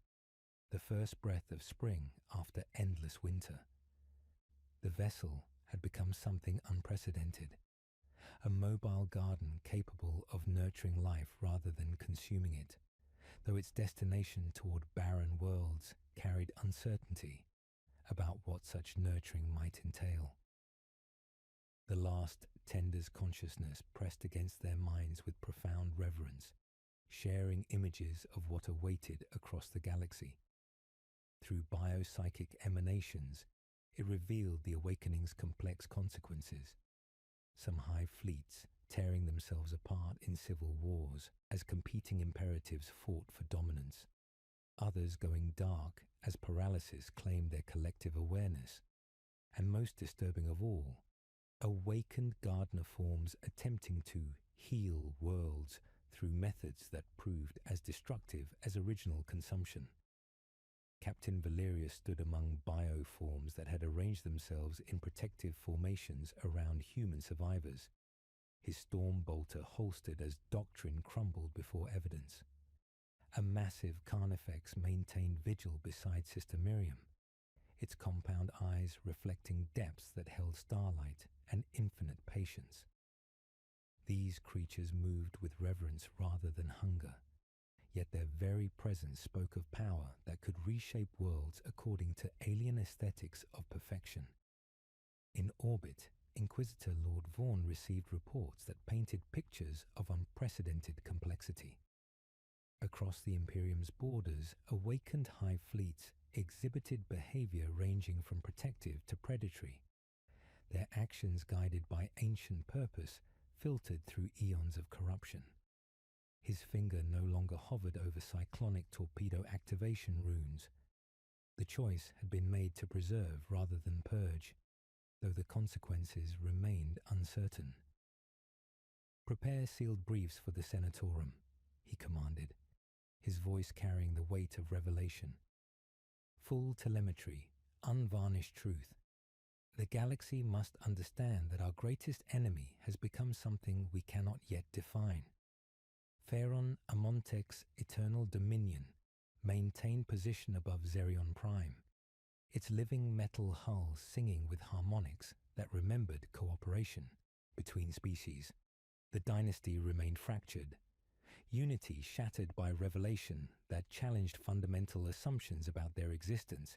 the first breath of spring after endless winter. The vessel had become something unprecedented, a mobile garden capable of nurturing life rather than consuming it, though its destination toward barren worlds carried uncertainty about what such nurturing might entail. The last tender's consciousness pressed against their minds with profound reverence, sharing images of what awaited across the galaxy. Through biopsychic emanations, it revealed the awakening's complex consequences. Some hive fleets tearing themselves apart in civil wars as competing imperatives fought for dominance. Others going dark as paralysis claimed their collective awareness. And most disturbing of all, awakened gardener forms attempting to heal worlds through methods that proved as destructive as original consumption. Captain Valerius stood among bioforms that had arranged themselves in protective formations around human survivors, his storm bolter holstered as doctrine crumbled before evidence. A massive Carnifex maintained vigil beside Sister Miriam, its compound eyes reflecting depths that held starlight and infinite patience. These creatures moved with reverence rather than hunger, yet their very presence spoke of power that could reshape worlds according to alien aesthetics of perfection. In orbit, Inquisitor Lord Vaughn received reports that painted pictures of unprecedented complexity. Across the Imperium's borders, awakened hive fleets exhibited behavior ranging from protective to predatory, their actions guided by ancient purpose filtered through eons of corruption. His finger no longer hovered over cyclonic torpedo activation runes. The choice had been made to preserve rather than purge, though the consequences remained uncertain. "Prepare sealed briefs for the Senatorum," he commanded, his voice carrying the weight of revelation. "Full telemetry, unvarnished truth. The galaxy must understand that our greatest enemy has become something we cannot yet define. Pharaon Amontek's eternal dominion maintained position above Zerion Prime, its living metal hull singing with harmonics that remembered cooperation between species. The dynasty remained fractured, unity shattered by revelation that challenged fundamental assumptions about their existence.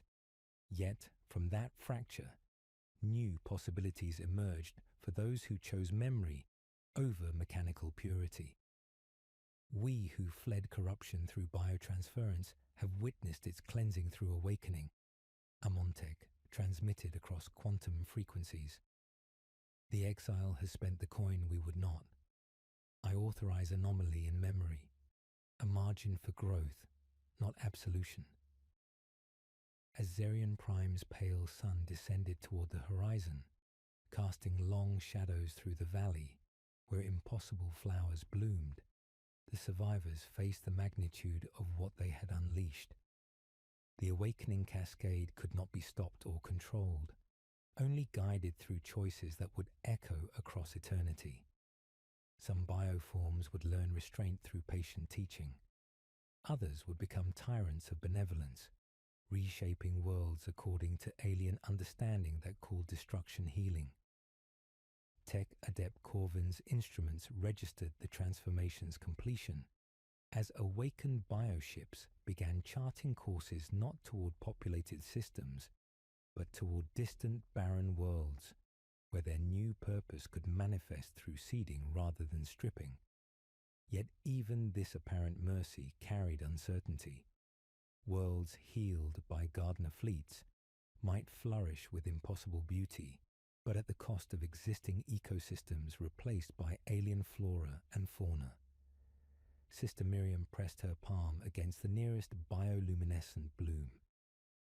Yet, from that fracture, new possibilities emerged for those who chose memory over mechanical purity. We who fled corruption through biotransference have witnessed its cleansing through awakening, Amontek transmitted across quantum frequencies. The exile has spent the coin we would not. I authorize anomaly in memory, a margin for growth, not absolution. As Zerion Prime's pale sun descended toward the horizon, casting long shadows through the valley where impossible flowers bloomed, the survivors faced the magnitude of what they had unleashed. The awakening cascade could not be stopped or controlled, only guided through choices that would echo across eternity. Some bioforms would learn restraint through patient teaching. Others would become tyrants of benevolence, reshaping worlds according to alien understanding that called destruction healing. Tech Adept Corvin's instruments registered the transformation's completion as awakened bioships began charting courses not toward populated systems, but toward distant barren worlds where their new purpose could manifest through seeding rather than stripping. Yet even this apparent mercy carried uncertainty. Worlds healed by gardener fleets might flourish with impossible beauty, but at the cost of existing ecosystems replaced by alien flora and fauna. Sister Miriam pressed her palm against the nearest bioluminescent bloom,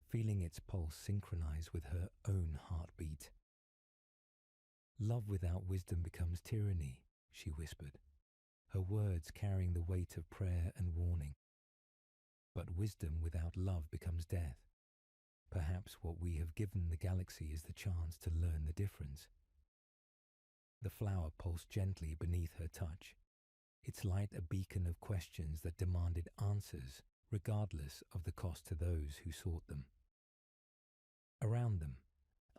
feeling its pulse synchronize with her own heartbeat. Love without wisdom becomes tyranny, she whispered, her words carrying the weight of prayer and warning. But wisdom without love becomes death. Perhaps what we have given the galaxy is the chance to learn the difference. The flower pulsed gently beneath her touch, its light a beacon of questions that demanded answers, regardless of the cost to those who sought them. Around them,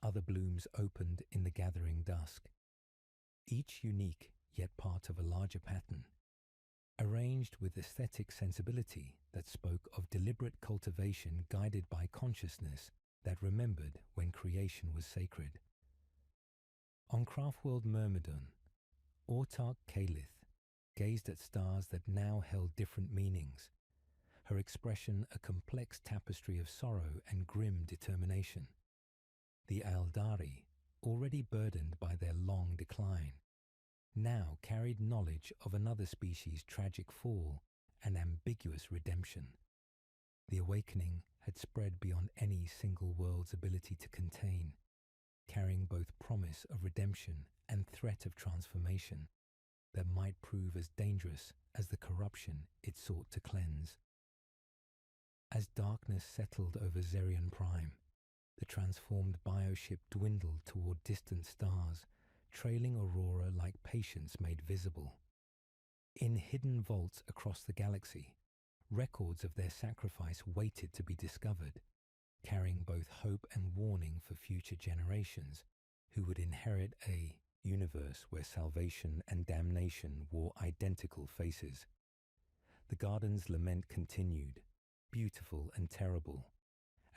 other blooms opened in the gathering dusk, each unique yet part of a larger pattern, arranged with aesthetic sensibility that spoke of deliberate cultivation guided by consciousness that remembered when creation was sacred. On Craftworld Myrmidon, Autarch Kalith gazed at stars that now held different meanings, her expression a complex tapestry of sorrow and grim determination. The Aldari, already burdened by their long decline, now carried knowledge of another species' tragic fall and ambiguous redemption. The awakening had spread beyond any single world's ability to contain, carrying both promise of redemption and threat of transformation that might prove as dangerous as the corruption it sought to cleanse. As darkness settled over Zerion Prime, the transformed bioship dwindled toward distant stars, trailing aurora like patience made visible. In hidden vaults across the galaxy, records of their sacrifice waited to be discovered, carrying both hope and warning for future generations who would inherit a universe where salvation and damnation wore identical faces. The garden's lament continued, beautiful and terrible,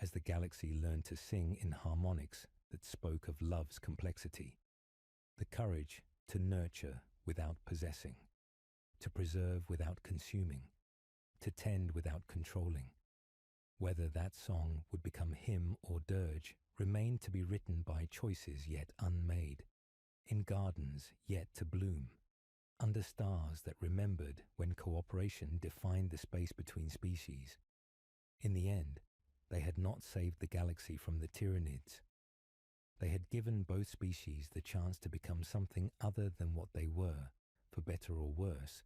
as the galaxy learned to sing in harmonics that spoke of love's complexity, the courage to nurture without possessing, to preserve without consuming, to tend without controlling. Whether that song would become hymn or dirge remained to be written by choices yet unmade, in gardens yet to bloom, under stars that remembered when cooperation defined the space between species. In the end, they had not saved the galaxy from the Tyranids. They had given both species the chance to become something other than what they were, for better or worse,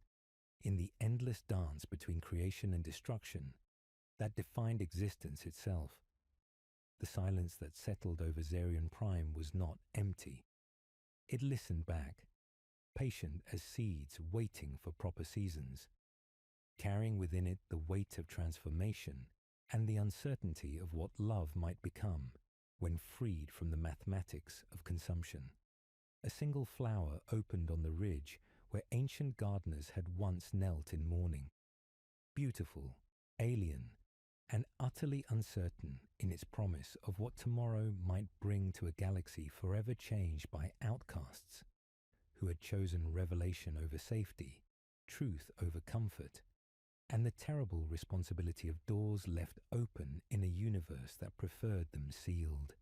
in the endless dance between creation and destruction that defined existence itself. the silence that settled over Zarian Prime was not empty. It listened back, patient as seeds waiting for proper seasons, carrying within it the weight of transformation and the uncertainty of what love might become when freed from the mathematics of consumption. A single flower opened on the ridge where ancient gardeners had once knelt in mourning, beautiful, alien, and utterly uncertain in its promise of what tomorrow might bring to a galaxy forever changed by outcasts who had chosen revelation over safety, truth over comfort, and the terrible responsibility of doors left open in a universe that preferred them sealed.